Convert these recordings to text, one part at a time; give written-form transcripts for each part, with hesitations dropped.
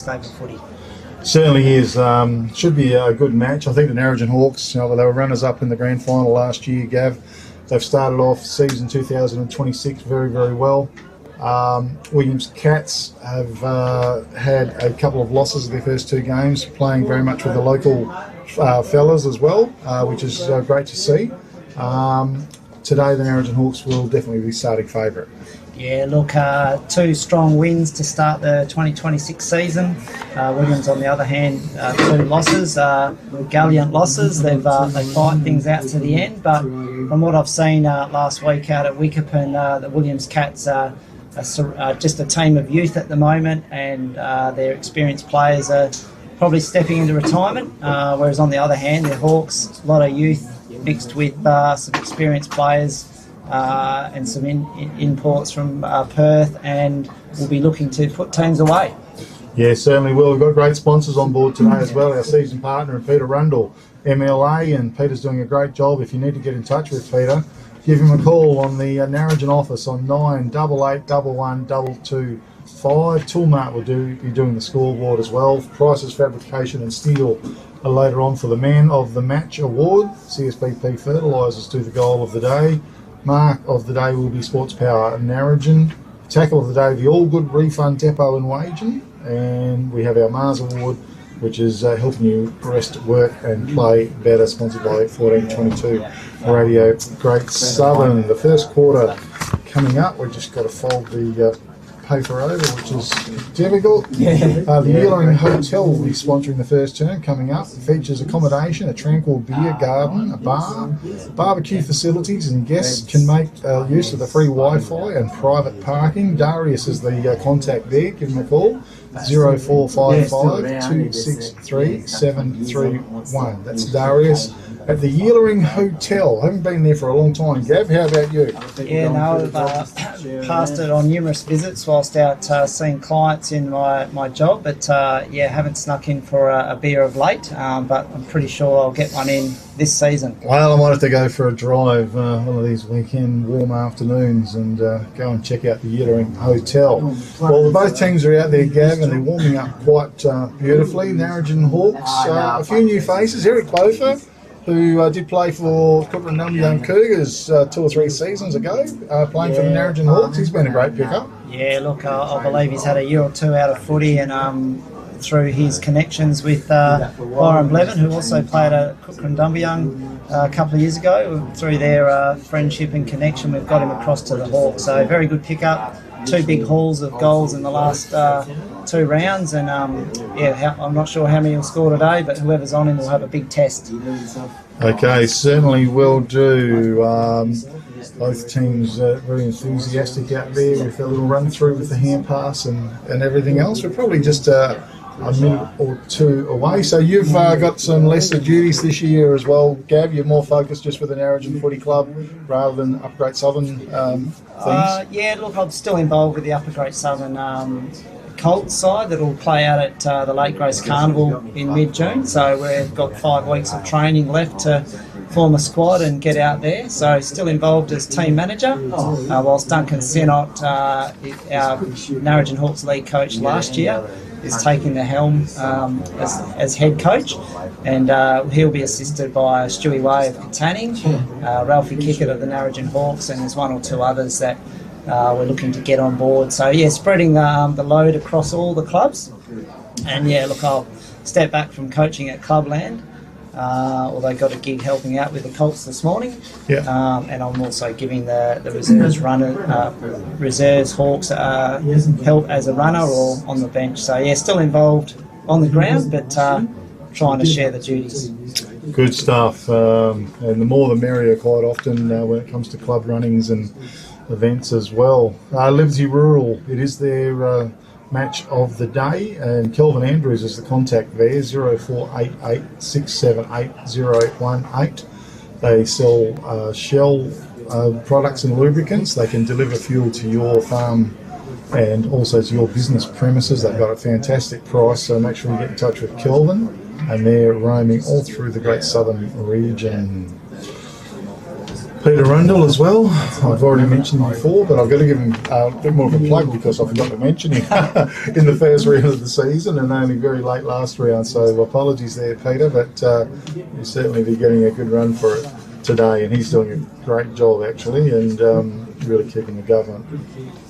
Stable footy. Certainly is. Should be a good match. I think the Narrogin Hawks, they were runners-up in the grand final last year, Gav. They've started off season 2026 very, very well. Williams Cats have had a couple of losses in their first two games, playing very much with the local fellas as well, which is great to see. Today, the Narrogin Hawks will definitely be starting favourite. Yeah, look, two strong wins to start the 2026 season. Williams, on the other hand, two losses, gallant losses. They fight things out to the end. But from what I've seen last week out at Wickerpen, the Williams Cats are just a team of youth at the moment, and their experienced players are probably stepping into retirement. Whereas on the other hand, the Hawks, a lot of youth mixed with some experienced players. And some imports from Perth, and we'll be looking to put teams away. Yeah, certainly will. We've got great sponsors on board today as well. Our season partner, Peter Rundle, MLA, and Peter's doing a great job. If you need to get in touch with Peter, give him a call on the Narrogin office on 98811225. Toolmart will be doing the scoreboard as well. Prices, fabrication and steel are later on for the Man of the Match award. CSBP Fertilisers do the goal of the day. Mark of the day will be Sports Power Narrogin. Tackle of the day, the All Good Refund Depot in Wagen. And we have our Mars Award, which is helping you rest, work and play better, sponsored by 1422 Radio Great Southern. The first quarter coming up. We've just got to fold the paper over, which is difficult. The Narrogin Hotel will be sponsoring the first term coming up. It features accommodation, a tranquil beer garden, a bar, barbecue facilities, and guests can make use of the free Wi-Fi and private parking. Darius is the contact there. Give him a call. 0455 263 731. That's Darius at the Narrogin Hotel. I haven't been there for a long time. Gav, how about you? Yeah, no, I've passed it on numerous visits whilst out seeing clients in my job, but haven't snuck in for a beer of late, but I'm pretty sure I'll get one in this season. Well, I might have to go for a drive one of these weekend warm afternoons and go and check out the Narrogin Hotel. Well, both teams are out there, Gav, and they're warming up quite beautifully. Narrogin Hawks, a few new faces. Eric Bofer, who did play for Cooper-Numb Cougars 2 or 3 seasons ago, playing for the Narrogin Hawks. He's been a great pickup. Yeah, look, I believe he's had a year or two out of footy, and through his connections with Byron Blevin, who also played at Cooper-Numb a couple of years ago. Through their friendship and connection, we've got him across to the Hawks. So very good pickup. 2 big hauls of goals in the last 2 rounds, and I'm not sure how many he'll score today, but whoever's on him will have a big test. Okay, certainly will do. Both teams very enthusiastic out there with a little run through with the hand pass and everything else. We're probably just a minute or 2 away. So you've got some lesser duties this year as well, Gav. You're more focused just with the Narrogin Footy Club rather than Upper Great Southern things? Yeah, look, I'm still involved with the Upper Great Southern Colts side that will play out at the Lake Grace Carnival in mid-June. So we've got 5 weeks of training left to form a squad and get out there. So still involved as team manager, whilst Duncan Sinnott, our Narrogin Hawks league coach last year, is taking the helm as head coach, and he'll be assisted by Stewie Way of Katanning, Ralphie Kickett of the Narrogin Hawks, and there's 1 or 2 others that we're looking to get on board. So yeah, spreading the load across all the clubs. And yeah, look, I'll step back from coaching at Clubland, although I got a gig helping out with the Colts this morning. And I'm also giving the reserves Hawks help as a runner or on the bench. So yeah, still involved on the ground, but trying to share the duties. Good stuff. And the more the merrier quite often when it comes to club runnings and events as well. Liberty Rural, it is their match of the day, and Kelvin Andrews is the contact there, 0488 678 0818. They sell Shell products and lubricants. They can deliver fuel to your farm and also to your business premises. They've got a fantastic price, so make sure you get in touch with Kelvin, and they're roaming all through the Great Southern region. Peter Rundle as well. I've already mentioned him before, but I've got to give him a bit more of a plug because I forgot to mention him in the first round of the season and only very late last round. So apologies there, Peter, but you'll certainly be getting a good run for it today. And he's doing a great job actually, and really keeping the government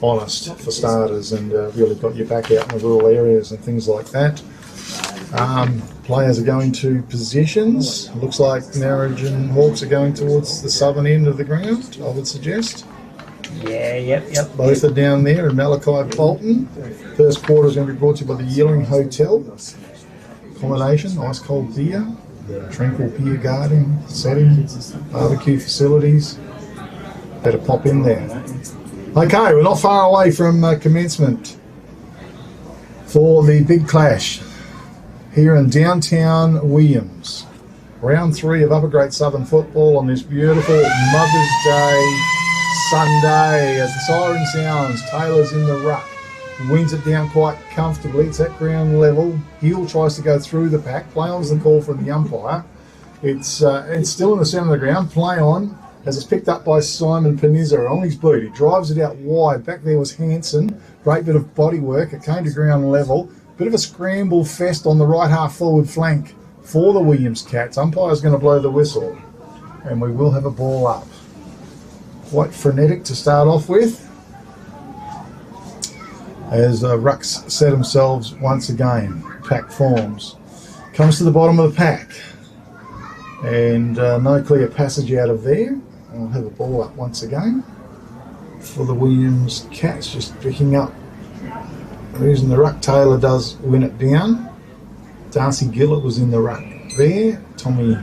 honest for starters, and really got your back out in the rural areas and things like that. Players are going to positions. Looks like Narrogin Hawks are going towards the southern end of the ground, I would suggest. Yeah, yep. Both are down there in Malachi Bolton. First quarter is going to be brought to you by the Yearling Hotel. Accommodation, ice cold beer, tranquil beer garden, setting, barbecue facilities. Better pop in there. Okay, we're not far away from commencement for the big clash here in downtown Williams. Round 3 of Upper Grade Southern football on this beautiful Mother's Day Sunday. As the siren sounds, Taylor's in the ruck. Wins it down quite comfortably. It's at ground level. Hill tries to go through the pack. Play on's the call from the umpire. It's still in the centre of the ground. Play on as it's picked up by Simon Panizza on his boot. He drives it out wide. Back there was Hanson. Great bit of body work. It came to ground level. Bit of a scramble fest on the right half forward flank for the Williams Cats. Umpire's going to blow the whistle, and we will have a ball up. Quite frenetic to start off with, as Rucks set themselves once again. Pack forms. Comes to the bottom of the pack, and no clear passage out of there. I'll have a ball up once again for the Williams Cats, just picking up. Using the ruck, Taylor does win it down. Darcy Gillett was in the ruck there. Tommy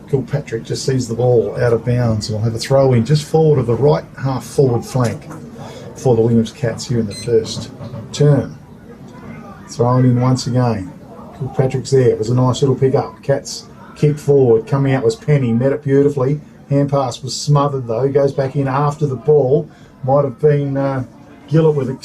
Kilpatrick just sees the ball out of bounds, and we'll have a throw in just forward of the right half forward flank for the Williams Cats here in the first term. Thrown in once again. Kilpatrick's there. It was a nice little pick up. Cats kick forward. Coming out was Penny. Met it beautifully. Hand pass was smothered though. Goes back in after the ball. Might have been Gillett with a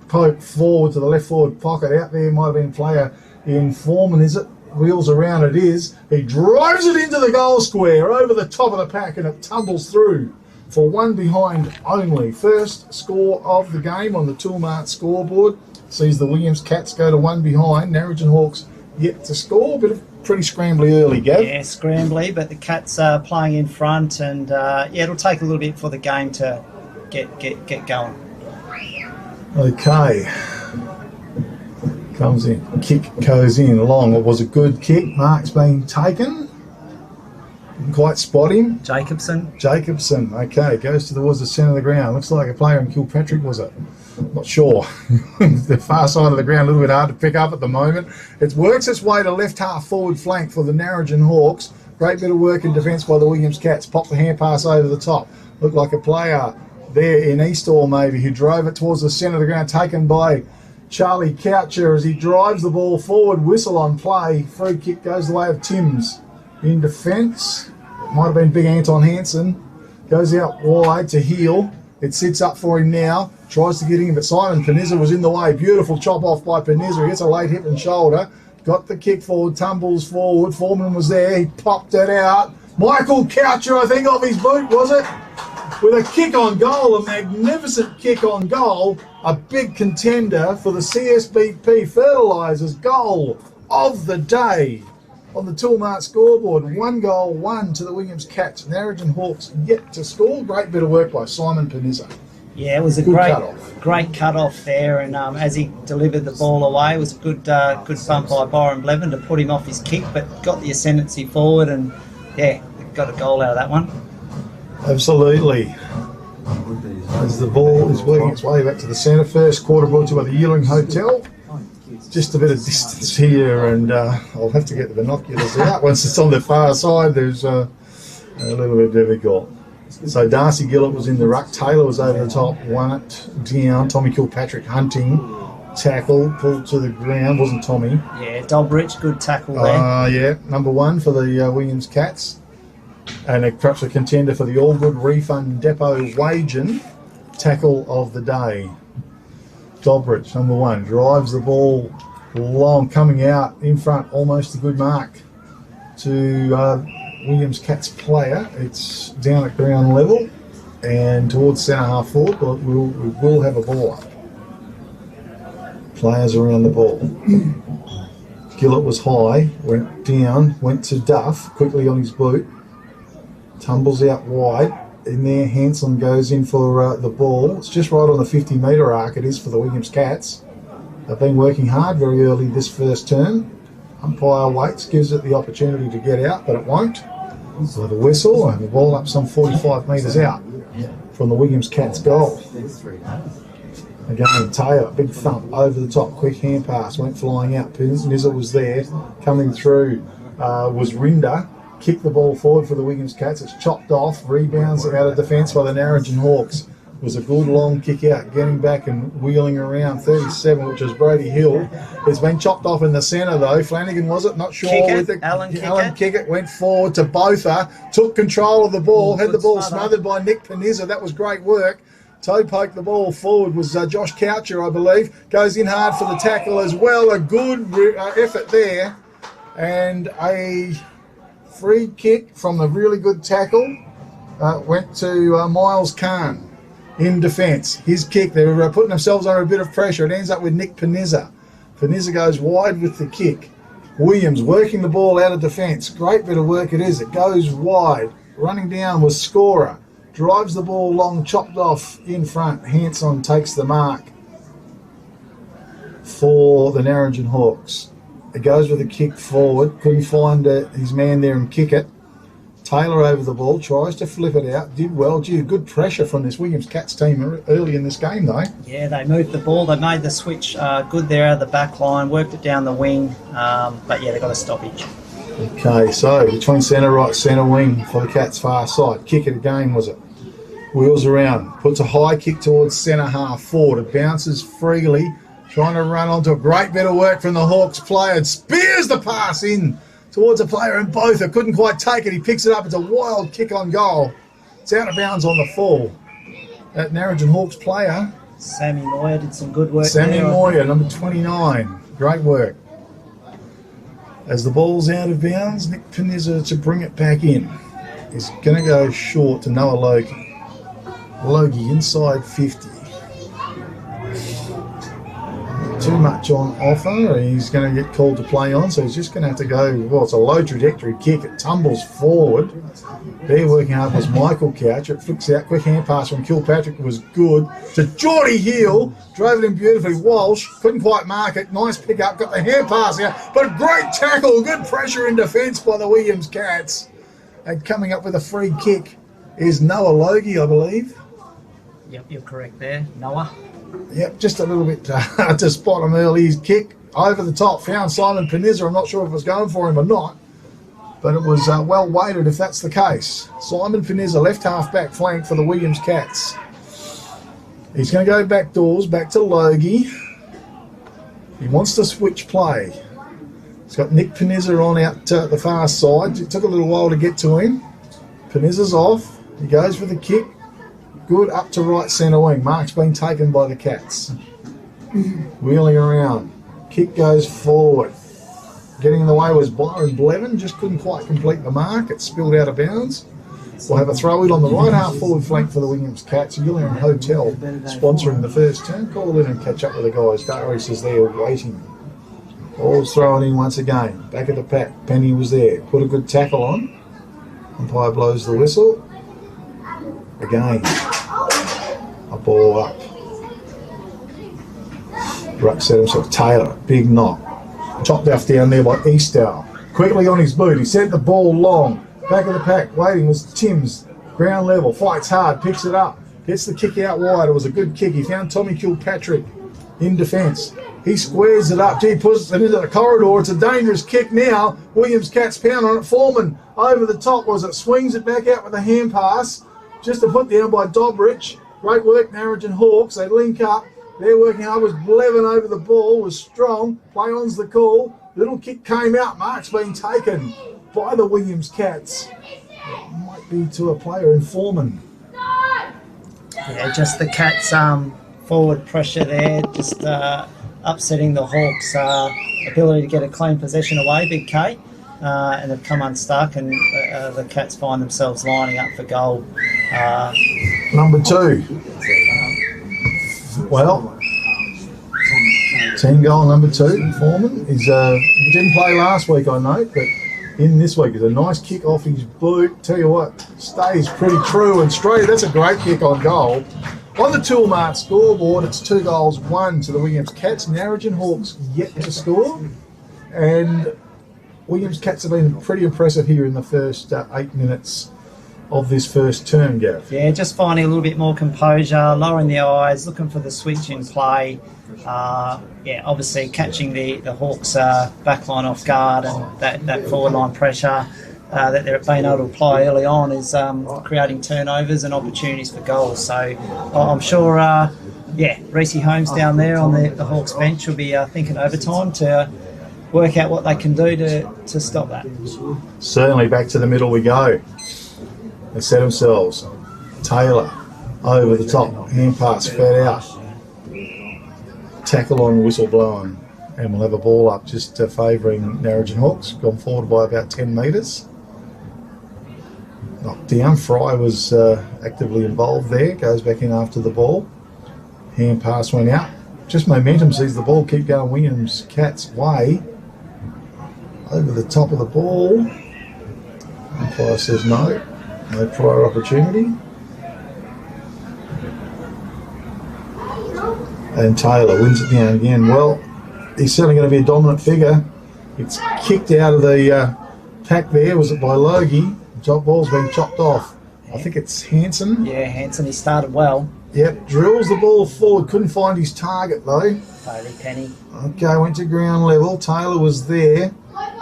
poke forward to the left forward pocket. Out there might have been a player in Foreman, is it? Wheels around, it is. He drives it into the goal square over the top of the pack, and it tumbles through for one behind only. First score of the game on the Toolmart scoreboard sees the Williams Cats go to one behind. Narrogin Hawks yet to score. Bit of pretty scrambly early, Gav. Yeah, scrambly, but the Cats are playing in front, and yeah, it'll take a little bit for the game to get going. Okay. Comes in. Kick goes in long. It was a good kick. Mark's been taken. Didn't quite spot him. Jacobson. Okay. Goes towards the centre of the ground. Looks like a player in Kilpatrick, was it? Not sure. The far side of the ground, a little bit hard to pick up at the moment. It works its way to left half forward flank for the Narrogin Hawks. Great bit of work in defence by the Williams Cats. Pop the hand pass over the top. Looked like a player there in Eastall maybe, who drove it towards the centre of the ground, taken by Charlie Coucher as he drives the ball forward. Whistle on play. Free kick goes the way of Timms. In defence, it might have been big Anton Hansen. Goes out wide to Heel. It sits up for him now. Tries to get in, but Simon Panizza was in the way. Beautiful chop off by Panizza. He gets a late hip and shoulder. Got the kick forward, tumbles forward. Foreman was there. He popped it out. Michael Coucher, I think, off his boot, was it? With a kick on goal, a magnificent kick on goal, a big contender for the CSBP Fertilisers goal of the day on the Toolmart scoreboard. 1 goal, 1 to the Williams Cats. Narrogin Hawks yet to score. Great bit of work by Simon Panizza. Yeah, it was a great cut-off there, and as he delivered the ball away, it was a good bump by Byron Blevin to put him off his kick, but got the ascendancy forward, and yeah, got a goal out of that one. Absolutely. As the ball is working its way back to the centre. First quarter brought to you by the Yearling Hotel. Just a bit of distance here, and I'll have to get the binoculars out. Once it's on the far side, there's a little bit difficult. So Darcy Gillett was in the ruck. Taylor was over the top, won it down. Tommy Kilpatrick hunting. Tackle, pulled to the ground. Wasn't Tommy. Yeah, Dobrich, good tackle there. Yeah, number 1 for the Williams Cats. And perhaps a contender for the All Good Refund Depot Wagen tackle of the day. Dobrich, number 1, drives the ball long, coming out in front, almost a good mark to Williams Cats player. It's down at ground level and towards centre half forward, but we will have a ball up. Players around the ball. Gillett was high, went down, went to Duff, quickly on his boot, tumbles out wide. In there, Hanson goes in for the ball. It's just right on the 50-metre arc, it is, for the Williams Cats. They've been working hard very early this first term. Umpire waits, gives it the opportunity to get out, but it won't. So the whistle, and the ball up some 45 metres out from the Williams Cats goal. Again, Taylor, big thump over the top, quick hand pass, went flying out. Nizzle was there, coming through was Rinder. Kicked the ball forward for the Williams Cats. It's chopped off, rebounds out of defence by the Narrogin Hawks. It was a good long kick out, getting back and wheeling around 37, which is Brady Hill. It's been chopped off in the centre though. Flanagan, was it? Not sure. Alan Kickett went forward to Botha, took control of the ball, had the ball smothered by Nick Panizza. That was great work. Toe poked the ball forward was Josh Coucher, I believe. Goes in hard for the tackle as well. A good effort there. And a free kick from the really good tackle went to Miles Kahn in defence. His kick, they were putting themselves under a bit of pressure. It ends up with Nick Panizza. Panizza goes wide with the kick. Williams working the ball out of defence. Great bit of work it is. It goes wide. Running down was Scorer. Drives the ball long, chopped off in front. Hanson takes the mark for the Narrogin Hawks. It goes with a kick forward. Couldn't find his man there and kick it. Taylor over the ball, tries to flip it out. Did well. Gee, good pressure from this Williams Cats team early in this game, though. Yeah, they moved the ball. They made the switch good there out of the back line, worked it down the wing. But, yeah, they got a stoppage. Okay, so between centre right, centre wing for the Cats far side. Kick it again, was it? Wheels around. Puts a high kick towards centre half forward. It bounces freely. Trying to run onto a great bit of work from the Hawks player. It spears the pass in towards a player in Botha. Couldn't quite take it. He picks it up. It's a wild kick on goal. It's out of bounds on the fall. That Narrogin Hawks player. Sammy Moyer did some good work Sammy there. Moyer, number 29. Great work. As the ball's out of bounds, Nick Panizza to bring it back in. He's going to go short to Noah Logie. Logie inside 50. Too much on offer. He's going to get called to play on, so he's just going to have to go. Well, it's a low trajectory kick. It tumbles forward. There working hard was Michael Couch. It flicks out. Quick hand pass from Kilpatrick was good to Geordie Hill. Drove it in beautifully. Walsh couldn't quite mark it. Nice pick up. Got the hand pass out. But a great tackle. Good pressure in defence by the Williams Cats. And coming up with a free kick is Noah Logie, I believe. Yep, you're correct there. Noah. Yep, just a little bit to spot him early. His kick over the top found Simon Panizza. I'm not sure if it was going for him or not, but it was well weighted if that's the case. Simon Panizza, left half back flank for the Williams Cats. He's going to go back doors, back to Logie. He wants to switch play. He's got Nick Panizza on out the far side. It took a little while to get to him. Panizza's off. He goes for the kick. Good up to right centre wing. Mark's been taken by the Cats. Wheeling around. Kick goes forward. Getting in the way was Byron Blevin. Just couldn't quite complete the mark. It spilled out of bounds. We'll have a throw in on the right half forward flank for the Williams Cats. Gillian Hotel sponsoring the first turn. Call in and catch up with the guys. Darius is there waiting. Ball's thrown in once again. Back of the pack. Penny was there. Put a good tackle on. Umpire blows the whistle. Again. A ball up. Ruck set himself. Taylor. Big knock. Chopped off down there by Eastow. Quickly on his boot. He sent the ball long. Back of the pack. Waiting was Timms. Ground level. Fights hard. Picks it up. Gets the kick out wide. It was a good kick. He found Tommy Kilpatrick in defence. He squares it up. He puts it into the corridor. It's a dangerous kick now. Williams Cats pound on it. Foreman over the top was it. Swings it back out with a hand pass. Just a put down by Dobrich. Great work, Narrogin Hawks. They link up. They're working hard. Was Blevin over the ball. Was strong. Play on's the call. Little kick came out. Mark's been taken by the Williams Cats. It might be to a player in Foreman. Yeah, just the Cats forward pressure there. Just upsetting the Hawks' ability to get a clean possession away. Big K. and they've come unstuck, and the Cats find themselves lining up for goal. Number 2. Well, 10 goal number 2, Foreman. He didn't play last week, I know, but in this week is a nice kick off his boot. Tell you what, stays pretty true and straight. That's a great kick on goal. On the Toolmart scoreboard, it's 2 goals, 1 to the Williams Cats. Narrogin Hawks yet to score, and Williams Cats have been pretty impressive here in the first 8 minutes of this first term, Gav. Yeah, just finding a little bit more composure, lowering the eyes, looking for the switch in play. Obviously catching the Hawks backline off guard, and that forward line pressure that they're being able to apply early on is creating turnovers and opportunities for goals. So I'm sure, Reece Holmes down there on the Hawks bench will be thinking overtime to work out what they can do to stop that. Certainly, back to the middle we go. They set themselves. Taylor over the top, hand pass fed out. Tackle on, whistle blowing, and we'll have a ball up just favouring Narrogin Hawks. Gone forward by about 10 metres. Knocked down. Fry was actively involved there. Goes back in after the ball. Hand pass went out. Just momentum sees the ball keep going Williams Cats' way. Over the top of the ball. Umpire says no. No prior opportunity. And Taylor wins it down again. Well, he's certainly going to be a dominant figure. It's kicked out of the pack there. Was it by Logie? Top ball's been chopped off. I think it's Hanson. Yeah, Hanson. He started well. Yep, drills the ball forward. Couldn't find his target though. Bailey Penny. Okay, went to ground level. Taylor was there.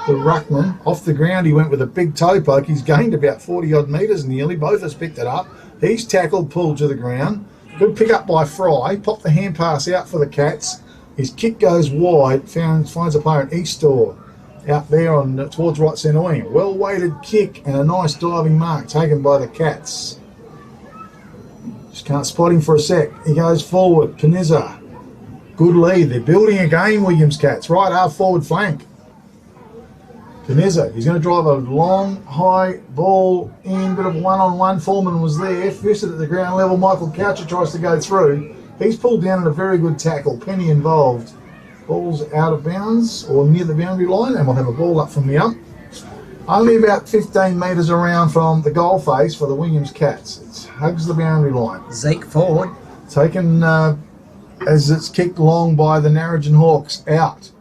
The ruckman. Off the ground, he went with a big toe poke. He's gained about 40-odd metres nearly. Both has picked it up. He's tackled, pulled to the ground. Good pick up by Fry. Popped the hand pass out for the Cats. His kick goes wide. Finds a player in Eastor out there on towards right centre wing. Well-weighted kick and a nice diving mark taken by the Cats. Just can't spot him for a sec. He goes forward. Panizza. Good lead. They're building a game, Williams Cats. Right half forward flank. Panizza. He's going to drive a long, high ball in. Bit of one-on-one. Foreman was there. Fisted at the ground level. Michael Coucher tries to go through. He's pulled down in a very good tackle. Penny involved. Ball's out of bounds or near the boundary line, and we'll have a ball up from the ump. Only about 15 metres around from the goal face for the Williams Cats. It hugs the boundary line. Zeke forward. Taken as it's kicked long by the Narrogin Hawks out.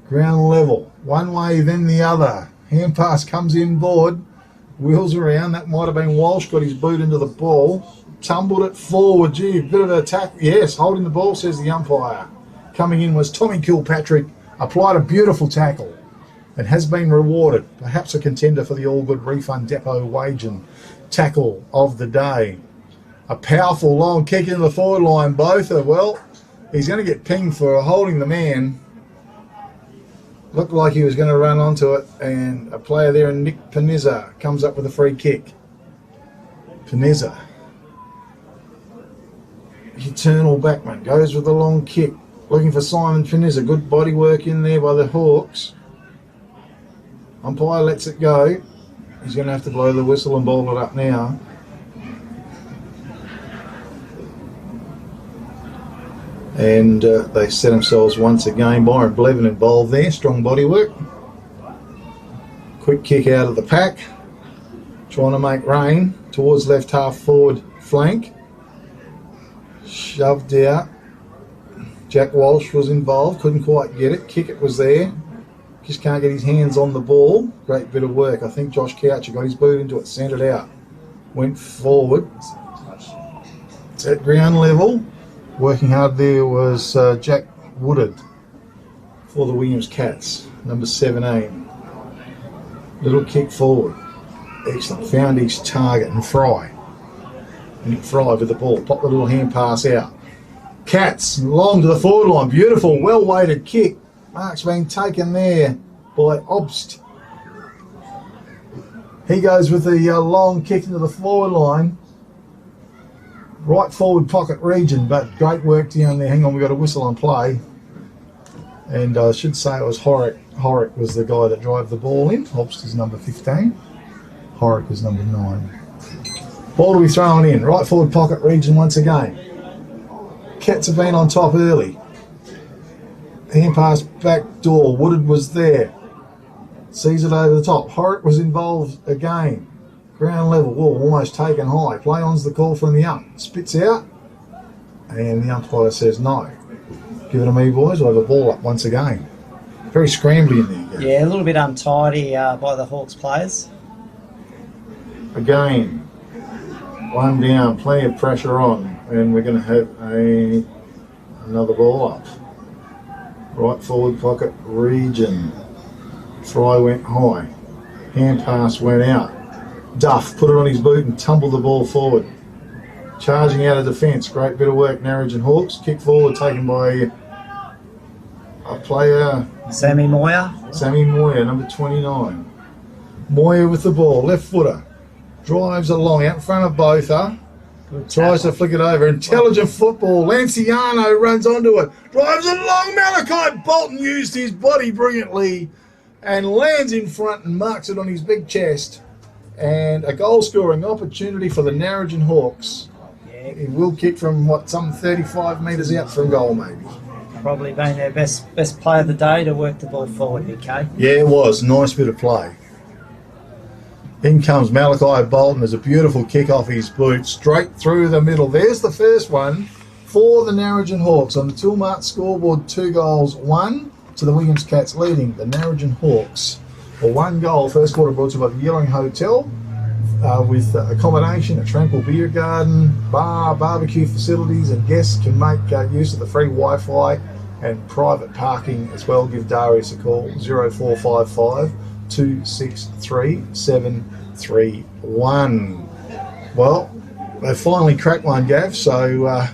Ground level. One way, then the other. Hand pass comes in board. Wheels around. That might have been Walsh. Got his boot into the ball. Tumbled it forward. Gee, a bit of an attack. Yes, holding the ball, says the umpire. Coming in was Tommy Kilpatrick. Applied a beautiful tackle. It has been rewarded. Perhaps a contender for the All Good Refund Depot wage and tackle of the day. A powerful long kick into the forward line. Both are, well, he's going to get pinged for holding the man. Looked like he was going to run onto it, and a player there, Nick Panizza, comes up with a free kick. Panizza. Eternal backman goes with a long kick. Looking for Simon Panizza. Good body work in there by the Hawks. Umpire lets it go. He's going to have to blow the whistle and ball it up now. And they set themselves once again. Byron Blevin involved there. Strong body work. Quick kick out of the pack. Trying to make rain towards left half forward flank. Shoved out. Jack Walsh was involved. Couldn't quite get it. Kick it was there. Just can't get his hands on the ball. Great bit of work. I think Josh Coucher got his boot into it. Sent it out. Went forward. It's at ground level. Working hard there was Jack Woodard for the Williams Cats, number 17. Little kick forward. Excellent. Found his target and Fry. And Fry with the ball. Pop the little hand pass out. Cats long to the forward line. Beautiful, well-weighted kick. Mark's been taken there by Obst. He goes with the long kick into the forward line. Right forward pocket region, but great work down there. Hang on, we've got a whistle on play. And I should say it was Horick Horick was the guy that drove the ball in. Hobst is number 15. Horick is number 9. Ball to be thrown in. Right forward pocket region once again. Cats have been on top early. Hand pass back door. Woodard was there. Sees it over the top. Horick was involved again. Ground level. Wall almost taken high. Play on's the call from the ump. Spits out. And the umpire says no. Give it to me, boys. We'll have a ball up once again. Very scrambly in there. Yeah, a little bit untidy by the Hawks players. Again, one down, plenty of pressure on, and we're going to have another ball up. Right forward pocket region. Try went high. Hand pass went out. Duff put it on his boot and tumbled the ball forward. Charging out of defence. Great bit of work, Narrogin Hawks. Kick forward taken by a player. Sammy Moyer. Sammy Moyer, number 29. Moyer with the ball, left footer. Drives along, out in front of Botha. Tries to flick it over. Intelligent football. Lanciano runs onto it. Drives along. Malachi Bolton used his body brilliantly and lands in front and marks it on his big chest. And a goal-scoring opportunity for the Narrogin Hawks. Yeah. He will kick from, some 35 metres out from goal, maybe. Probably been their best play of the day to work the ball forward, okay? Yeah, it was. Nice bit of play. In comes Malachi Bolton. There's a beautiful kick off his boot, straight through the middle. There's the first one for the Narrogin Hawks on the Toolmart scoreboard. 2 goals, 1 to the Williams Cats, leading the Narrogin Hawks for 1 goal. First quarter brought to you by the Yellowing Hotel with accommodation, a tranquil beer garden, bar, barbecue facilities, and guests can make use of the free Wi-Fi and private parking as well. Give Darius a call, 0455 263 731. Well, they finally cracked one, Gav, so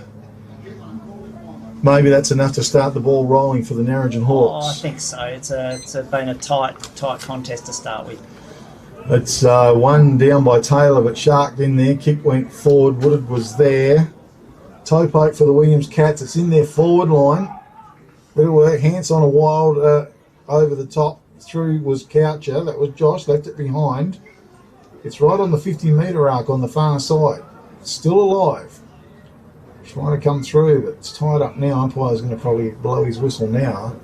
maybe that's enough to start the ball rolling for the Narrogin Hawks. Oh, I think so. It's been a tight contest to start with. It's one down by Taylor, but sharked in there. Kick went forward. Woodard was there. Toe poke for the Williams Cats. It's in their forward line. Bit of work. Hands on a wild over the top. Through was Coucher. That was Josh. Left it behind. It's right on the 50-metre arc on the far side. It's still alive. Trying to come through, but it's tied up now. Umpire's going to probably blow his whistle now,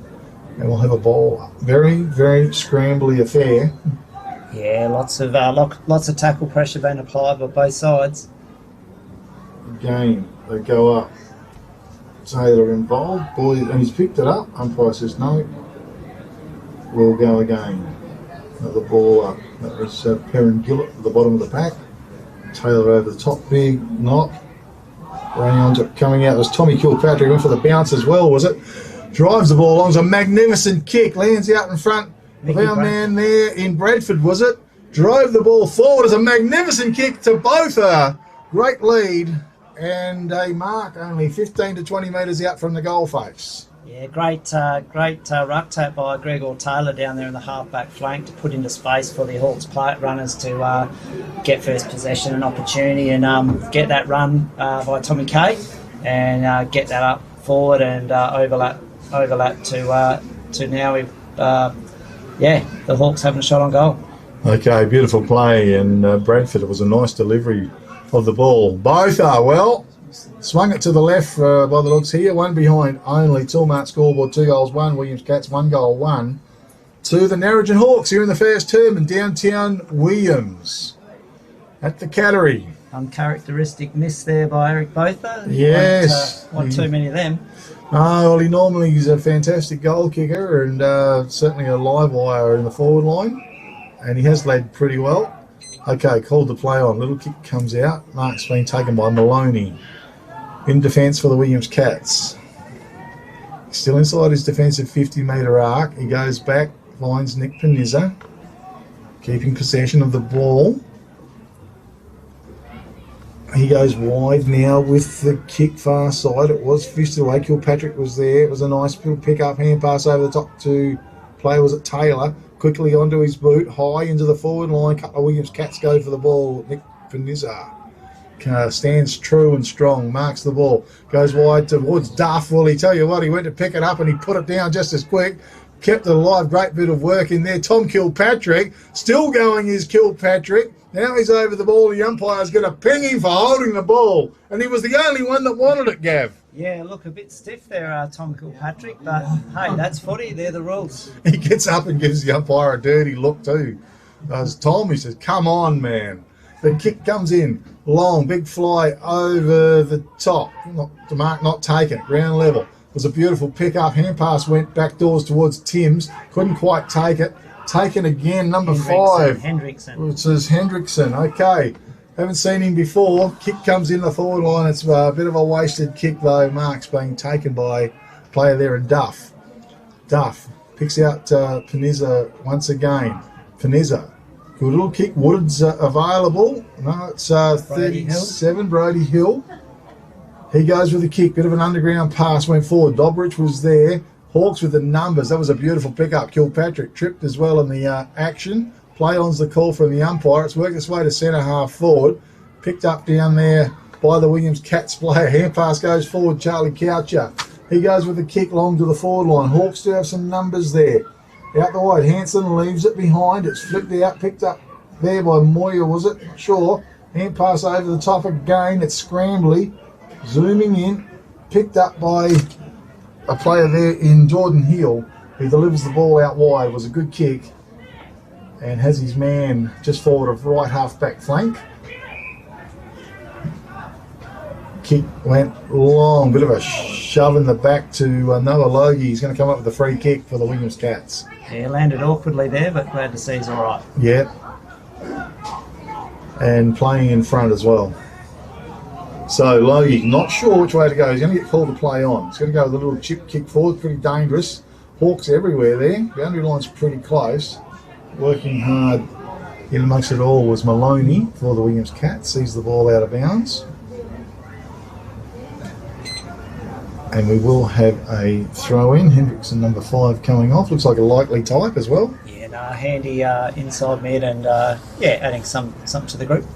and we'll have a ball up. Very, very scrambly affair. Yeah, lots of tackle pressure being applied by both sides. Again, they go up. Taylor involved. Boy, and he's picked it up. Umpire says no. We'll go again. Another ball up. That was Perrin Gillett at the bottom of the pack. Taylor over the top, big knock. Running on to coming out was Tommy Kilpatrick. Went for the bounce as well, was it? Drives the ball along. It's a magnificent kick. Lands out in front of our man there in Bradford, was it? Drove the ball forward. It's a magnificent kick to both. Great lead. And a mark only 15 to 20 metres out from the goal face. Yeah, great ruck tap by Gregor Taylor down there in the half-back flank to put into space for the Hawks runners to get first possession and opportunity and get that run by Tommy Kay and get that up forward and overlap to now we've the Hawks having a shot on goal. Okay, beautiful play, and Bradford, it was a nice delivery of the ball. Both are well. Swung it to the left by the looks here. One behind only. Toolmart scoreboard 2 goals 1. Williams Cats 1 goal 1 to the Narrogin Hawks here in the first term in downtown Williams at the Cattery. Uncharacteristic miss there by Eric Botha. Yes. Not too many of them. Oh, well, he normally is a fantastic goal kicker and certainly a live wire in the forward line. And he has led pretty well. Okay, called the play on. Little kick comes out. Mark's been taken by Maloney. In defence for the Williams Cats. Still inside his defensive 50-metre arc. He goes back, finds Nick Panizza. Keeping possession of the ball. He goes wide now with the kick far side. It was fisted away. Kilpatrick was there. It was a nice little pick-up hand pass over the top to play. Was it Taylor? Quickly onto his boot. High into the forward line. Couple of Williams Cats go for the ball. Nick Panizza. Stands true and strong, marks the ball, goes wide towards Duff. Well, he tell you what, he went to pick it up and he put it down just as quick. kept it alive. Great bit of work in there. Tom Kilpatrick still going his Kilpatrick. Now he's over the ball. The umpire's going to ping him for holding the ball. And he was the only one that wanted it, Gav. Yeah, look, a bit stiff there, Tom Kilpatrick, but hey, that's footy. They're the rules. He gets up and gives the umpire a dirty look too. As Tom, he says, come on, man. The kick comes in, long, big fly over the top. The mark not taken, ground level. It was a beautiful pick-up. Hand pass went back doors towards Timms. Couldn't quite take it. Taken again, number 5. Hendrickson. It says Hendrickson. Okay. Haven't seen him before. Kick comes in the forward line. It's a bit of a wasted kick, though. Mark's being taken by a player there in Duff. Duff picks out Panizza once again. Panizza. Good little kick. Woodard's available. No, it's 37, Brody Hill. He goes with the kick. Bit of an underground pass went forward. Dobrich was there. Hawks with the numbers. That was a beautiful pickup. Kilpatrick tripped as well in the action. Play on's the call from the umpire. It's worked its way to centre half forward. Picked up down there by the Williams Cats player. Hand pass goes forward. Charlie Coucher. He goes with the kick long to the forward line. Hawks do have some numbers there. Out the wide. Hanson leaves it behind. It's flipped out. Picked up there by Moyer, was it? Not sure. Hand pass over the top again. It's scrambly. Zooming in. Picked up by a player there in Jordan Hill, who delivers the ball out wide. It was a good kick and has his man just forward of right half back flank. Kick went long, bit of a shove in the back to Noah Logie. He's going to come up with a free kick for the Williams Cats. Yeah, landed awkwardly there, but glad to see he's all right. Yeah. And playing in front as well. So Logie, not sure which way to go. He's going to get called to play on. He's going to go with a little chip kick forward, pretty dangerous. Hawks everywhere there. Boundary line's pretty close. Working hard in amongst it all was Maloney for the Williams Cats. Sees the ball out of bounds. And we will have a throw in. Hendrickson number 5 coming off. Looks like a likely type as well. Yeah, no, handy inside mid and adding something to the group.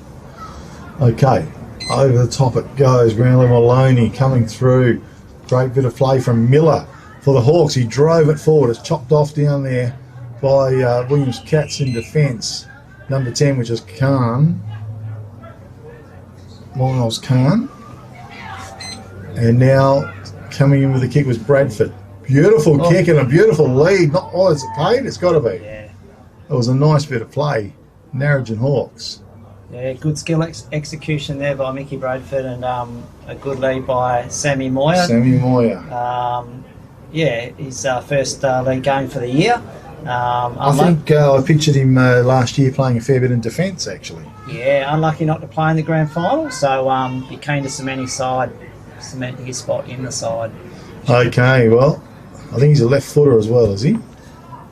Okay. Over the top it goes. Brownlee Maloney coming through. Great bit of play from Miller for the Hawks. He drove it forward. It's chopped off down there by Williams Cats in defence. Number 10, which is Khan. Miles Khan. And now coming in with the kick was Bradford. Beautiful kick and a beautiful lead. Not is it paid? It's got to be. Yeah. It was a nice bit of play. Narrogin Hawks. Yeah, good skill execution there by Mickey Bradford and a good lead by Sammy Moyer. Sammy Moyer. His first league game for the year. I think I pictured him last year playing a fair bit in defence, actually. Yeah, unlucky not to play in the grand final, so be keen to cement his spot in the side. Okay, well, I think he's a left footer as well, is he?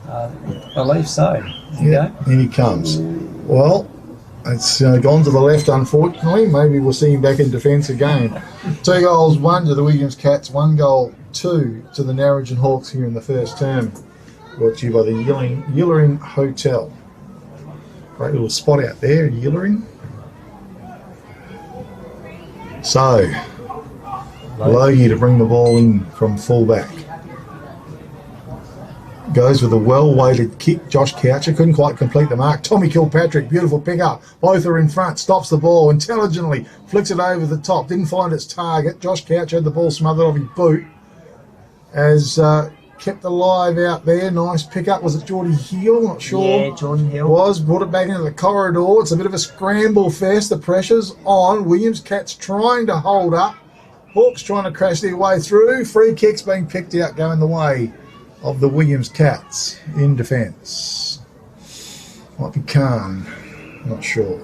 I believe so. There you go. In he comes. Well, it's gone to the left, unfortunately. Maybe we'll see him back in defence again. 2 goals, 1 to the Williams Cats, 1 goal, 2 to the Narrogin Hawks here in the first term. Brought to you by the Yillering Hotel. Great little spot out there in Yillering. So, Logie to bring the ball in from full-back. Goes with a well-weighted kick. Josh Coucher couldn't quite complete the mark. Tommy Kilpatrick, beautiful pick-up. Both are in front. Stops the ball intelligently. Flicks it over the top. Didn't find its target. Josh Coucher had the ball smothered off his boot. As kept alive out there. Nice pick-up. Was it Jordy Hill? Not sure. Yeah, Jordan Hill. Brought it back into the corridor. It's a bit of a scramble fest. The pressure's on. Williams Cats trying to hold up. Hawks trying to crash their way through. Free kicks being picked out, going the way of the Williams Cats in defence. Might be Khan. Not sure.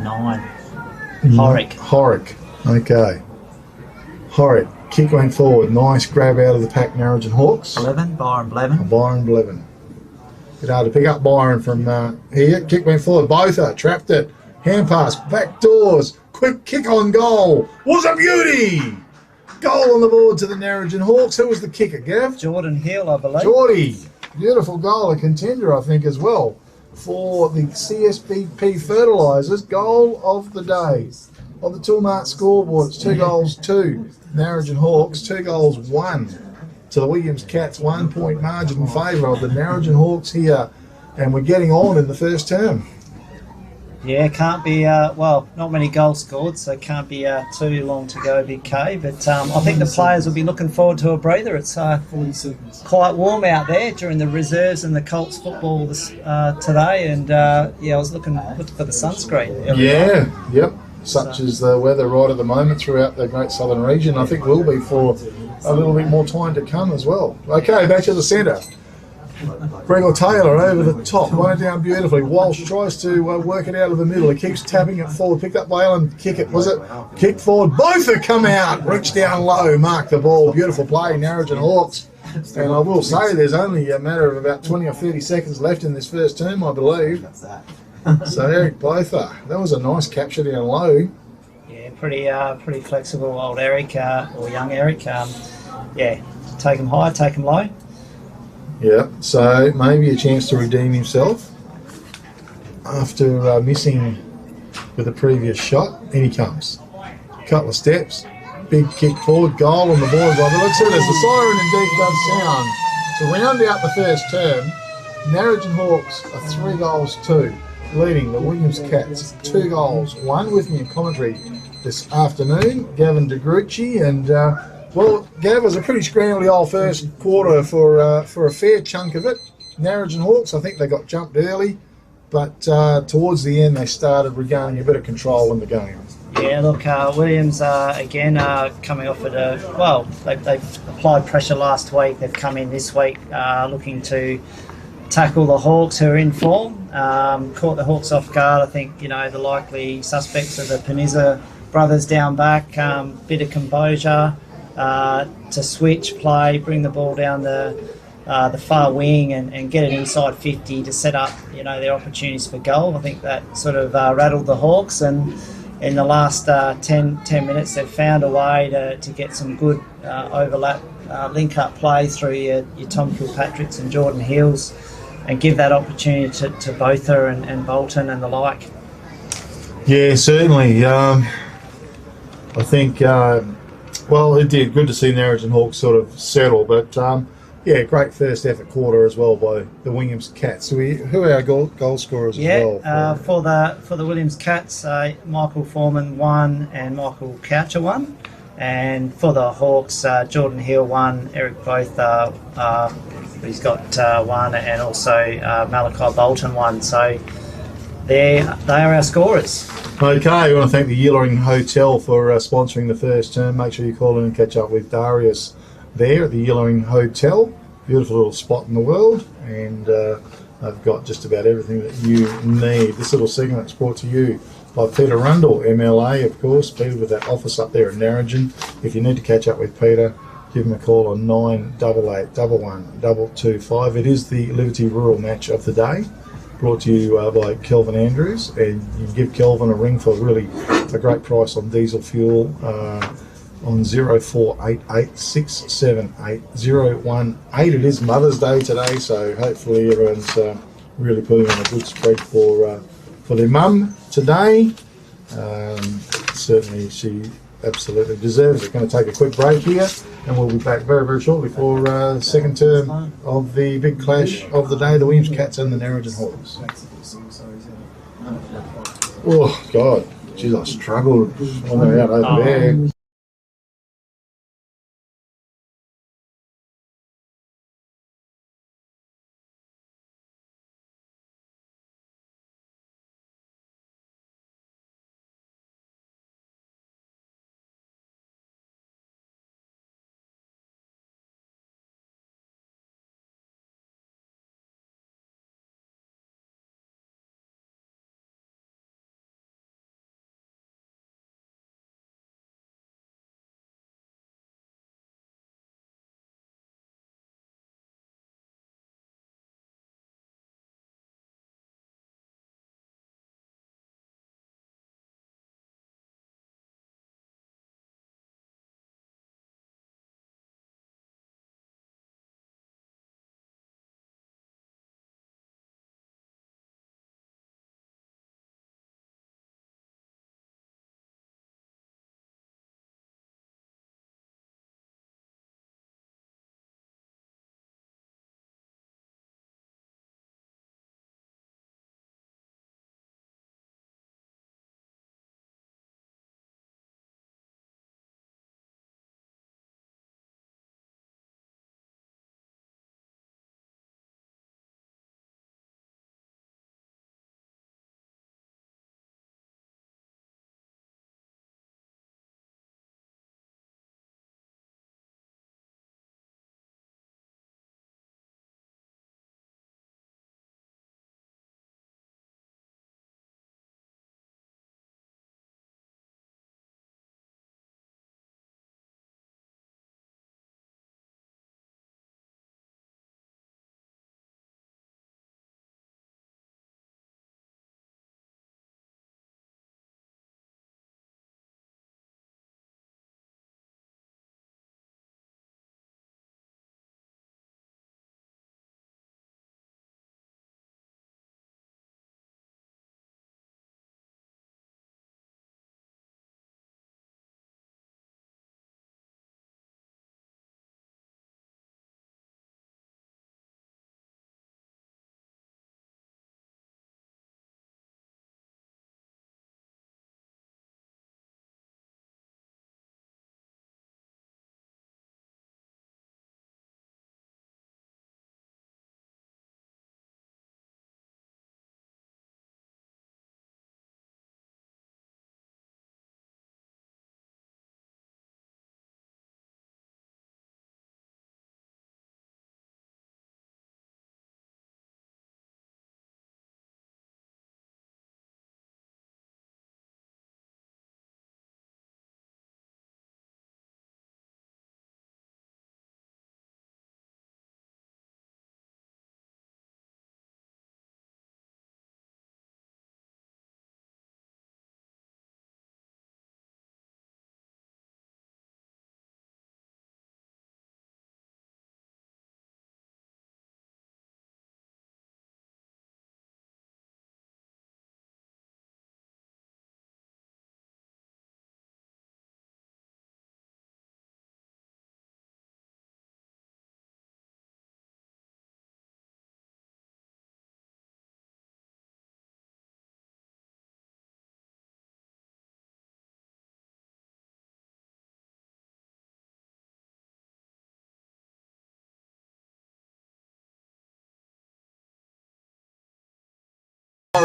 9. Horrick. Okay. Horrick. Kick went forward. Nice grab out of the pack, Narrogin Hawks. 11. Byron Blevin. Byron Blevin. Bit hard to pick up Byron from here. Kick went forward. Botha trapped it. Hand pass. Back doors. Quick kick on goal. Was a beauty. Goal on the board to the Narrogin Hawks. Who was the kicker, Gav? Jordan Hill, I believe. Geordie. Beautiful goal. A contender, I think, as well, for the CSBP Fertilisers. Goal of the day. On the Toolmart scoreboard, it's 2 goals, 2. Narrogin Hawks, 2 goals, 1 to to the Williams Cats, 1 point margin in favour of the Narrogin Hawks here, and we're getting on in the first term. Yeah, can't be, well, not many goals scored, so can't be too long to go, Big K. But I think the players will be looking forward to a breather. It's quite warm out there during the reserves and the Colts football today. And, yeah, I was looking for the sunscreen. Yeah, yep. Such is the weather right at the moment throughout the Great Southern region. I think will be for a little bit more time to come as well. Okay, back to the centre. Gregor Taylor over the top, run it down beautifully. Walsh tries to work it out of the middle. He keeps tapping it forward. Picked up by Allen. Kick it, was it? Kicked forward. Both have come out. Reach down low. Mark the ball. Beautiful play, Narrogin Hawks. And I will say there's only a matter of about 20 or 30 seconds left in this first term, I believe. So Eric Botha, that was a nice capture down low. Yeah, pretty flexible, old Eric, or young Eric. Yeah, take him high, take him low. Yeah, so maybe a chance to redeem himself after missing with the previous shot. In he comes. Couple of steps, big kick forward, goal on the board by the looks of it, as the siren indeed does sound. To round out the first term, Narrogin Hawks are 3-2, leading the Williams Cats 2 goals. One with me in commentary this afternoon, Gavin DeGrucci, and well, Gav, was a pretty scrambly old first quarter for a fair chunk of it. Narrogin Hawks, I think they got jumped early, but towards the end they started regaining a bit of control in the game. Yeah, look, Williams again coming off at well, they've applied pressure last week. They've come in this week looking to tackle the Hawks, who are in form. Caught the Hawks off guard. I think, you know, the likely suspects are the Panizza brothers down back. Bit of composure. To switch play, bring the ball down the far wing and get it inside 50 to set up, you know, their opportunities for goal. I think that sort of rattled the Hawks, and in the last 10 minutes they've found a way to get some good overlap link-up play through your Tom Kilpatricks and Jordan Hills, and give that opportunity to Botha and Bolton and the like. Yeah, certainly. I think... well, it did. Good to see Narrogin Hawks sort of settle, but yeah, great first effort quarter as well by the Williams Cats. Who are our goal scorers as well? Yeah, for the Williams Cats, Michael Foreman 1 and Michael Coucher 1, and for the Hawks, Jordan Hill 1, Eric Botha, he's got 1, and also Malachi Bolton 1. So they are our scorers. Okay, I want to thank the Yellowing Hotel for sponsoring the first term. Make sure you call in and catch up with Darius there at the Yellowing Hotel. Beautiful little spot in the world, and I've got just about everything that you need. This little segment is brought to you by Peter Rundle, MLA, of course. Peter with that office up there in Narrogin. If you need to catch up with Peter, give him a call on 988 11 225. It is the Liberty Rural match of the day, brought to you by Kelvin Andrews, and you can give Kelvin a ring for really a great price on diesel fuel on 0488678018. It is Mother's Day today, so hopefully everyone's really putting on a good spread for their mum today. Certainly she absolutely deserves it. Going to take a quick break here, and we'll be back very, very shortly for the second term of the big clash of the day, the Williams Cats and the Narrogin Hawks. Oh, God. Jeez, I struggled on the way out over there.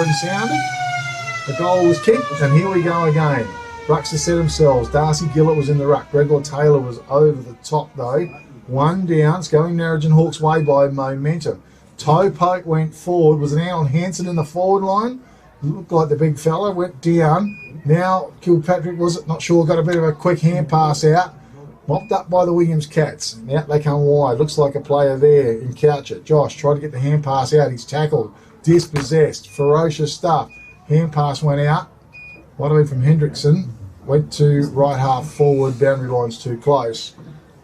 siren sounded. The goal was kicked, and here we go again. Rucks to set themselves. Darcy Gillett was in the ruck. Gregor Taylor was over the top, though. One down. It's going Narrogin Hawks' way by momentum. Toe poke went forward. Was it Alan Hansen in the forward line? Looked like the big fella. Went down. Now Kilpatrick, was it? Not sure. Got a bit of a quick hand pass out. Mopped up by the Williams Cats. Out they come wide. Looks like a player there in Coucher. Josh tried to get the hand pass out. He's tackled. Dispossessed. Ferocious stuff. Hand pass went out. Might have been from Hendrickson. Went to right half forward. Boundary line's too close.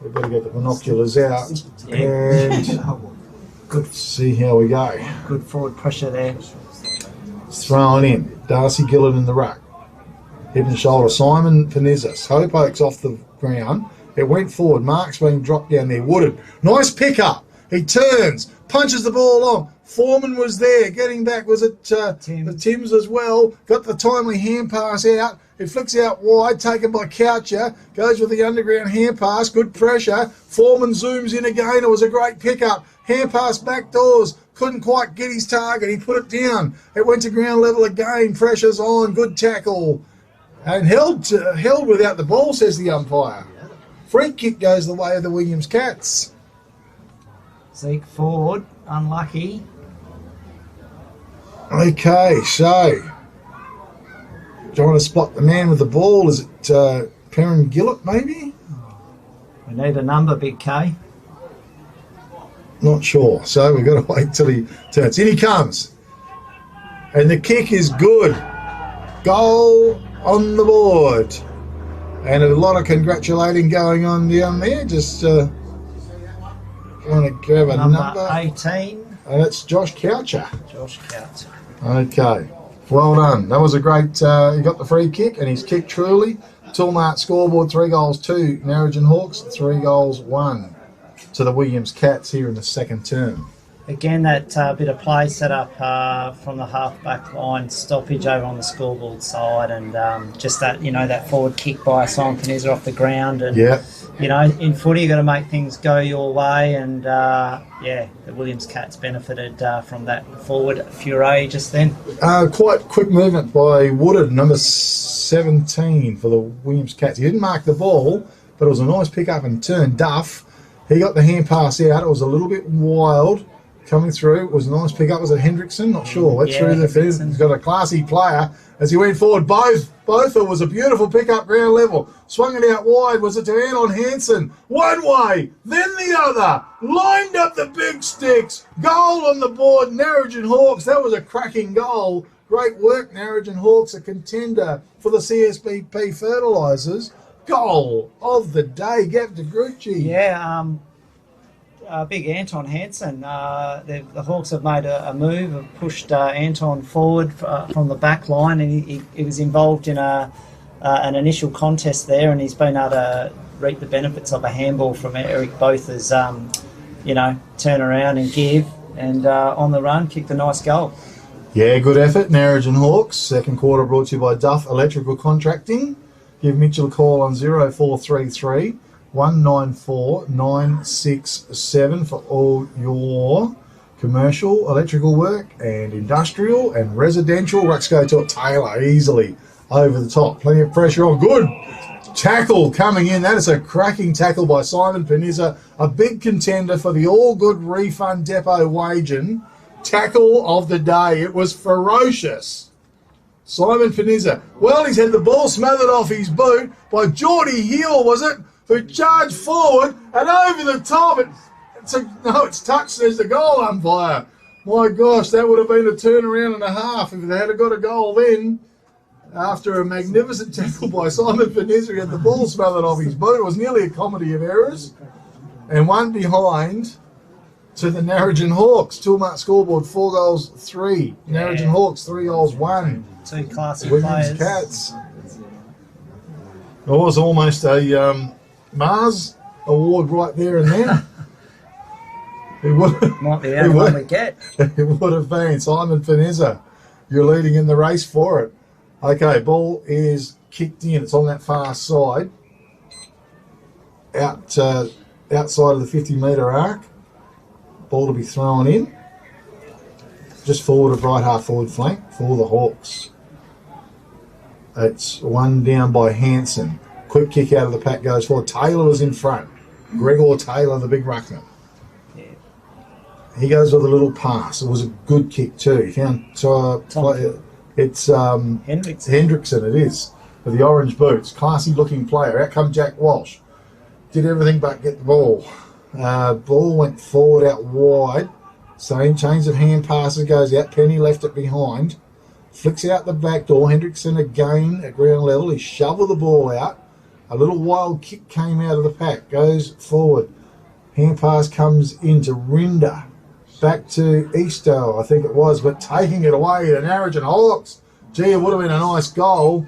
We better get the binoculars out and good. See how we go. Good forward pressure there. It's thrown in. Darcy Gillett in the ruck. Head and shoulder. Simon Panizis. Hope Oaks off the ground. It went forward. Mark's being dropped down there. Wooded. Nice pickup. He turns. Punches the ball along. Foreman was there. Getting back. Was it Tim's as well? Got the timely hand pass out. It flicks out wide. Taken by Coucher. Goes with the underground hand pass. Good pressure. Foreman zooms in again. It was a great pickup. Hand pass back doors. Couldn't quite get his target. He put it down. It went to ground level again. Pressure's on. Good tackle. And held without the ball, says the umpire. Free kick goes the way of the Williams Cats. Zeke forward, unlucky. Okay, so do you want to spot the man with the ball? Is it Perrin Gillett, maybe? We need a number, Big K. Not sure. So we've got to wait till he turns. In he comes. And the kick is good. Goal on the board. And a lot of congratulating going on down there. Just want to grab a number. 18. And it's Josh Coucher. Josh Coucher. Okay. Well done. That was a great... he got the free kick and he's kicked truly. Toolmart scoreboard, 3 goals, 2. Narrogin Hawks, 3 goals, 1 to the Williams Cats here in the second term. Again, that bit of play set up from the half-back line stoppage over on the scoreboard side, and just that, that forward kick by Simon Panizza off the ground. And, in footy, you've got to make things go your way, and, the Williams Cats benefited from that forward furore just then. Quite quick movement by Woodard, number 17 for the Williams Cats. He didn't mark the ball, but it was a nice pick-up and turn. Duff, he got the hand pass out. It was a little bit wild. Coming through, it was a nice pick up. Was it Hendrickson? Not sure. Went through the fence. He's got a classy player as he went forward. Both. It was a beautiful pick up ground level. Swung it out wide. Was it to Alan Hansen? One way, then the other. Lined up the big sticks. Goal on the board. Narrogin Hawks. That was a cracking goal. Great work, Narrogin Hawks, a contender for the CSBP Fertilisers. Goal of the day. Gav DeGrucci. Yeah, big Anton Hansen. The Hawks have made a move, have pushed Anton forward from the back line, and he was involved in an initial contest there, and he's been able to reap the benefits of a handball from Eric Botha's, turn around and give, and on the run, kicked a nice goal. Yeah, good effort, Narrogin Hawks. Second quarter brought to you by Duff Electrical Contracting. Give Mitchell a call on 0433 194 967 for all your commercial electrical work and industrial and residential. Rucks go to Taylor easily over the top. Plenty of pressure on. Good tackle coming in. That is a cracking tackle by Simon Panizza, a big contender for the All Good Refund Depot Wagen tackle of the day. It was ferocious. Simon Panizza. Well, he's had the ball smothered off his boot by Geordie Hill, was it? Who charged forward and over the top. It's touched, says the goal umpire. My gosh, that would have been a turnaround and a half if they had got a goal then. After a magnificent tackle by Simon Panizza, he had the ball smothered off his boot. It was nearly a comedy of errors. And one behind to the Narrogin Hawks. Toolmart scoreboard, 4 goals, 3. Narrogin Hawks, 3 goals, 1. 2 classy Williams players. Cats. It was almost a Mars award right there and then. Might be the only one we get. It would have been. Simon Panizza, you're leading in the race for it. Okay, ball is kicked in. It's on that far side. Outside of the 50-metre arc. Ball to be thrown in. just forward of right half forward flank for the Hawks. It's one down by Hanson. Quick kick out of the pack goes forward. Taylor was in front. Gregor Taylor, the big ruckman. Yeah. He goes with a little pass. It was a good kick too. He found it's Hendrickson. It is, with the orange boots. Classy looking player. Out come Jack Walsh. Did everything but get the ball. Ball went forward out wide. Same change of hand passes goes out. Penny left it behind. Flicks out the back door. Hendrickson again at ground level. He shoveled the ball out. A little wild kick came out of the pack. Goes forward. Hand pass comes into Rinder. Back to Eastoe, I think it was, but taking it away, the Narrogin Hawks. Gee, it would have been a nice goal.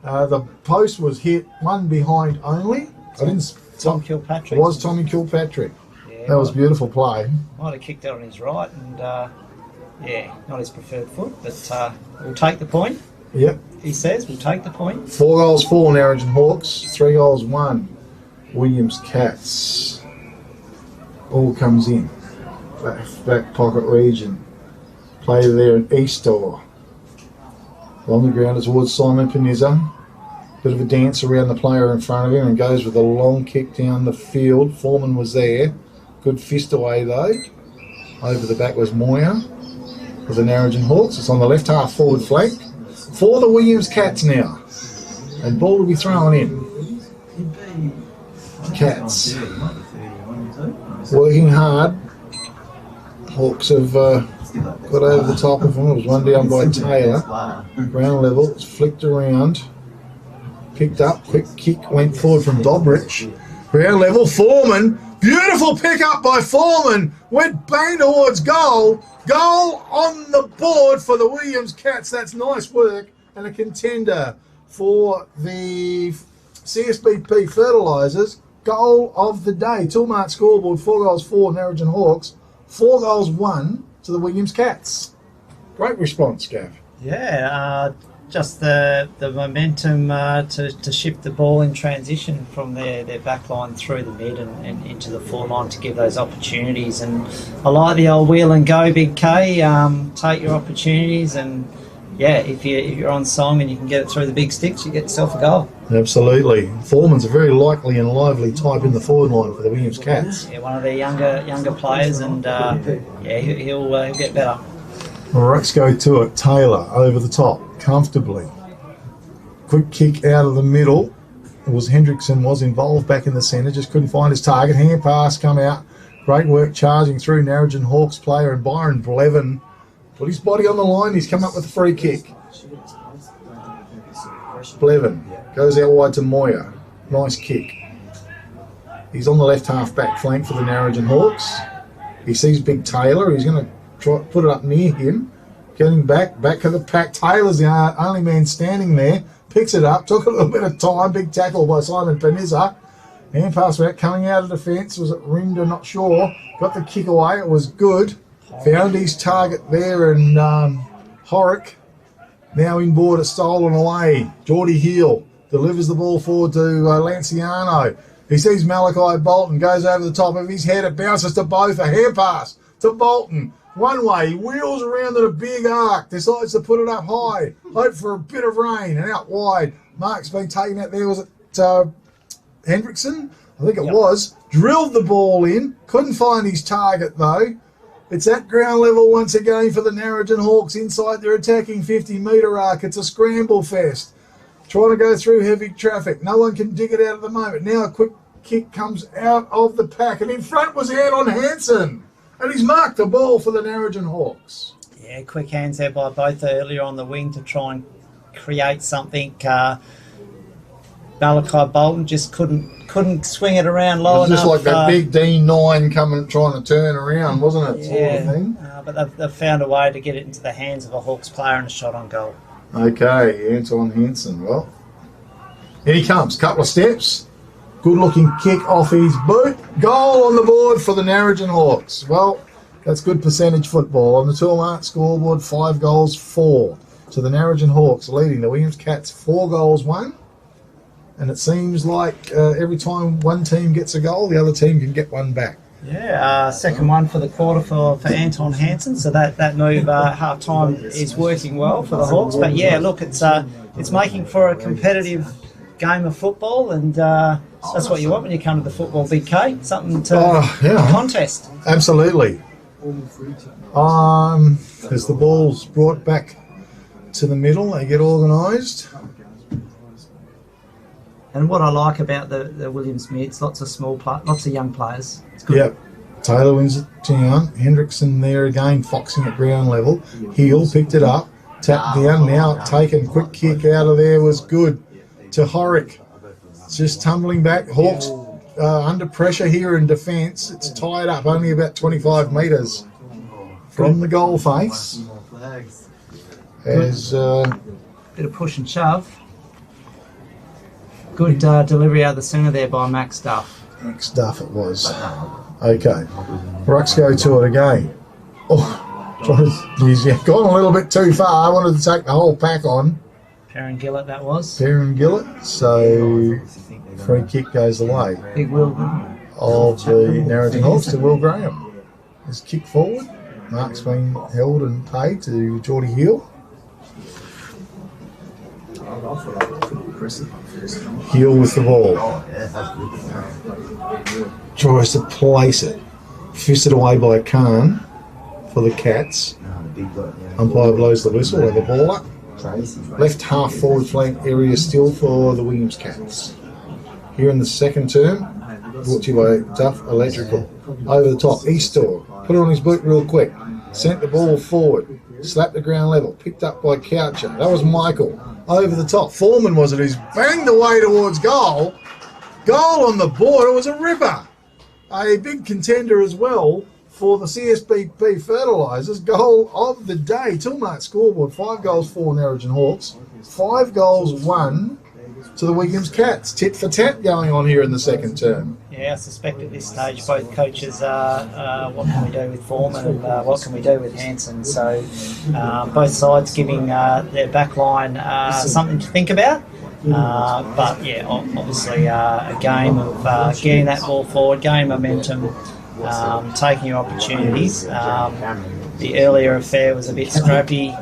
The post was hit, one behind only. Tom Kilpatrick. It was Tommy Kilpatrick. Yeah, that was beautiful play. Might have kicked out on his right, and yeah, not his preferred foot, but we'll take the point. Yep. He says we'll take the point. 4 goals, 4 Narrogin Hawks, 3 goals, 1 Williams Cats. All comes in. Back pocket region. Play there in Eastoe. On the ground towards Simon Panizza. Bit of a dance around the player in front of him and goes with a long kick down the field. Foreman was there. Good fist away though. Over the back was Moyer for the Narrogin Hawks. It's on the left half forward flank for the Williams Cats now. And ball will be thrown in. Cats working hard. Hawks have got over the top of him. It was one down by Taylor. Ground level. It's flicked around. Picked up. Quick kick went forward from Dobrich. Ground level. Foreman. Beautiful pick up by Foreman. Went bang towards goal. Goal on the board for the Williams Cats. That's nice work. And a contender for the CSBP Fertilisers. Goal of the day. Toolmart scoreboard. 4 goals, 4 Narrogin Hawks. 4 goals, 1 to the Williams Cats. Great response, Gav. Yeah, just the momentum to shift the ball in transition from their back line through the mid and into the forward line to give those opportunities. And I like the old wheel and go, Big K. Take your opportunities, and yeah, if you're on song and you can get it through the big sticks, you get yourself a goal. Absolutely. Foreman's a very likely and lively type in the forward line for the Williams Cats. Yeah, one of their younger players, and yeah, he'll get better. All right, let's go to it. Taylor over the top, comfortably. Quick kick out of the middle. It was Hendrickson was involved back in the centre, just couldn't find his target. Hand pass come out. Great work charging through Narrogin Hawks player, and Byron Blevin put his body on the line. He's come up with a free kick. Blevin goes out wide to Moyer. Nice kick. He's on the left half back flank for the Narrogin Hawks. He sees Big Taylor. He's going to try put it up near him. Getting back to the pack. Taylor's the only man standing there. Picks it up. Took a little bit of time. Big tackle by Simon Panizza. Hand pass back. Coming out of defence. Was it Rinder? Not sure. Got the kick away. It was good. Found his target there, and Horick now inboard, it's stolen away. Geordie Heel delivers the ball forward to Lanciano. He sees Malachi Bolton, goes over the top of his head. It bounces to both. A hair pass to Bolton. One way, he wheels around at a big arc, decides to put it up high. Hope for a bit of rain, and out wide. Mark's been taken out there. Was it Hendrickson? I think it was. Drilled the ball in. Couldn't find his target though. It's at ground level once again for the Narrogin Hawks inside their attacking 50-metre arc. It's a scramble fest. Trying to go through heavy traffic. No one can dig it out at the moment. Now a quick kick comes out of the pack, and in front was out on Hanson. And he's marked the ball for the Narrogin Hawks. Yeah, quick hands there by both earlier on the wing to try and create something. Malachi Bolton just couldn't swing it around low enough. It was just like that big D9 coming, trying to turn around, wasn't it? Yeah, sort of thing. But they've found a way to get it into the hands of a Hawks player and a shot on goal. Okay, Anton Hanson. Well, in he comes. Couple of steps. Good-looking kick off his boot. Goal on the board for the Narrogin Hawks. Well, that's good percentage football. On the Toolmart scoreboard, 5 goals, 4 to the Narrogin Hawks, leading the Williams Cats 4 goals, 1. And it seems like every time one team gets a goal, the other team can get one back. Yeah, second one for the quarter for Anton Hansen. So that move half time is working well for the Hawks. But yeah, look, it's making for a competitive game of football, and that's what you want when you come to the football, Big K. Something to contest. Absolutely. As the ball's brought back to the middle, they get organised. And what I like about the Williams mids, lots of young players. It's good. Yep. Taylor wins it down. Hendrickson there again, foxing at ground level. Heel picked it up, tapped down. Now taken, quick kick out of there was good to Horick. Just tumbling back. Hawks under pressure here in defence. It's tied up only about 25 metres from the goal face. As bit of push and shove. Good delivery out of the centre there by Max Duff. Max Duff it was. Okay. Rucks go to it again. Oh, he's gone a little bit too far. I wanted to take the whole pack on. Perrin Gillett that was. Perrin Gillett. So free kick goes the way. Big Will. Of the Narrogin Hawks to Will Graham. His kick forward. Mark's been held and paid to Geordie Hill. Hill with the ball. Tries to place it. Fisted away by Khan for the Cats. Umpire blows the whistle. They have the ball up. Left half forward flank area still for the Williams Cats. Here in the second term, brought to you by Duff Electrical. Over the top, Eastor. Put it on his boot real quick. Sent the ball forward. Slapped the ground level. Picked up by Coucher. That was Michael. Over the top. Foreman was it who's banged away towards goal. Goal on the board. It was a ripper. A big contender as well for the CSBP Fertilisers. Goal of the day. Tilmart scoreboard. 5 goals for Narrogin Hawks. 5 goals, 1 to the Williams Cats. Tit for tat going on here in the second term. Yeah, I suspect at this stage both coaches are what can we do with Foreman and what can we do with Hansen. So both sides giving their back line something to think about. But yeah, obviously a game of getting that ball forward, gaining momentum, taking your opportunities. The earlier affair was a bit scrappy,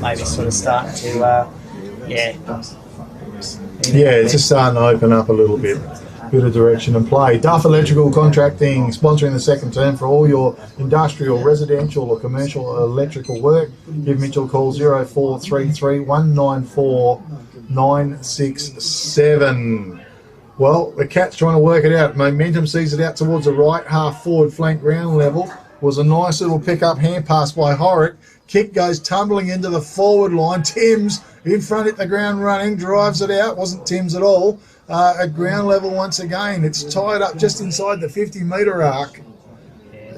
maybe sort of starting to, it's just starting to open up a little bit. Bit of direction and play. Duff Electrical Contracting sponsoring the second term for all your industrial, residential or commercial electrical work. Give Mitchell a call 0433 194 967. Well, the Cats trying to work it out. Momentum sees it out towards the right half forward flank ground level. Was a nice little pick-up hand pass by Horick. Kick goes tumbling into the forward line. Timms in front at the ground running, drives it out. Wasn't Timms at all. At ground level once again. It's tied up just inside the 50-metre arc. Yeah,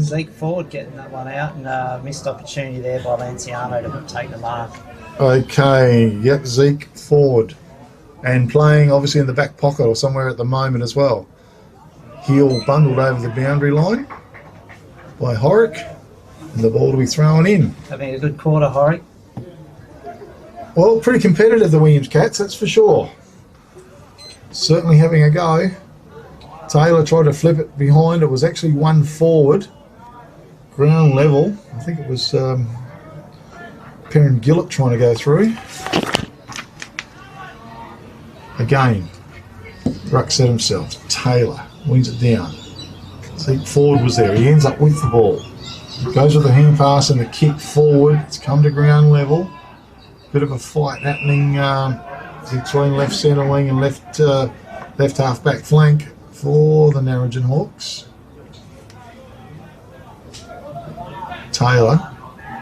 Zeke Ford getting that one out, and missed opportunity there by Lanciano to take the mark. Okay, yep, Zeke Ford. And playing obviously in the back pocket or somewhere at the moment as well. Heel bundled over the boundary line by Horick. And the ball to be thrown in. Having a good quarter, Horick. Well, pretty competitive, the Williams Cats, that's for sure. Certainly having a go. Taylor tried to flip it behind. It was actually one forward. Ground level. I think it was Perrin Gillett trying to go through. Again, Ruck set himself. Taylor wins it down. Zeke Ford was there. He ends up with the ball. Goes with the hand pass and the kick forward. It's come to ground level. Bit of a fight happening between left centre wing and left half back flank for the Narrogin Hawks. Taylor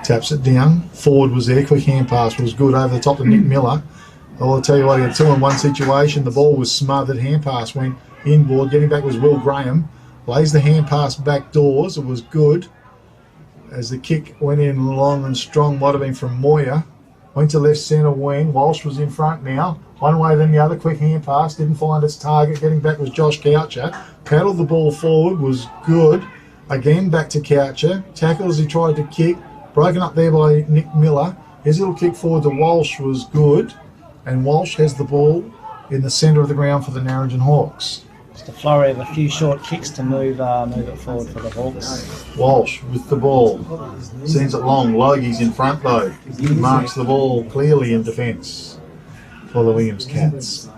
taps it down. Ford was there. Quick hand pass was good over the top of Nick Miller. I'll tell you what, he had 2-on-1 situation. The ball was smothered. Hand pass went inboard. Getting back was Will Graham. Lays the hand pass back doors. It was good. As the kick went in long and strong, might have been from Moyer. Went to left centre wing. Walsh was in front now. One way then the other. Quick hand pass. Didn't find its target. Getting back was Josh Coucher. Paddled the ball forward. Was good. Again back to Coucher. Tackled as he tried to kick. Broken up there by Nick Miller. His little kick forward to Walsh was good. And Walsh has the ball in the centre of the ground for the Narrogin Hawks. Just a flurry of a few short kicks to move it forward for the Hawks. Walsh with the ball. Sends it long. Logie's in front though. Marks the ball clearly in defence for the Williams Cats.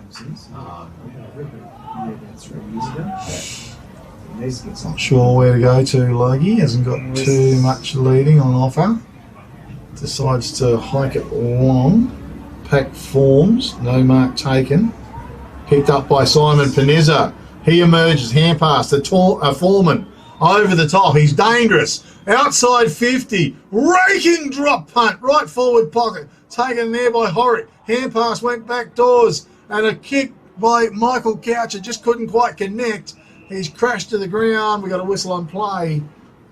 Not sure where to go to, Logie. Hasn't got too much leading on offer. Decides to hike it long. Pack forms. No mark taken. Picked up by Simon Panizza. He emerges, hand pass to Foreman. Over the top. He's dangerous. Outside 50. Raking drop punt. Right forward pocket. Taken there by Horrick. Hand pass went back doors. And a kick by Michael Coucher. Just couldn't quite connect. He's crashed to the ground. We've got a whistle on play.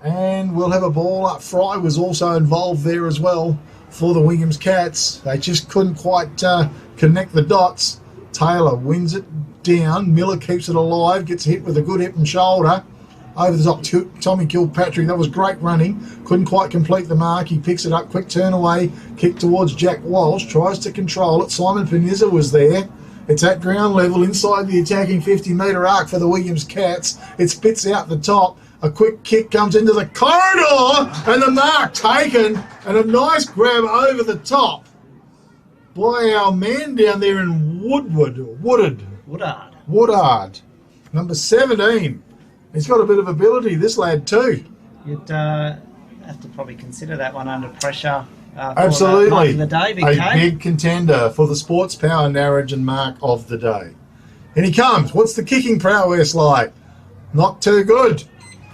And we'll have a ball up. Fry was also involved there as well for the Williams Cats. They just couldn't quite connect the dots. Taylor wins it down. Miller keeps it alive. Gets hit with a good hip and shoulder. Over the top, Tommy Kilpatrick. That was great running. Couldn't quite complete the mark. He picks it up. Quick turn away. Kick towards Jack Walsh. Tries to control it. Simon Panizza was there. It's at ground level inside the attacking 50-metre arc for the Williams Cats. It spits out the top. A quick kick comes into the corridor and the mark taken. And a nice grab over the top by our man down there in Woodard. Number 17. He's got a bit of ability, this lad too. You'd have to probably consider that one under pressure. Absolutely. The day, a big contender for the Sports Power Narrogin mark of the day. And he comes. What's the kicking prowess like? Not too good.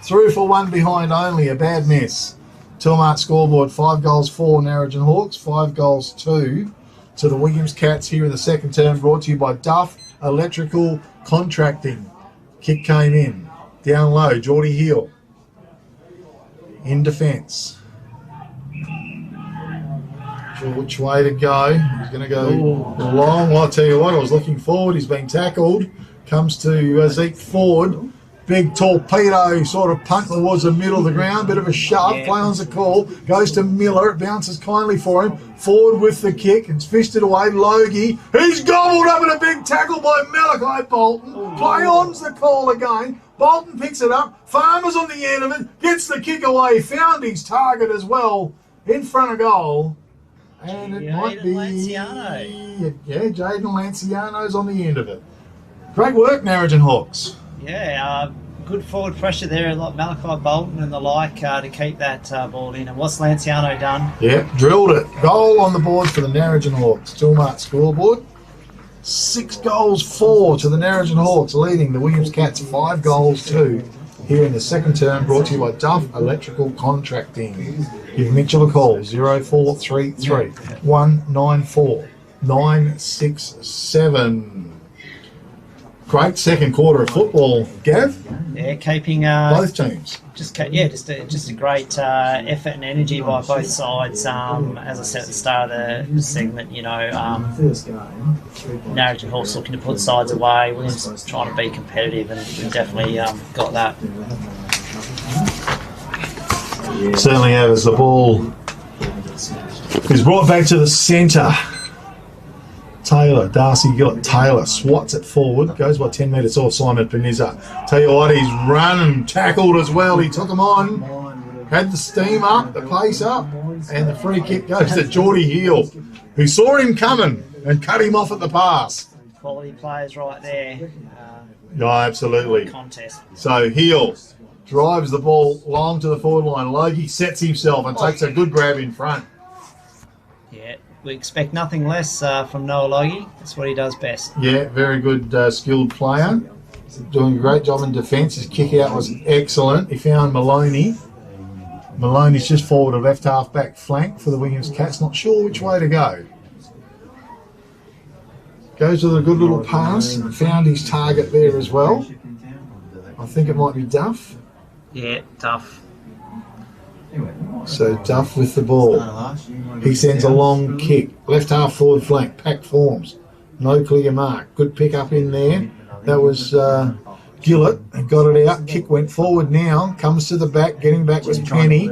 Through for one behind only. A bad miss. Tilmart scoreboard. 5 goals for Narrogin Hawks. 5 goals 2 to the Williams Cats here in the second term. Brought to you by Duff Electrical Contracting. Kick came in. Down low. Geordie Hill. In defence. Which way to go? He's going to go long. Well, I'll tell you what, I was looking forward. He's been tackled. Comes to Zeke Ford. Big torpedo sort of punt towards the middle of the ground. Bit of a shove. Yeah. Play on's a call. Goes to Miller. It bounces kindly for him. Ford with the kick. It's fished it away. Logie. He's gobbled up in a big tackle by Malachi Bolton. Play on's the call again. Bolton picks it up. Farmer's on the end of it. Gets the kick away. Found his target as well. In front of goal. And it might be Lanciano. Yeah, Jaden Lanciano's on the end of it. Great work, Narrogin Hawks. Yeah, good forward pressure there, like Malachi Bolton and the like, to keep that ball in. And what's Lanciano done? Yeah, drilled it. Goal on the board for the Narrogin Hawks. Tilmart scoreboard. 6 goals 4 to the Narrogin Hawks, leading the Williams Cats 5 goals 2. Here in the second term, brought to you by Duff Electrical Contracting. Give Mitchell a call, 0433 194 967. Great second quarter of football, Gav. Yeah, keeping both teams. Just a great effort and energy by both sides. As I said at the start of the segment, Narrogin Hawks looking to put sides away. Williams trying to be competitive, and we definitely got that. Certainly have, as the ball is brought back to the centre. Taylor, Darcy Gillett Taylor swats it forward, goes by 10 metres off Simon Panizza. Tell you what, he's run and tackled as well. He took him on, had the steam up, the pace up, and the free kick goes to Geordie Hill, who saw him coming and cut him off at the pass. Quality players right there. Absolutely. Contest. So Hill drives the ball long to the forward line. Logie sets himself and takes a good grab in front. Yeah. We expect nothing less from Noah Logie. That's what he does best. Yeah, very good skilled player. Doing a great job in defence. His kick out was excellent. He found Maloney. Maloney's just forward a left half back flank for the Williams Cats. Not sure which way to go. Goes with a good little pass and found his target there as well. I think it might be Duff. Yeah, Duff. So Duff with the ball. He sends a long kick. Left half forward flank. Pack forms. No clear mark. Good pick up in there. That was Gillett. Got it out. Kick went forward now. Comes to the back. Getting back was Penny.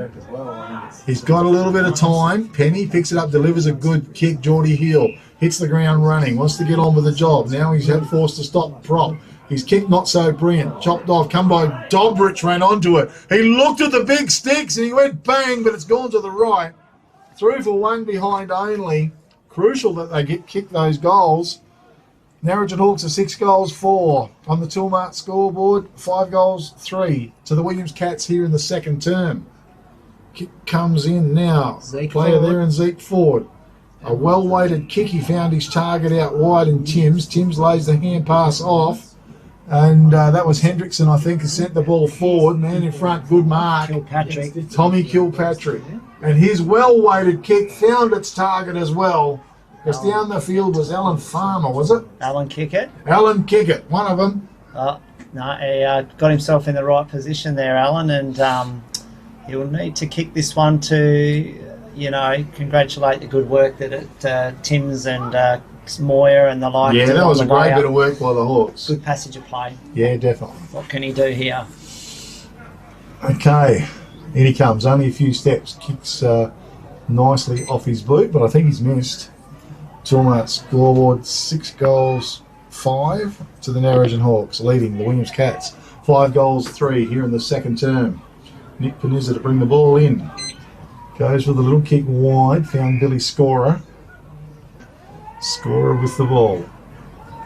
He's got a little bit of time. Penny picks it up. Delivers a good kick. Geordie Hill hits the ground running, wants to get on with the job. Now he's forced to stop prop. His kick not so brilliant. Chopped off, come by. Dobrich ran onto it. He looked at the big sticks and he went bang, but it's gone to the right. Through for one behind only. Crucial that they kick those goals. Narrogin Hawks are 6 goals 4 on the Toolmart scoreboard. 5 goals 3 to the Williams Cats here in the second term. Kick comes in now. Zeke Player forward. there and Zeke Ford. A well-weighted kick. He found his target out wide in Timms. Timms lays the hand pass off. And that was Hendrickson, I think, who sent the ball forward. Man in front, good mark. Kilpatrick. Tommy Kilpatrick. And his well-weighted kick found its target as well. Because down the field was Alan Farmer, was it? Alan Kickett. Alan Kickett, one of them. Oh, no, he got himself in the right position there, Alan, and he'll need to kick this one to, congratulate the good work that Timms and Moyer and the like. Yeah, did that on was the a great way bit up. of work by the Hawks. Good passage of play. Yeah, definitely. What can he do here? Okay, in he comes. Only a few steps. Kicks nicely off his boot, but I think he's missed. Toolmart scoreboard 6 goals 5 to the Narrogin Hawks, leading the Williams Cats 5 goals 3 here in the second term. Nick Panizza to bring the ball in. Goes with a little kick wide. Found Billy Scorer. Scorer with the ball.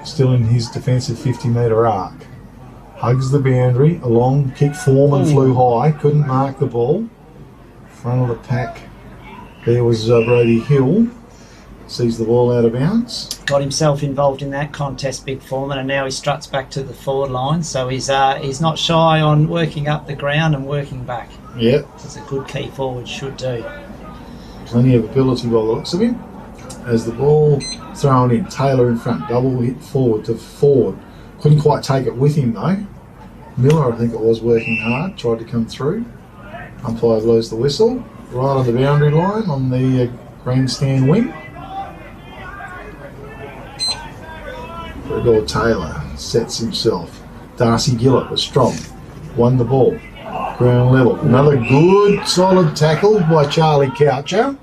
Still in his defensive 50-metre arc. Hugs the boundary. A long kick form and flew high. Couldn't mark the ball. Front of the pack. There was Brody Hill. Sees the ball out of bounds. Got himself involved in that contest, Big Foreman, and now he struts back to the forward line. So he's not shy on working up the ground and working back. Yep. As a good key forward should do. Plenty of ability by the looks of him. As the ball thrown in, Taylor in front, double hit forward to Ford. Couldn't quite take it with him though. Miller, I think it was, working hard, tried to come through. Umpire blows the whistle. Right on the boundary line on the grandstand wing. Gregor Taylor sets himself. Darcy Gillett was strong. Won the ball. Ground level. Another good, solid tackle by Charlie Coucher.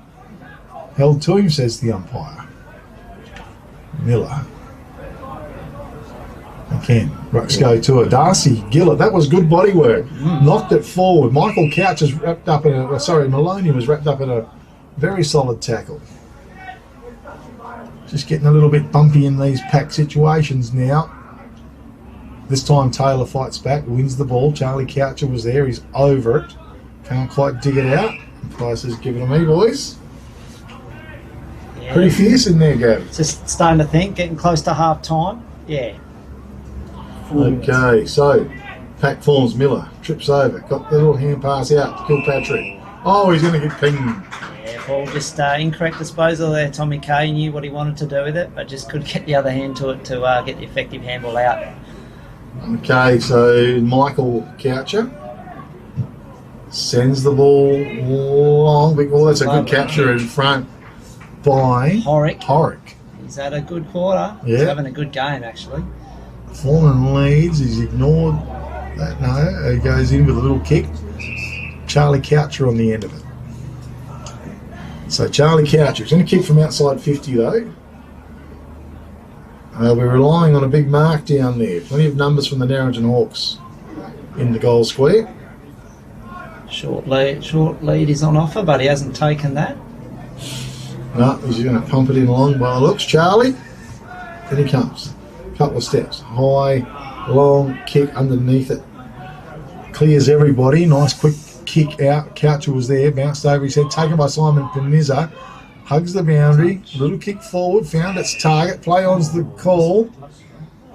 Held to him, says the umpire. Miller. Again, Rucks go to it. Darcy Gillett, that was good body work. Knocked it forward. Michael Couch is wrapped up in Maloney was wrapped up in a very solid tackle. Just getting a little bit bumpy in these pack situations now. This time Taylor fights back, wins the ball. Charlie Coucher was there, he's over it. Can't quite dig it out. Umpire says, give it to me, boys. Yeah. Pretty fierce in there, Gav. Just starting to think, getting close to half time. Yeah. Okay, so pack forms. Miller trips over, got the little hand pass out to Kilpatrick. Oh, he's going to get pinged. Yeah, ball just incorrect disposal there. Tommy Kay knew what he wanted to do with it, but just couldn't get the other hand to it to get the effective handball out. Okay, so Michael Coucher sends the ball long. Well, that's a good capture in front by Horrick. He's had a good quarter. Yeah. He's having a good game, actually. Foreman leads. He's ignored that. No, he goes in with a little kick. Charlie Coucher on the end of it. So Charlie Coucher is going to kick from outside 50 though. We're relying on a big mark down there. Plenty of numbers from the Narrogin Hawks in the goal square. Short lead is on offer, but he hasn't taken that. No, he's going to pump it in along by the looks. Charlie, then he comes. Couple of steps. High, long kick underneath it. Clears everybody. Nice quick kick out. Coucher was there. Bounced over his head. Taken by Simon Panizza. Hugs the boundary. Little kick forward. Found its target. Play on's the call.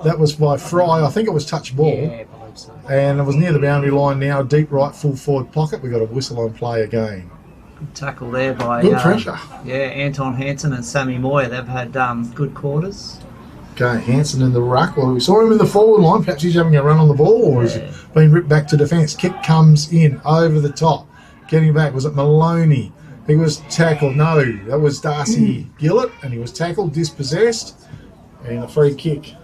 That was by Fry. I think it was touch ball. Yeah, I believe so. And it was near the boundary line now. Deep right, full forward pocket. We got a whistle on play again. Good tackle there by Good pressure. Yeah, Anton Hansen and Sammy Moyer. They've had good quarters. Okay, Hansen in the ruck. Well, we saw him in the forward line. Perhaps he's having a run on the ball, or he's been ripped back to defence. Kick comes in over the top. Getting back. Was it Maloney? He was tackled. No, that was Darcy Gillett, and he was tackled, dispossessed. And a free kick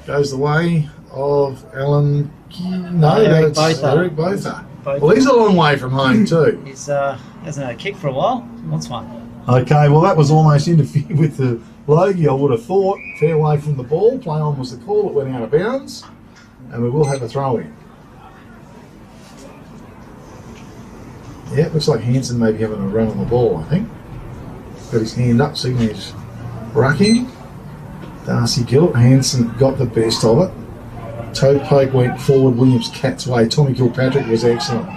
goes the way of Alan. No, Eric that's Botha. Eric Botha. Well, he's a long way from home too. He's hasn't had a kick for a while. He wants one. Okay, well that was almost interfered with the Logie, I would have thought. Fair away from the ball, play on was the call, it went out of bounds, and we will have a throw in. Yeah, it looks like Hansen may be having a run on the ball, I think. Got his hand up, so he's rucking. Darcy Gill, Hansen got the best of it. Toe poke went forward, Williams cat's way. Tommy Kilpatrick was excellent.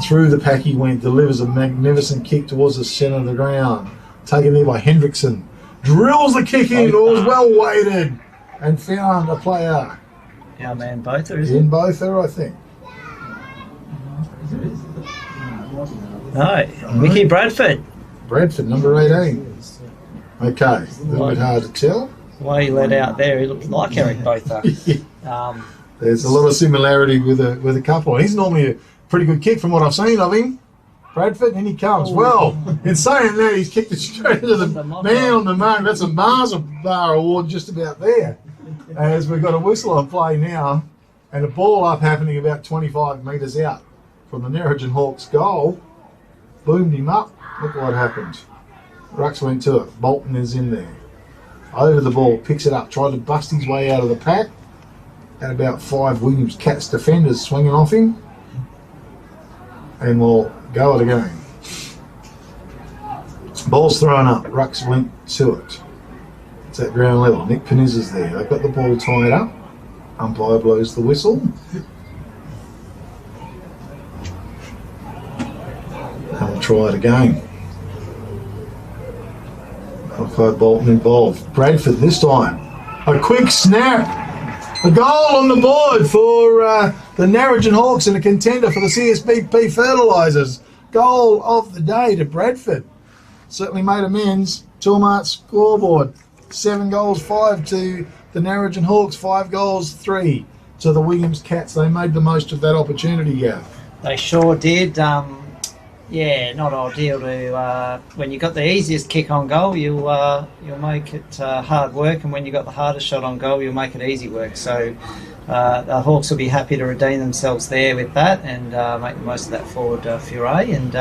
Through the pack he went, delivers a magnificent kick towards the centre of the ground. Taken there by Hendrickson. Drills the kick in, it was well weighted. And found a player. Our man Botha, is it? In Botha, I think. No, Mickey Bradford. Bradford, number 18. Okay, a little bit hard to tell. The way he led out there, he looked like Eric Botha. Yeah. There's a lot of similarity with a couple. He's normally a pretty good kick from what I've seen of him. Bradford, and he comes. Well, in saying that, he's kicked it straight into the man on the mark. That's a Mars Bar award just about there. As we've got a whistle on play now, and a ball up happening about 25 metres out from the Narrogin Hawks goal. Boomed him up. Look what happened. Rux went to it. Bolton is in there. Over the ball, picks it up, tried to bust his way out of the pack. Had about 5 Williams Cats defenders swinging off him. And we'll go it again. Ball's thrown up. Rux went to it. It's at ground level. Nick Peniz there. They've got the ball tied up. Umpire blows the whistle. And we'll try it again. Malcolm Bolton involved. Bradford this time. A quick snap. A goal on the board for the Narrogin Hawks and a contender for the CSBP Fertilisers. Goal of the day to Bradford. Certainly made amends. Toolmart scoreboard. 7 goals, 5 to the Narrogin Hawks, 5 goals, 3 to the Williams Cats. They made the most of that opportunity, yeah. They sure did. Yeah, not ideal to when you got the easiest kick on goal, you'll make it hard work, and when you got the hardest shot on goal, you'll make it easy work. So the Hawks will be happy to redeem themselves there with that and make the most of that forward foray. And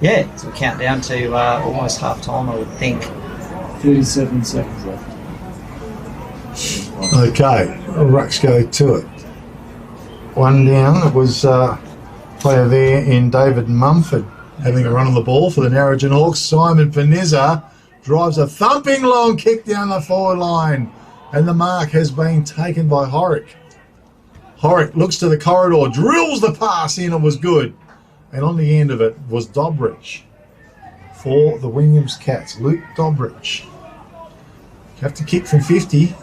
yeah, so we count down to almost half time, I would think. 37 seconds left. Okay, Rucks go to it. One down. It was player there in David Mumford having a run on the ball for the Narrogin Hawks. Simon Peniza drives a thumping long kick down the forward line, and the mark has been taken by Horick. Horick looks to the corridor, drills the pass in, and was good. And on the end of it was Dobrich for the Williams Cats. Luke Dobrich. Have to kick from 50.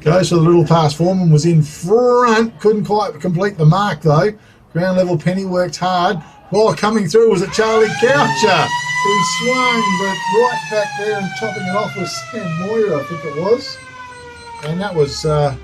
Goes for the little pass. Foreman was in front. Couldn't quite complete the mark though. Ground level Penny worked hard. Ball coming through was a Charlie Coucher. He swung, but right back there and topping it off was Sam Moira, I think it was. And that was a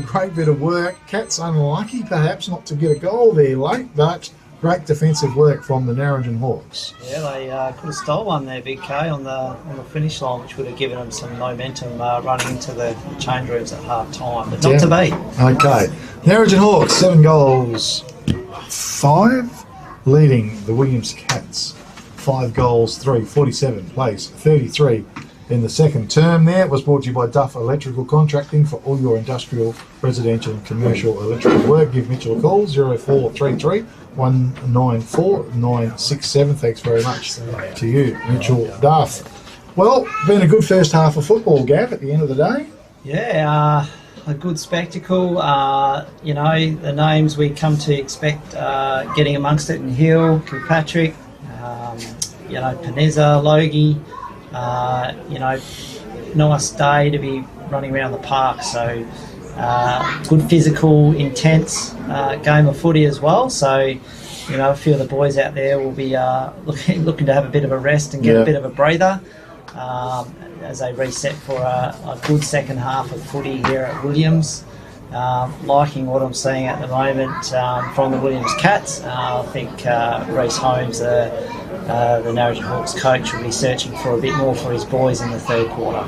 great bit of work. Cats unlucky perhaps not to get a goal there late, but great defensive work from the Narrogin Hawks. Yeah, they could have stole one there, Big K, on the finish line, which would have given them some momentum running into the change rooms at half time, but not to be. Okay, Narrogin Hawks 7 goals, 5, leading the Williams Cats 5 goals, 3, 47 place, 33 in the second term. There it was brought to you by Duff Electrical Contracting for all your industrial, residential and commercial electrical work. Give Mitchell a call, 0433 194 967. Thanks very much to you, Mitchell Duff. Well, been a good first half of football, Gav, at the end of the day. Yeah, a good spectacle. You know, the names we come to expect getting amongst it in Hill, Kilpatrick, you know, Peniza, Logie. You know, nice day to be running around the park. So good physical, intense game of footy as well. So, you know, a few of the boys out there will be looking to have a bit of a rest and get a bit of a breather as they reset for a good second half of footy here at Williams. Liking what I'm seeing at the moment from the Williams Cats. I think Reece Holmes, the Narrogin Hawks coach, will be searching for a bit more for his boys in the third quarter.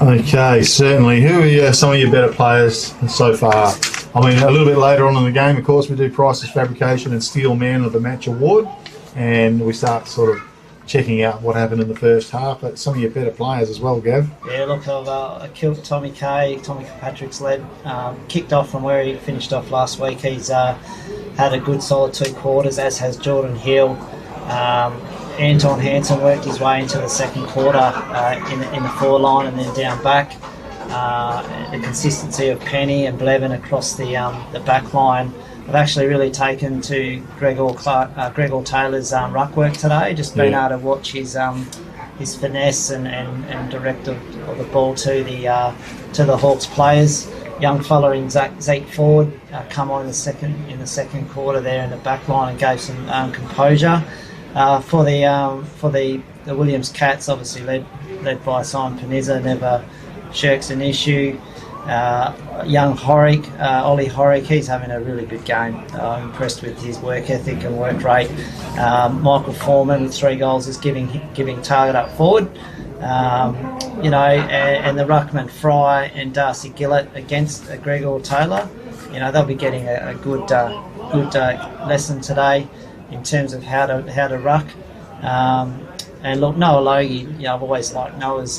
Okay, certainly. Who are some of your better players so far? I mean, a little bit later on in the game, of course, we do Price's Fabrication and Steel Man of the Match Award, and we start sort of checking out what happened in the first half, but some of your better players as well, Gav. Yeah, look, I've killed Tommy Kirkpatrick's led, kicked off from where he finished off last week. He's had a good solid 2 quarters, as has Jordan Hill. Anton Hansen worked his way into the second quarter in the forward line and then down back. The consistency of Penny and Blevin across the back line. I've actually really taken to Gregor Taylor's ruck work today. Just been able to watch his finesse and direct of the ball to the Hawks players. Young fella in Zeke Ford come on in the second quarter there in the back line and gave some composure. For the Williams Cats, obviously led by Simon Panizza, never shirks an issue. Young Ollie Horrick, he's having a really good game. I'm impressed with his work ethic and work rate. Michael Foreman with 3 goals is giving target up forward. And the ruckman Fry and Darcy Gillett against Gregor Taylor. They'll be getting a good lesson today in terms of how to ruck. And look, Noah Logie, I've always liked Noah's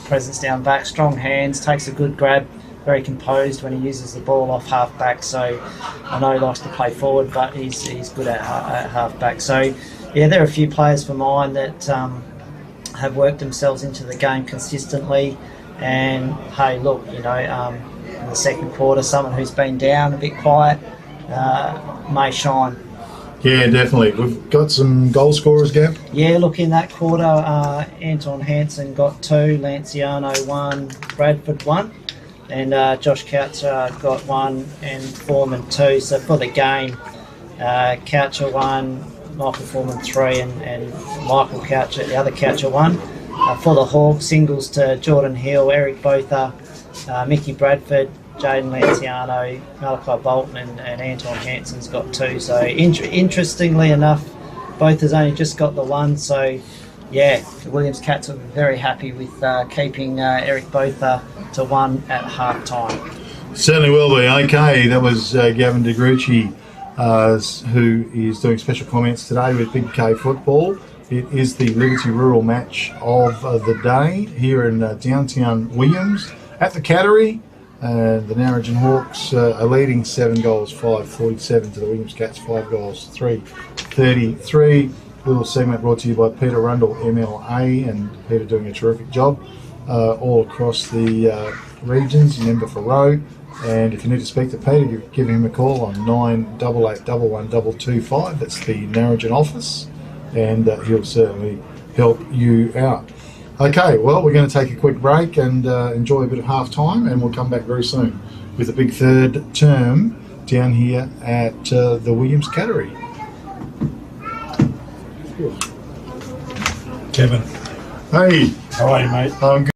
presence down back. Strong hands, takes a good grab, very composed when he uses the ball off half back. So I know he likes to play forward, but he's good at half back. So yeah, there are a few players for mine that have worked themselves into the game consistently. And hey, look, in the second quarter, someone who's been down a bit quiet may shine. Yeah, definitely. We've got some goal scorers, Gav. Yeah, look, in that quarter, Anton Hansen got 2, Lanciano 1, Bradford 1, and Josh Coucher got 1 and Foreman 2. So for the game, Coucher 1, Michael Foreman 3, and Michael Coucher, the other Coucher 1. For the Hawks, singles to Jordan Hill, Eric Botha, Mickey Bradford, Jaden Lanciano, Malachi Bolton and Anton Hansen's got 2. So interestingly enough, both has only just got the 1. So yeah, the Williams Cats are very happy with keeping Eric Botha to 1 at half time. Certainly will be. Okay, that was Gavin DeGrucci, who is doing special comments today with Big K Football. It is the Liberty Rural match of the day here in downtown Williams at the Cattery. The Narrogin Hawks are leading 7 goals, 5-47 to the Williams Cats, 5 goals, 3-33. Little segment brought to you by Peter Rundle, MLA, and Peter doing a terrific job all across the regions, member for Row. And if you need to speak to Peter, give him a call on 98811125. That's the Narrogin office, and he'll certainly help you out. Okay, well, we're going to take a quick break and enjoy a bit of half time, and we'll come back very soon with the big third term down here at the Williams Cattery. Kevin, Hey, how are you, mate? I'm good.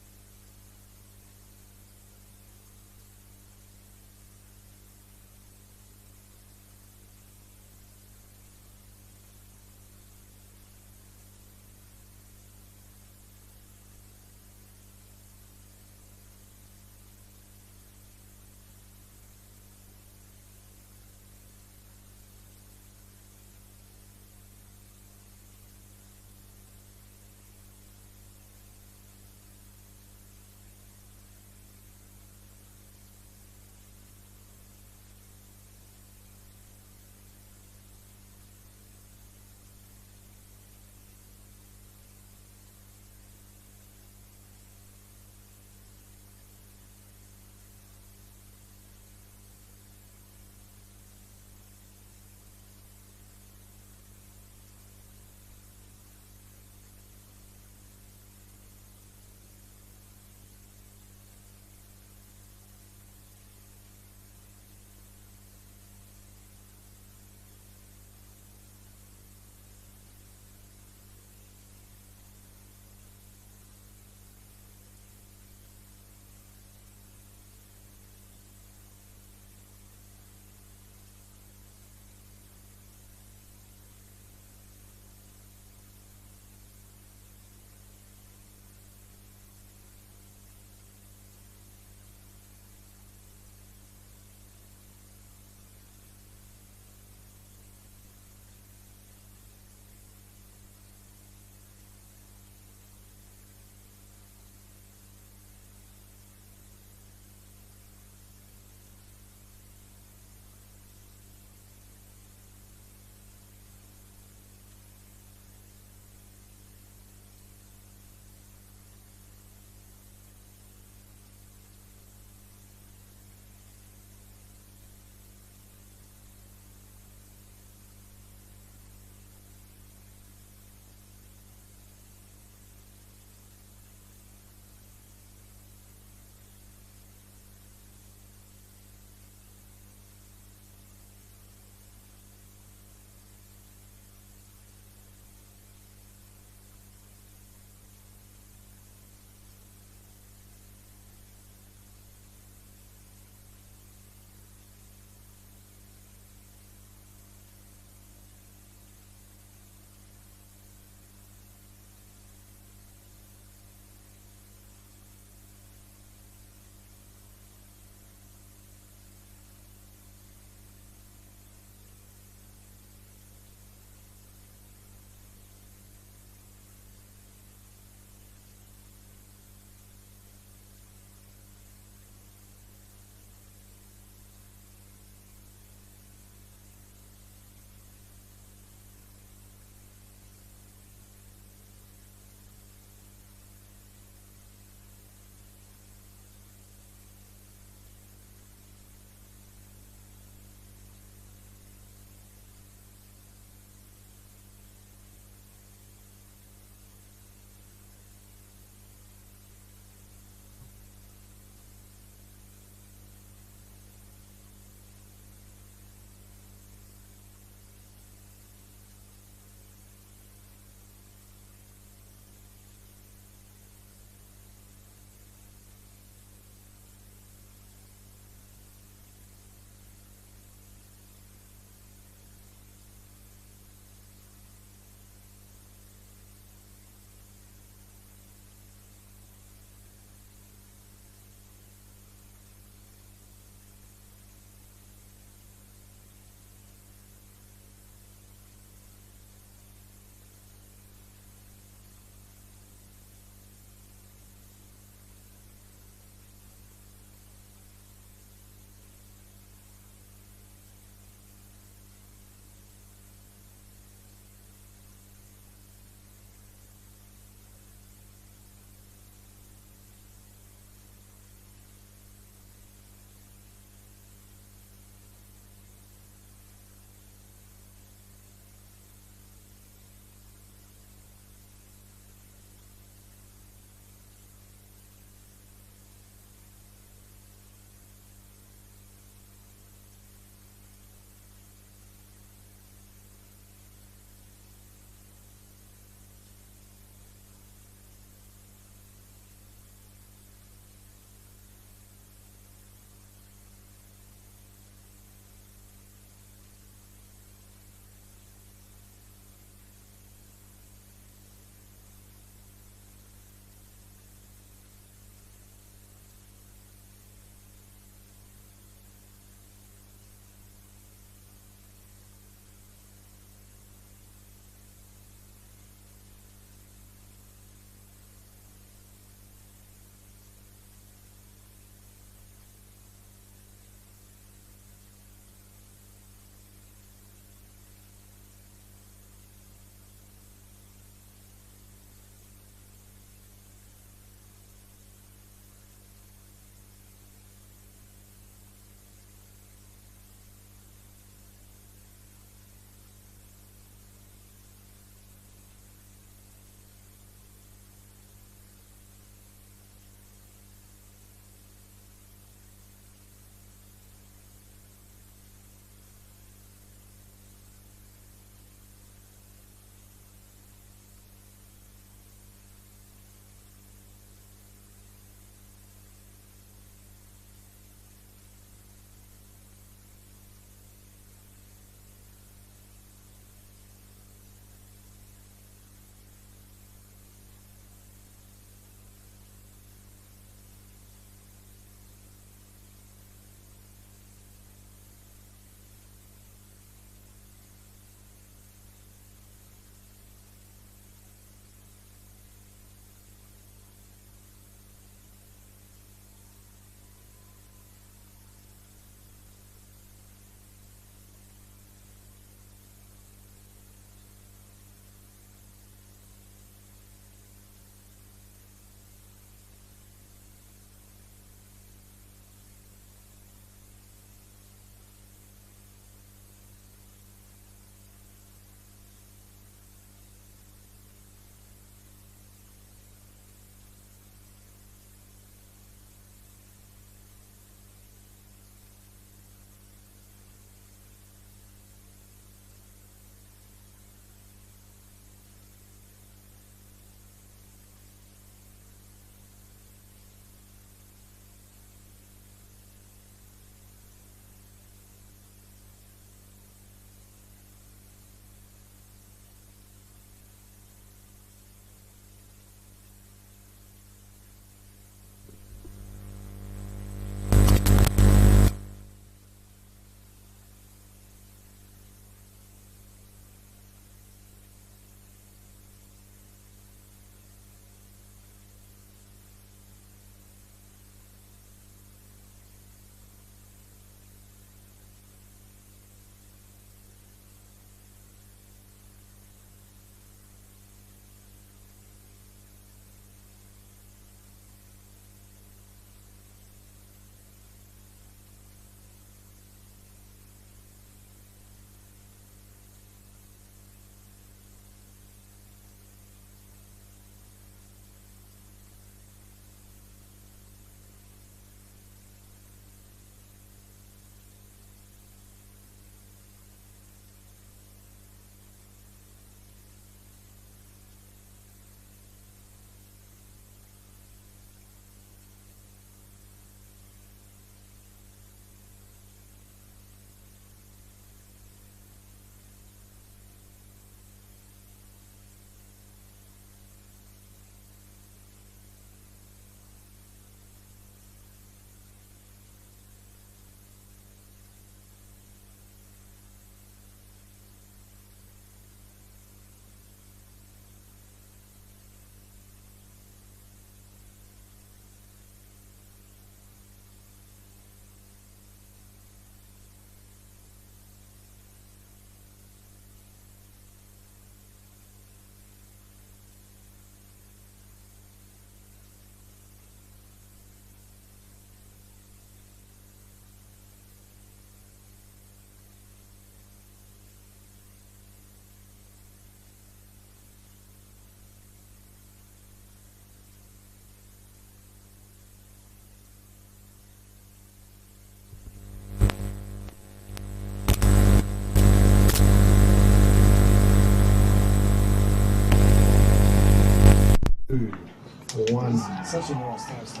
Such a nice taste.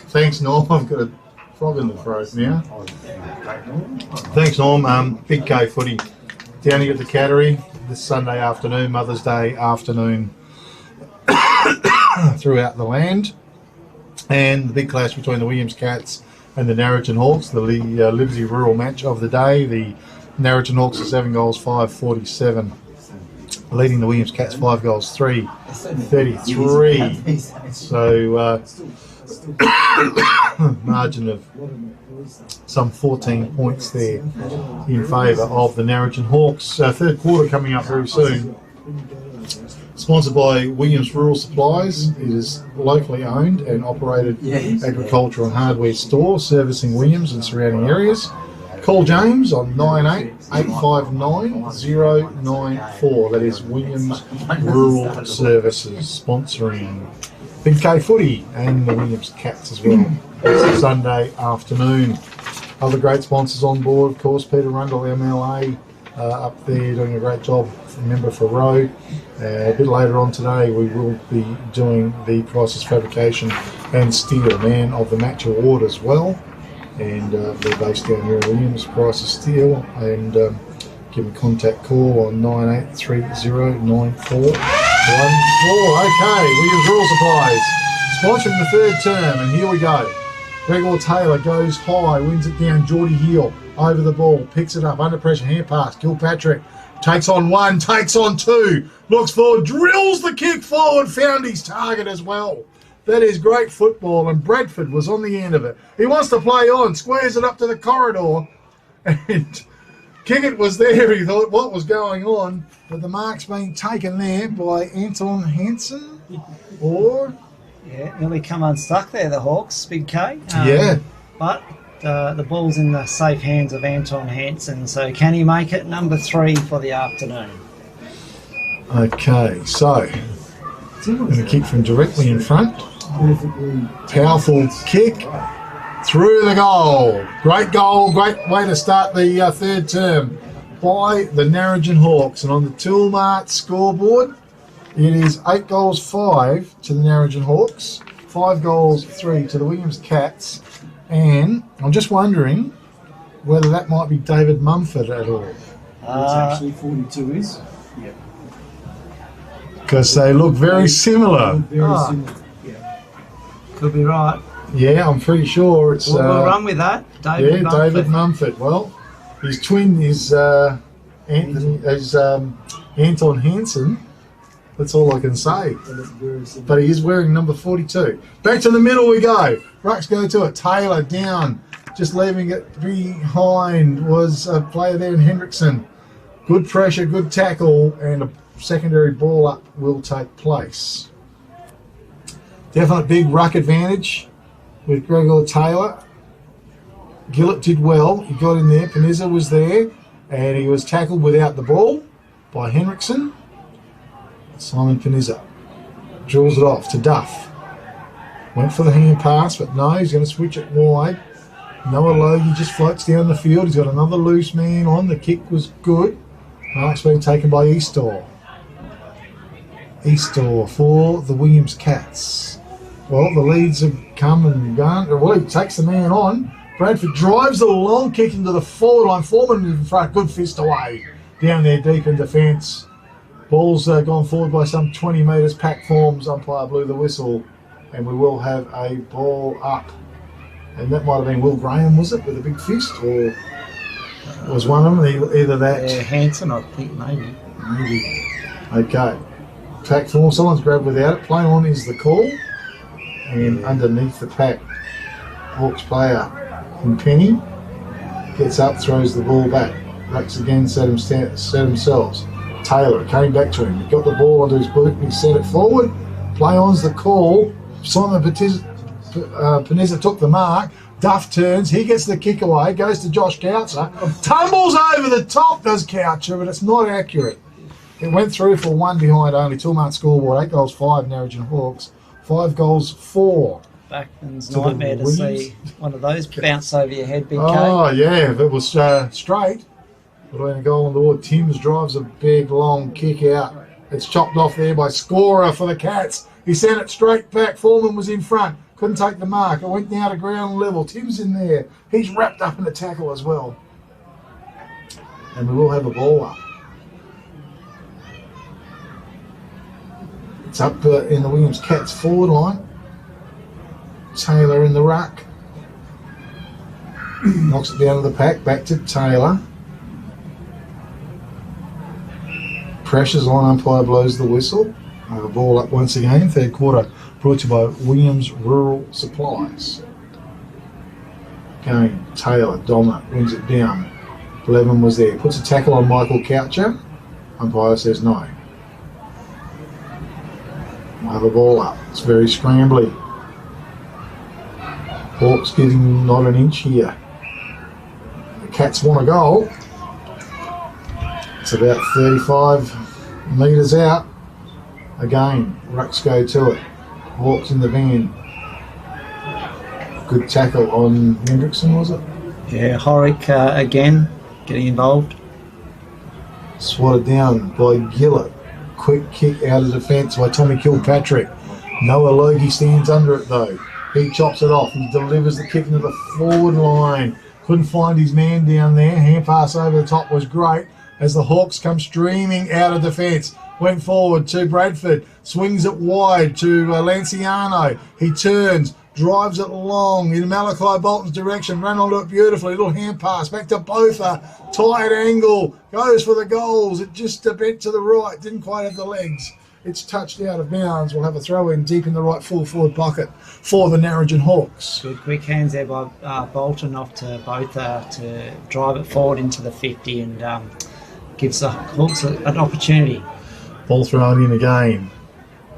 Thanks, Norm. I've got a frog in the throat now. Thanks, Norm. Big K footy down here at the Cattery this Sunday afternoon, Mother's Day afternoon throughout the land. And the big clash between the Williams Cats and the Narrogin Hawks, the Liberty Rural match of the day. The Narrogin Hawks are 7 goals, 5-47. Leading the Williams Cats 5 goals, 3-33. So margin of some 14 points there in favour of the Narrogin Hawks. Third quarter coming up very soon. Sponsored by Williams Rural Supplies. It is locally owned and operated agricultural and hardware store servicing Williams and surrounding areas. Call James on 98-859-094. That is Williams Rural Services sponsoring Big K Footy and the Williams Cats as well. It's Sunday afternoon. Other great sponsors on board, of course, Peter Rundle, MLA, up there doing a great job, member for Rowe. A bit later on today, we will be doing the Prices Fabrication and Steel Man of the Match Award as well. And they're based down here in Williams, Prices Steel. And give them a contact call on 98309414. Okay, Williams Rural Supplies sponsoring the third term, and here we go. Gregor Taylor goes high, wins it down. Geordie Heel over the ball, picks it up under pressure, hand pass. Kilpatrick takes on one, takes on two, looks forward, drills the kick forward, found his target as well. That is great football, and Bradford was on the end of it. He wants to play on, squares it up to the corridor, and Kickett was there. He thought what was going on, but the mark's been taken there by Anton Hansen, or... Yeah, nearly come unstuck there, the Hawks, Big K. Yeah. But the ball's in the safe hands of Anton Hansen, so can he make it number 3 for the afternoon? Okay, so going to kick from directly in front. Powerful kick through the goal. Great goal, great way to start the third term by the Narrogin Hawks. And on the Toolmart scoreboard, it is 8 goals 5 to the Narrogin Hawks, 5 goals 3 to the Williams Cats, and I'm just wondering whether that might be David Mumford at all. It's actually 42 is. Yeah. Because they look very similar. Very similar. Yeah. Could be right. Yeah, I'm pretty sure it's... We'll run with that. David Mumford. David Mumford. Well, his twin is Anton Hansen. That's all I can say. But he is wearing number 42. Back to the middle we go. Rucks go to it. Taylor down. Just leaving it behind was a player there in Hendrickson. Good pressure, good tackle, and a secondary ball up will take place. Definite big ruck advantage with Gregor Taylor. Gillett did well. He got in there. Panizza was there. And he was tackled without the ball by Hendrickson. Simon Panizza drills it off to Duff. Went for the hand pass, but no, he's going to switch it wide. Noah Logie just floats down the field. He's got another loose man on. The kick was good. Mark's been taken by Eastor. Eastor for the Williams Cats. Well, the leads have come and gone. Well, he takes the man on. Bradford drives a long kick into the forward line. Foreman in front. Good fist away. Down there deep in defence. Ball's gone forward by some 20 metres. Pack forms. Umpire blew the whistle. And we will have a ball up. And that might have been Will Graham, was it, with a big fist? Or was one of them? Either that. Yeah, Hanson, I think, maybe. Okay. Pack form. Someone's grabbed without it. Play on is the call. And underneath the pack, Hawks player in Penny gets up, throws the ball back. Rucks again, set themselves. Taylor came back to him. He got the ball onto his boot and he sent it forward. Play on's the call. Simon Panizza took the mark. Duff turns. He gets the kick away. Goes to Josh Coucher. Tumbles over the top, does Coucher, but it's not accurate. It went through for one behind only. Toolmart scoreboard. 8 goals 5 Narrogin Hawks. 5 goals 4. Backman's nightmare to see one of those bounce over your head, Big K. Oh, yeah. If it was straight, would have been a goal on the board. Timms drives a big, long kick out. It's chopped off there by scorer for the Cats. He sent it straight back. Foreman was in front. Couldn't take the mark. It went down to ground level. Tim's in there. He's wrapped up in a tackle as well. And we will have a ball up. It's up in the Williams Cats forward line. Taylor in the ruck. Knocks it down to the pack. Back to Taylor. Pressures on, umpire blows the whistle. Ball up once again. Third quarter brought to you by Williams Rural Supplies. Going Taylor, dominant, brings it down. Blevin was there. Puts a tackle on Michael Coucher. Umpire says no. Another ball up. It's very scrambly. Hawks getting not an inch here. The Cats want a goal. It's about 35 metres out. Again, rucks go to it. Hawks in the van. Good tackle on Hendrickson, was it? Yeah, Horick again getting involved. Swatted down by Gillett. Quick kick out of defence by Tommy Kilpatrick. Noah Logie stands under it though. He chops it off. He delivers the kick into the forward line. Couldn't find his man down there. Hand pass over the top was great as the Hawks come streaming out of defence. Went forward to Bradford. Swings it wide to Lanciano. He turns. Drives it long in Malachi Bolton's direction. Ran onto it beautifully. Little hand pass back to Botha. Tight angle. Goes for the goals. It just a bit to the right. Didn't quite have the legs. It's touched out of bounds. We'll have a throw in deep in the right full forward pocket for the Narrogin Hawks. Good quick hands there by Bolton off to Botha to drive it forward into the 50 and gives the Hawks an opportunity. Ball thrown in again.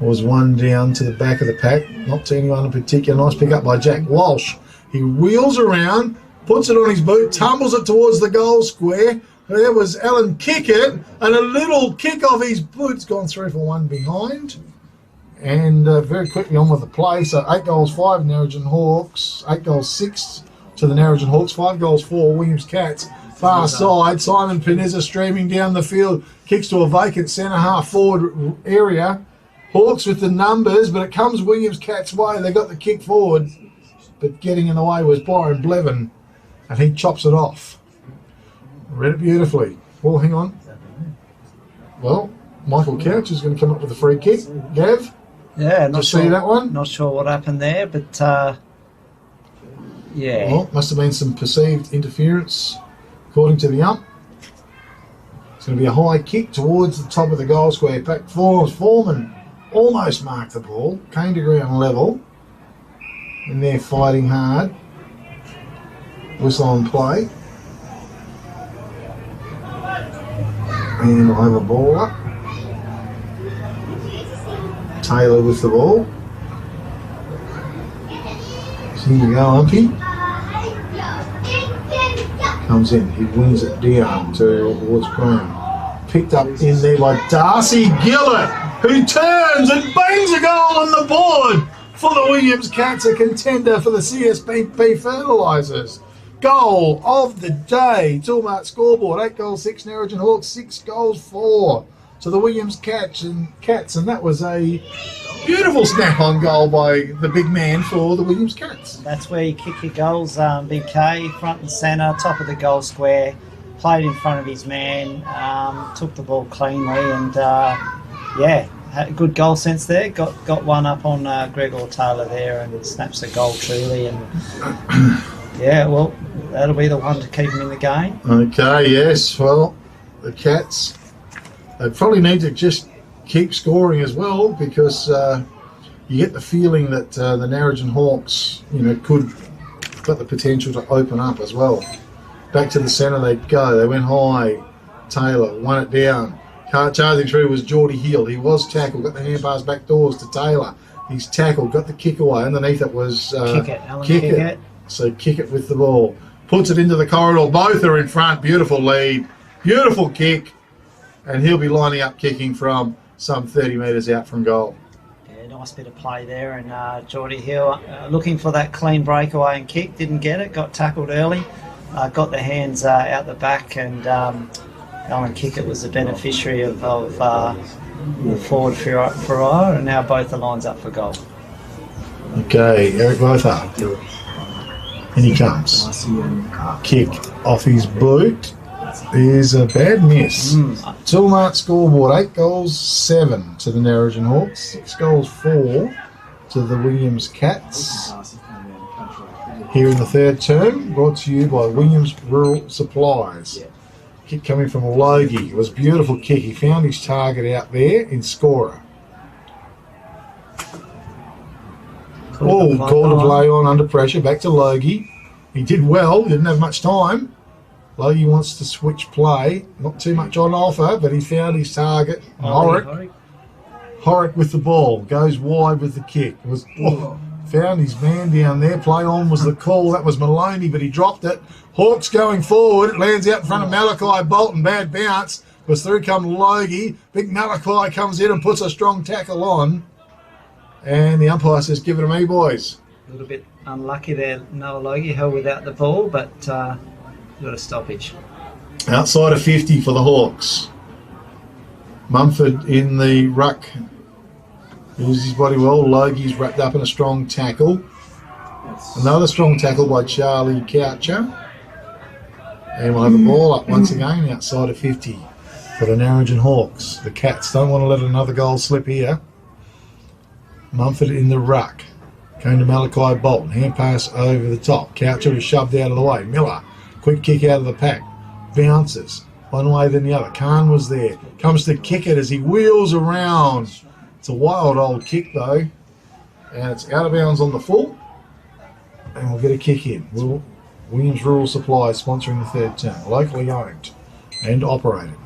Was one down to the back of the pack. Not to anyone in particular. Nice pick up by Jack Walsh. He wheels around, puts it on his boot, tumbles it towards the goal square. There was Alan Kickett, and a little kick off his boot's gone through for one behind. And very quickly on with the play. So 8 goals, 5 Narrogin Hawks. 8 goals, 6 to the Narrogin Hawks. 5 goals, 4 Williams Cats. Far side, Simon Pinezza streaming down the field. Kicks to a vacant centre half forward area. Hawks with the numbers, but it comes Williams Cats' way. They got the kick forward, but getting in the way was Byron Blevin, and he chops it off. Read it beautifully. Well, hang on. Well, Michael Couch is going to come up with a free kick. Gav? Yeah, not Did sure. you see that one? Not sure what happened there, but yeah. Well, must have been some perceived interference, according to the ump. It's going to be a high kick towards the top of the goal square. Back Foreman almost marked the ball. Came to ground level. And they're fighting hard. Whistle on play. And we'll have a ball up. Taylor with the ball. So here you go, Umpy. Comes in. He wins it down towards ground. Picked up in there by Darcy Gillett, who turns and bangs a goal on the board for the Williams Cats, a contender for the CSBP Fertilisers. Goal of the day. Toolmart scoreboard. 8 goals, 6 Narrogin Hawks, 6 goals, 4 to the Williams Cats, and that was a beautiful snap-on goal by the big man for the Williams Cats. That's where you kick your goals, Big K, front and centre, top of the goal square, played in front of his man, took the ball cleanly, and yeah, had good goal sense there. Got one up on Gregor Taylor there and snaps the goal truly, and yeah, well, that'll be the one to keep him in the game. Okay, yes, well, the Cats, they probably need to just keep scoring as well, because you get the feeling that the Narrogin Hawks, could got the potential to open up as well. Back to the centre they go. They went high. Taylor won it down. Charging through was Geordie Hill. He was tackled. Got the hand pass back doors to Taylor. He's tackled. Got the kick away. Underneath it was Alan Kickett. So Kickett with the ball. Puts it into the corridor. Both are in front. Beautiful lead. Beautiful kick. And he'll be lining up kicking from some 30 metres out from goal. Yeah, nice bit of play there. And Geordie Hill looking for that clean breakaway and kick. Didn't get it. Got tackled early. Got the hands out the back and Alan Kickett was the beneficiary of the forward Ferrara, and now both the lines up for goal. Okay, Eric Botha. And he comes. Kick off his boot is a bad miss. Toolmart scoreboard, 8 goals, 7 to the Narrogin Hawks, 6 goals, 4 to the Williams Cats. Here in the third term, brought to you by Williams Rural Supplies. Kick coming from Logie. It was a beautiful kick. He found his target out there in scorer. Called a play on under pressure. Back to Logie. He did well. Didn't have much time. Logie wants to switch play. Not too much on offer, but he found his target. Horick with the ball. Goes wide with the kick. Found his man down there. Play on was the call. That was Maloney, but he dropped it. Hawks going forward. It lands out in front of Malachi Bolton. Bad bounce. But through come Logie. Big Malachi comes in and puts a strong tackle on. And the umpire says, give it to me, boys. A little bit unlucky there, Noah Logie, held without the ball, but got a stoppage. Outside of 50 for the Hawks. Mumford in the ruck. Uses his body well. Logie's wrapped up in a strong tackle. Another strong tackle by Charlie Coucher. And we'll have the ball up once again outside of 50 for the Narrogin Hawks. The Cats don't want to let another goal slip here. Mumford in the ruck. Going to Malachi Bolton. Hand pass over the top. Coucher was shoved out of the way. Miller. Quick kick out of the pack. Bounces. One way then the other. Khan was there. Comes to kick it as he wheels around. It's a wild old kick though. And it's out of bounds on the full. And we'll get a kick in. Williams Rural Supplies sponsoring the third term. Locally owned and operated.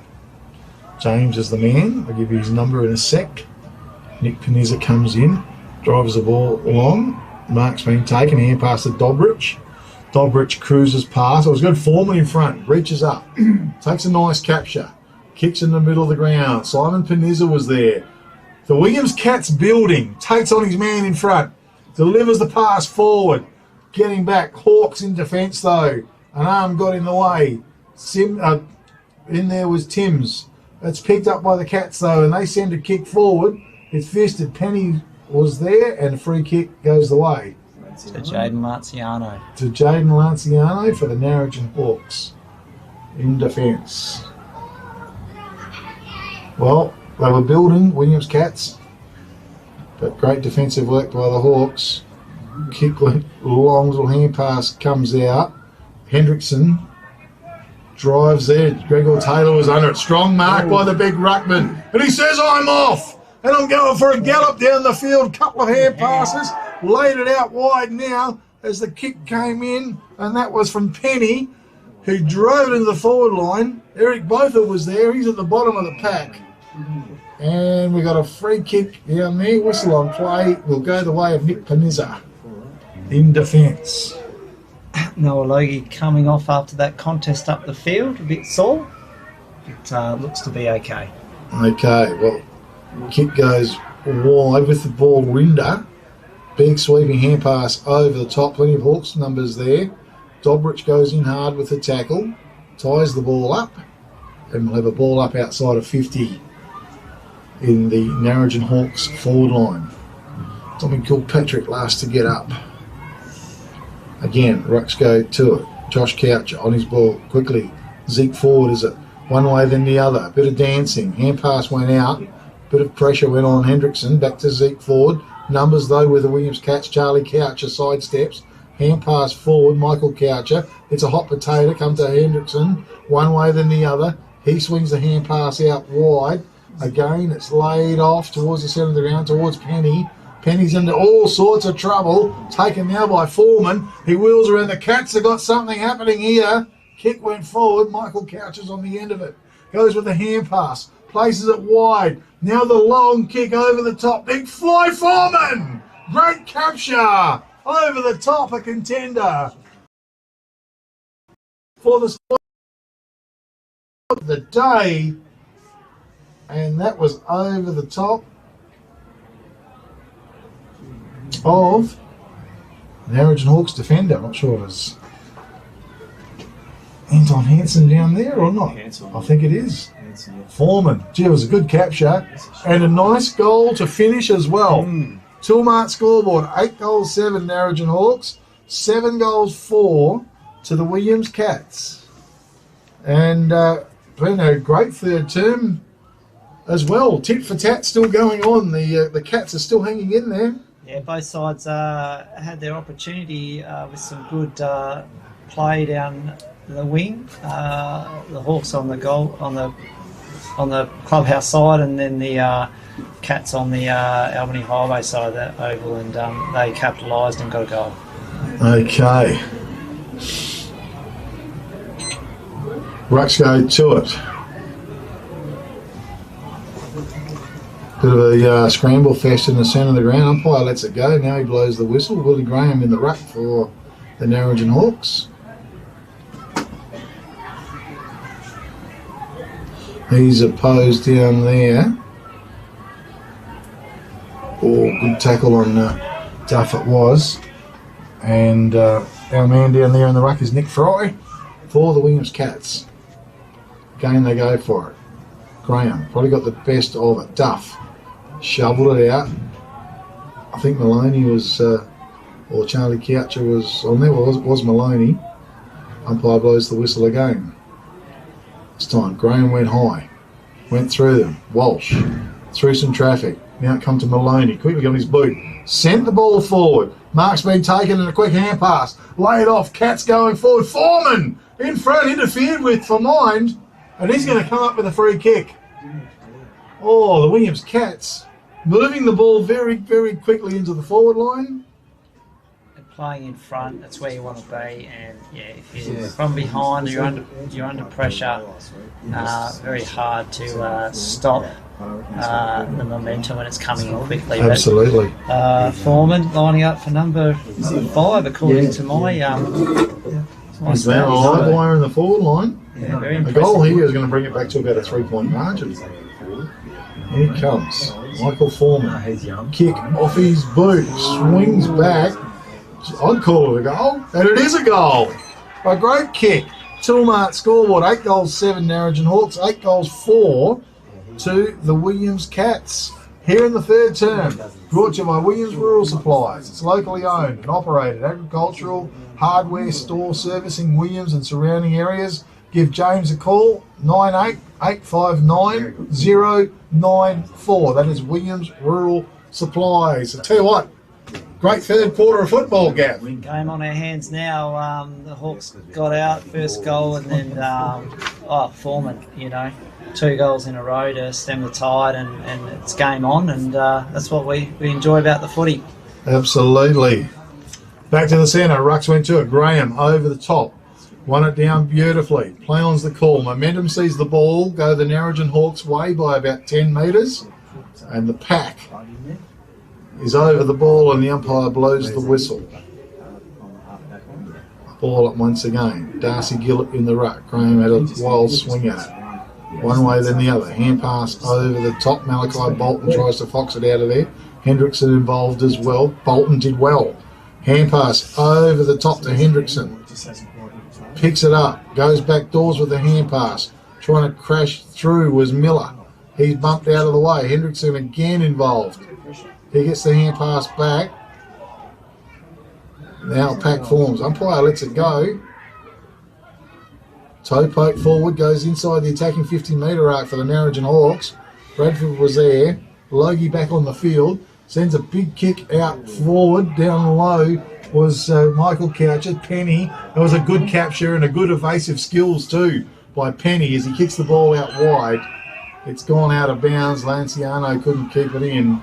James is the man. I'll give you his number in a sec. Nick Panizza comes in. Drives the ball along. Mark's been taken. Hand pass to Dobrich. Dobrich cruises past. It was good form in front. Reaches up. Takes a nice capture. Kicks in the middle of the ground. Simon Panizza was there. The Williams Cats building. Takes on his man in front. Delivers the pass forward. Getting back. Hawks in defence though. An arm got in the way. In there was Timms. It's picked up by the Cats though, and they send a kick forward. It's fisted. Penny was there, and a free kick goes the way. To Jaden Lanciano. To Jaden Lanciano for the Narrogin Hawks in defence. Well, they were building, Williams Cats, but great defensive work by the Hawks. Kick went long, little hand pass comes out. Hendrickson drives there. Gregor Taylor was under it. Strong mark by the big ruckman. And he says, I'm off. And I'm going for a gallop down the field. Couple of hand passes. Laid it out wide now as the kick came in. And that was from Penny, who drove it into the forward line. Eric Botha was there. He's at the bottom of the pack. And we got a free kick down there. Whistle on play will go the way of Nick Panizza in defence. Noah Logie coming off after that contest up the field. A bit sore. It looks to be okay. Okay, well, kick goes wide with the ball. Rinder. Big sweeping hand pass over the top. Plenty of Hawks numbers there. Dobrich goes in hard with the tackle. Ties the ball up. And we'll have a ball up outside of 50 in the Narrogin Hawks forward line. Tommy Kilpatrick last to get up. Again, rucks go to it. Josh Coucher on his ball quickly. Zeke forward is it one way then the other. Bit of dancing. Hand pass went out. Bit of pressure went on Hendrickson. Back to Zeke forward. Numbers though with the Williams Cats. Charlie Coucher sidesteps. Hand pass forward. Michael Coucher. It's a hot potato. Come to Hendrickson. One way then the other. He swings the hand pass out wide. Again, it's laid off towards the centre of the ground, towards Penny. Penny's into all sorts of trouble. Taken now by Foreman. He wheels around. The Cats have got something happening here. Kick went forward. Michael Coucher's on the end of it. Goes with the hand pass. Places it wide. Now the long kick over the top. Big fly Foreman. Great capture. Over the top, a contender. For the spot of the day. And that was over the top of Narrogin Hawks defender. I'm not sure it was. Anton Hansen down there or not? Hansen. I think it is. Hansen, yeah. Foreman. Gee, it was a good capture. And a nice goal to finish as well. Toolmart scoreboard, 8 goals, 7 Narrogin Hawks, 7 goals, 4 to the Williams Cats. And been a great third term as well. Tit for tat still going on. The Cats are still hanging in there. Yeah, both sides had their opportunity with some good play down the wing. The Hawks on the goal on the clubhouse side, and then the Cats on the Albany Highway side of that oval, and they capitalised and got a goal. Okay. Rucks go to it. Bit of a scramble fest in the centre of the ground. Umpire lets it go. Now he blows the whistle. Willie Graham in the ruck for the Narrogin Hawks. He's opposed down there. Oh, good tackle on Duff it was. And our man down there in the ruck is Nick Fry for the Williams Cats. Again they go for it. Graham probably got the best of it. Duff shoveled it out. I think Maloney was, or Charlie Coucher was on there. Well, it was Maloney. Umpire blows the whistle again. This time Graham went high. Went through them. Walsh through some traffic. Now it come to Maloney. Quickly on his boot. Sent the ball forward. Mark's been taken in a quick hand pass. Laid off. Cats going forward. Foreman in front, interfered with for Mind. And he's going to come up with a free kick. Oh, the Williams Cats moving the ball very, very quickly into the forward line. And playing in front, that's where you want to be. And yeah, if you're from behind, you're under pressure. Very hard to stop the momentum when it's coming in quickly. Absolutely. But, Foreman lining up for number 5, according to my He's now a live wire in the forward line. Yeah, very A impressive. goal here is going to bring it back to about a 3-point margin. Here comes Michael Foreman. Kick off his boot, swings back. I'd call it a goal, and it is a goal. A great kick. Toolmart scoreboard, 8 goals, 7 Narrogin Hawks, 8 goals, 4 to the Williams Cats. Here in the third term, brought to you by Williams Rural Supplies. It's locally owned and operated agricultural hardware store servicing Williams and surrounding areas. Give James a call, 98859094. That is Williams Rural Supplies. I tell you what, great third quarter of football, Gav. Game on our hands now. The Hawks got out, first goal, and then Foreman, 2 goals in a row to stem the tide, and it's game on, and that's what we enjoy about the footy. Absolutely. Back to the centre. Rucks went to it. Graham over the top. Won it down beautifully. Play on's the call. Momentum sees the ball go the Narrogin Hawks way by about 10 metres. And the pack is over the ball and the umpire blows the whistle. Ball up once again. Darcy Gillett in the ruck. Graham had a wild swing at it. One way then the other. Hand pass over the top. Malachi Bolton tries to fox it out of there. Hendrickson involved as well. Bolton did well. Hand pass over the top to Hendrickson. Picks it up. Goes back doors with the hand pass. Trying to crash through was Miller. He's bumped out of the way. Hendrickson again involved. He gets the hand pass back. Now pack forms. Umpire lets it go. Toe poke forward. Goes inside the attacking 50-metre arc for the Narrogin Hawks. Bradford was there. Logie back on the field. Sends a big kick out forward. Down low was Michael Coucher. Penny. That was a good capture and a good evasive skills too by Penny as he kicks the ball out wide. It's gone out of bounds. Lanciano couldn't keep it in.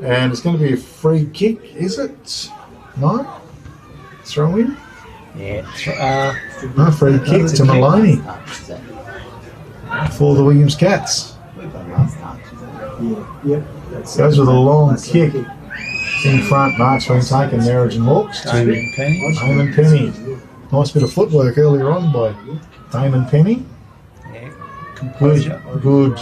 And it's going to be a free kick, is it? No? Throw in? Yeah. No, free kick to Maloney for the Williams Cats. Goes with a long kick in front. Mark's been taken. Narrogin Hawks to Damon Penny. Nice bit of footwork earlier on by Damon Penny. Yeah. Composure. Good,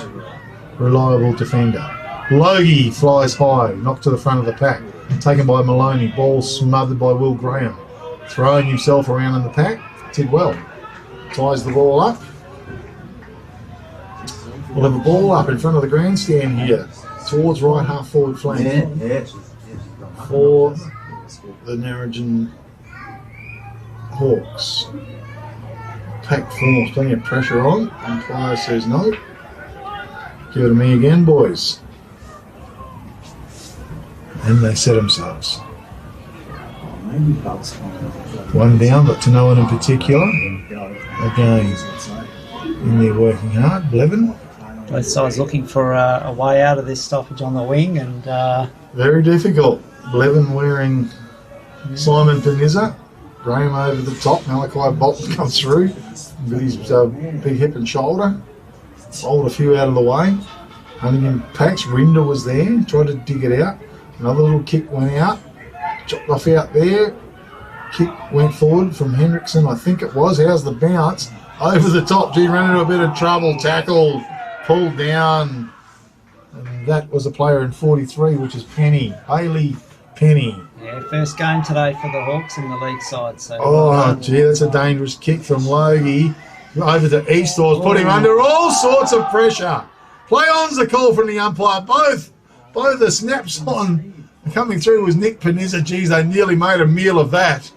reliable defender. Logie flies high, knocked to the front of the pack. Taken by Maloney. Ball smothered by Will Graham. Throwing himself around in the pack. Did well. ties the ball up. We'll have a ball up in front of the grandstand here, towards right half forward flank for the Narrogin Hawks. Packed forms, plenty of pressure on. Umpire says no. Give it to me again, boys. And they set themselves. One down, but to no one in particular. Again, in there working hard. Blevin. Both sides looking for a way out of this stoppage on the wing, and very difficult. Blevin wearing Simon Peniza. Graham over the top. Malachi Bolton comes through with his big hip and shoulder. Rolled a few out of the way. Huntington Pax. Rinder was there. Tried to dig it out. Another little kick went out. Chopped off out there. Kick went forward from Hendrickson, I think it was. How's the bounce? Over the top. Gee, ran into a bit of trouble. Tackled. Pulled down. And that was a player in 43, which is Penny. Hayley Penny. yeah, first game today for the Hawks in the league side. So Oh, gee, that's a dangerous kick from Logie. Over to Eastlaws, put him under all sorts of pressure. Play on's the call from the umpire. Both the snaps on coming through was Nick Peniza. Geez, they nearly made a meal of that.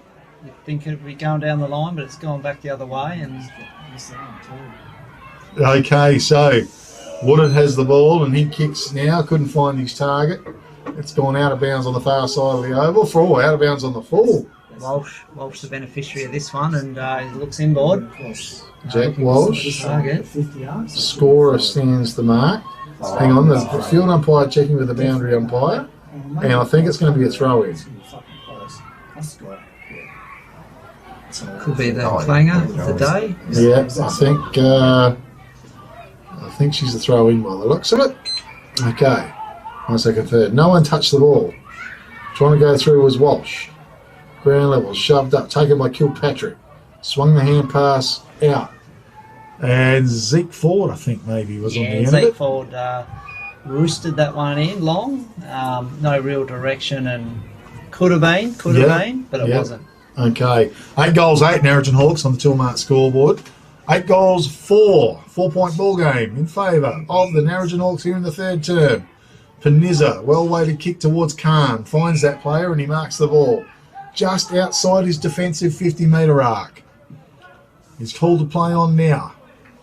you think it'd be going down the line, but it's gone back the other way. And Okay, so Woodard has the ball and he kicks now. Couldn't find his target. It's gone out of bounds on the far side of the oval. Out of bounds on the full. Walsh the beneficiary of this one, and he looks inboard. Jack Walsh. Target. Scorer stands the mark. Hang on, the field umpire checking with the boundary umpire. And I think it's going to be a throw-in. Could be the clanger of the day. Yeah, I think she's a throw-in by the looks of it. Okay, 1 second third. No one touched the ball. Trying to go through was Walsh. Ground level, shoved up, taken by Kilpatrick. Swung the hand pass out. And Zeke Ford, I think maybe, was on the end of Zeke it. Ford roosted that one in long. No real direction, and could have been, but it wasn't. Okay. 8 goals, 8 Narrogin Hawks on the Tilmart scoreboard. 8 goals, 4. 4-point ball game in favour of the Narrogin Hawks here in the third term. Peniza, well-weighted kick towards Khan. Finds that player and he marks the ball just outside his defensive 50-metre arc. He's called to play on now.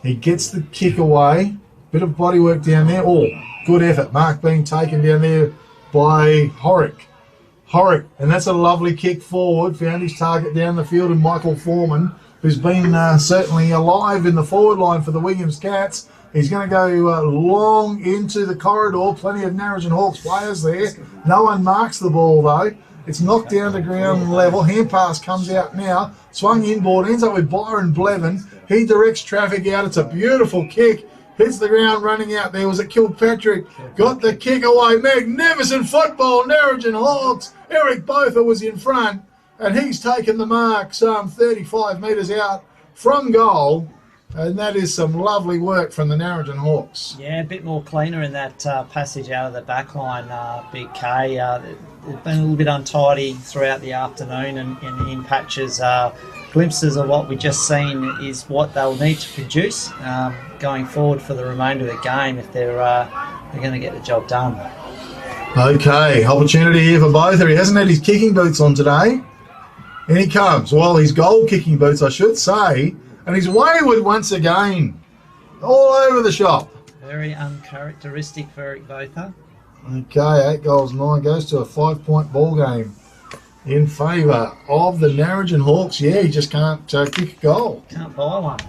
He gets the kick away. Bit of body work down there. Oh, good effort. Mark being taken down there by Horrick. And that's a lovely kick forward. Found his target down the field, and Michael Foreman, who's been certainly alive in the forward line for the Williams Cats. He's going to go long into the corridor. Plenty of Narrogin Hawks players there. No one marks the ball, though. It's knocked down to ground level. Hand pass comes out now. Swung inboard. Ends up with Byron Blevin. He directs traffic out. It's a beautiful kick. Hits the ground running out there. Was it Kilpatrick? Got the kick away. Magnificent football. Narrogin Hawks. Eric Botha was in front. And he's taken the mark some 35 metres out from goal. And that is some lovely work from the Narrogin Hawks. Yeah, a bit more cleaner in that passage out of the back line, Big K. They've been a little bit untidy throughout the afternoon and in patches. Glimpses of what we've just seen is what they'll need to produce going forward for the remainder of the game if they're going to get the job done. Okay, opportunity here for both. He hasn't had his kicking boots on today. And he comes. Well, his goal kicking boots, I should say. And he's wayward once again. All over the shop. Very uncharacteristic for Eric Botha. Okay, 8 goals, 9 goes to a 5-point ball game in favour of the Narrogin Hawks. Yeah, he just can't kick a goal. Can't buy one.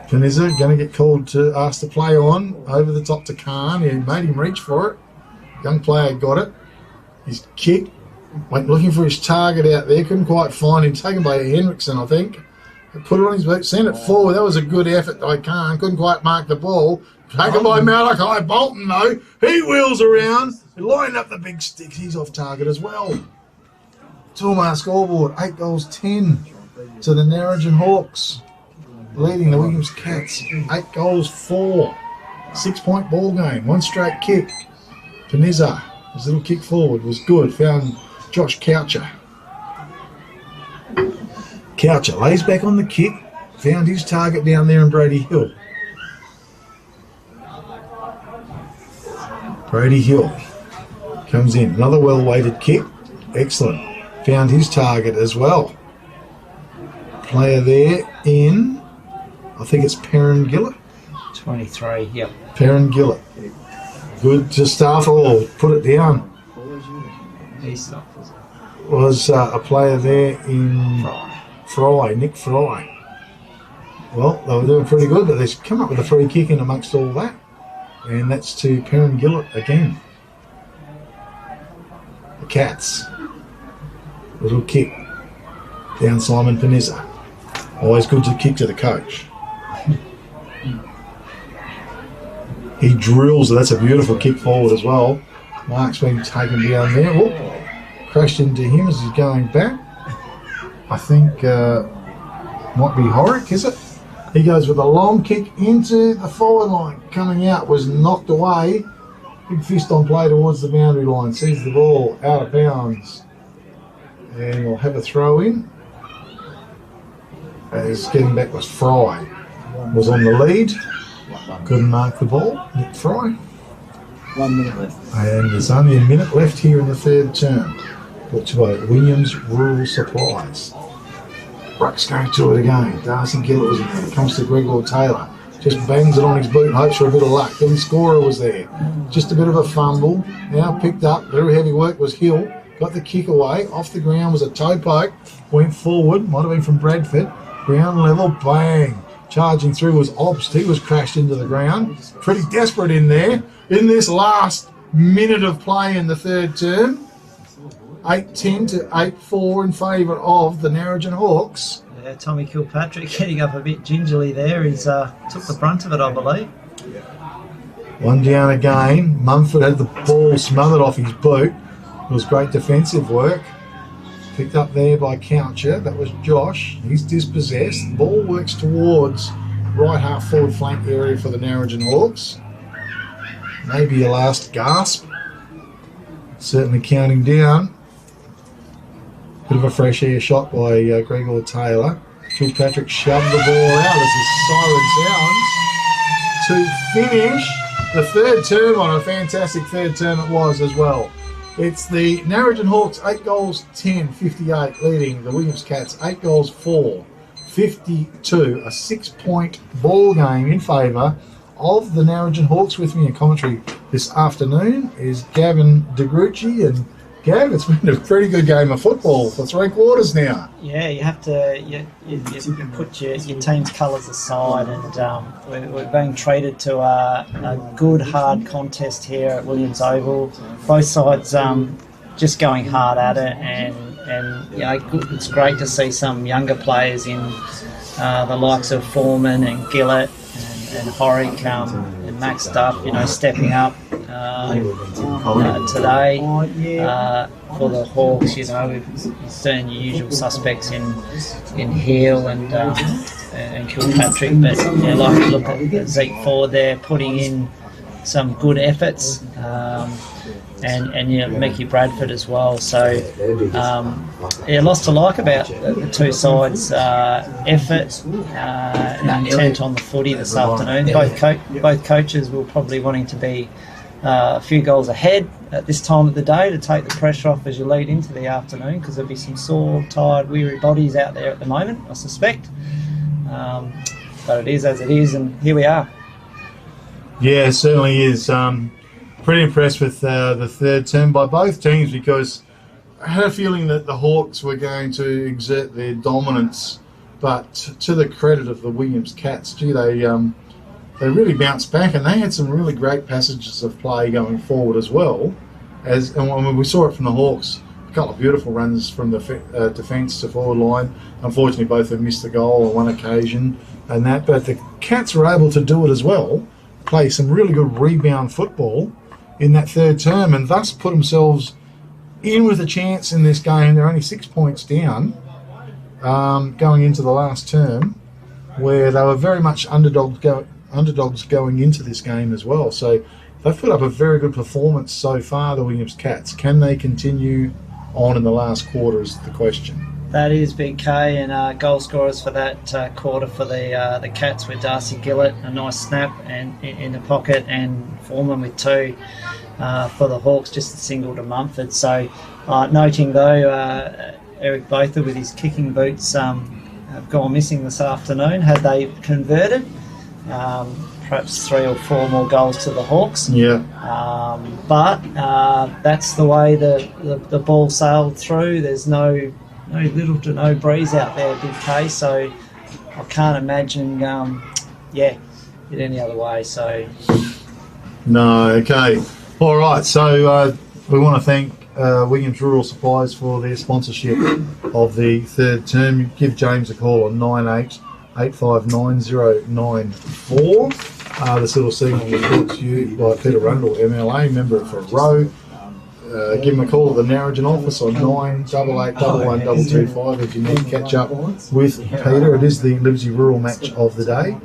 Peniza going to get called to ask to play on over the top to Khan. He made him reach for it. Young player got it. His kick. Went looking for his target out there. Couldn't quite find him. Taken by Hendrickson, I think. Put it on his boot. Sent it forward. That was a good effort by Khan. Couldn't quite mark the ball. Taken by Malachi Bolton, though. He wheels around. Lined up the big sticks. He's off target as well. Tilmar scoreboard. 8 goals, 10 to the Narrogin Hawks. Leading the Williams Cats. 8 goals, 4. 6-point ball game. 1 straight kick. Peniza. His little kick forward was good. Found Josh Coucher. Coucher lays back on the kick, found his target down there in Brady Hill. Brady Hill comes in, another well-weighted kick, excellent. Found his target as well. Player there in, I think it's Perrin Gillett. 23, yep. Perrin Gillett. Good to start all. Put it down. Was a player there in Fry, Nick Fry. Well, they were doing pretty good, but they've come up with a free kick in amongst all that. And that's to Perrin Gillett again. The Cats. Little kick down Simon Panizza. Always good to kick to the coach. He drills. That's a beautiful kick forward as well. Mark's been taken down there. Whoop. Crashed into him as he's going back. I think might be Horick, is it? He goes with a long kick into the forward line. Coming out was knocked away. Big fist on play towards the boundary line. Sees the ball out of bounds. And we'll have a throw in. As getting back was Fry. Was on the lead. Couldn't mark the ball. Nick Fry. 1 minute left. And there's only a minute left here in the third term. Brought to you by Williams Rural Supplies. Bruck's going to it again. Darcy Gillett was in there. Comes to Gregor Taylor. Just bangs it on his boot and hopes for a bit of luck. Billy Scorer was there. Just a bit of a fumble. Now picked up. Very heavy work was Hill. Got the kick away. Off the ground was a toe poke. Went forward. Might have been from Bradford. Ground level. Bang. Charging through was Obst. He was crashed into the ground. Pretty desperate in there. In this last minute of play in the third term. 8-10 to 8-4 in favour of the Narrogin Hawks. Yeah, Tommy Kilpatrick getting up a bit gingerly there. He's took the brunt of it, I believe. One down again. Mumford had the ball smothered off his boot. It was great defensive work. Picked up there by Coucher. That was Josh. He's dispossessed. Ball works towards right half forward flank area for the Narrogin Hawks. Maybe a last gasp. Certainly counting down. Bit of a fresh air shot by Gregor Taylor. Kilpatrick shoved the ball out as the siren sounds to finish the third term on a fantastic third term it was as well. It's the Narrogin Hawks 8 goals 10, 58 leading the Williams Cats 8 goals 4, 52. A 6-point ball game in favour of the Narrogin Hawks. With me in commentary this afternoon is Gavin DeGrucci. And Gav, it's been a pretty good game of football for 3 quarters now. Yeah, you have to you put your team's colours aside, and we're being treated to a good, hard contest here at Williams Oval. Both sides just going hard at it, and you know, it's great to see some younger players in the likes of Foreman and Gillett and Horick and Max Duff, you know, stepping up today for the Hawks. You know, we've seen your usual suspects in Heel and Kilpatrick, but yeah, like to look at Zeke Ford there putting in some good efforts, and you know, Mickey Bradford as well. So yeah, lots to like about the two sides' effort and intent on the footy this afternoon. Both coaches will probably wanting to be a few goals ahead at this time of the day to take the pressure off as you lead into the afternoon, because there'll be some sore, tired, weary bodies out there at the moment, I suspect. But it is as it is, and here we are. Yeah, it certainly is. Pretty impressed with the third term by both teams, because I had a feeling that the Hawks were going to exert their dominance, but to the credit of the Williams Cats, gee, they really bounced back, and they had some really great passages of play going forward as well. And when we saw it from the Hawks, a couple of beautiful runs from the defence to forward line. Unfortunately, both have missed the goal on one occasion, and that. But the Cats were able to do it as well, play some really good rebound football in that third term, and thus put themselves in with a chance in this game. They're only 6 points down going into the last term, where they were very much underdogs going into this game as well. So they've put up a very good performance so far, the Williams Cats. Can they continue on in the last quarter is the question. That is Big K, and goal scorers for that quarter for the Cats with Darcy Gillett, a nice snap and in the pocket, and Foreman with 2 for the Hawks, just a single to Mumford. So noting though, Eric Botha with his kicking boots have gone missing this afternoon. Had they converted, perhaps 3 or 4 more goals to the Hawks. Yeah. But that's the way the ball sailed through. There's no little to no breeze out there, Big K. So I can't imagine, it any other way. So No. Okay. All right. So we want to thank Williams Rural Supplies for their sponsorship of the third term. Give James a call on 98859094. This little segment was brought to you by Peter Rundle, MLA, member for Row. Give him a call at the Narrogin office on 98811225 if you need to catch up with Peter. It is the Liberty Rural match of the day,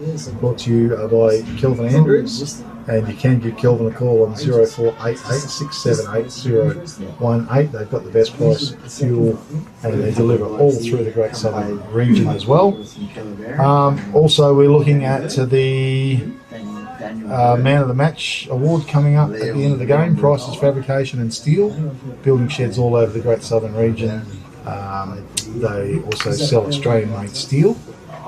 brought to you by Kelvin Andrews. And you can give Kelvin a call on 0488 678 They've got the best price fuel, and they deliver all through the Great Southern region as well. Also, we're looking at the Man of the Match award coming up at the end of the game. Prices, fabrication and steel. Building sheds all over the Great Southern region. They also sell Australian-made steel.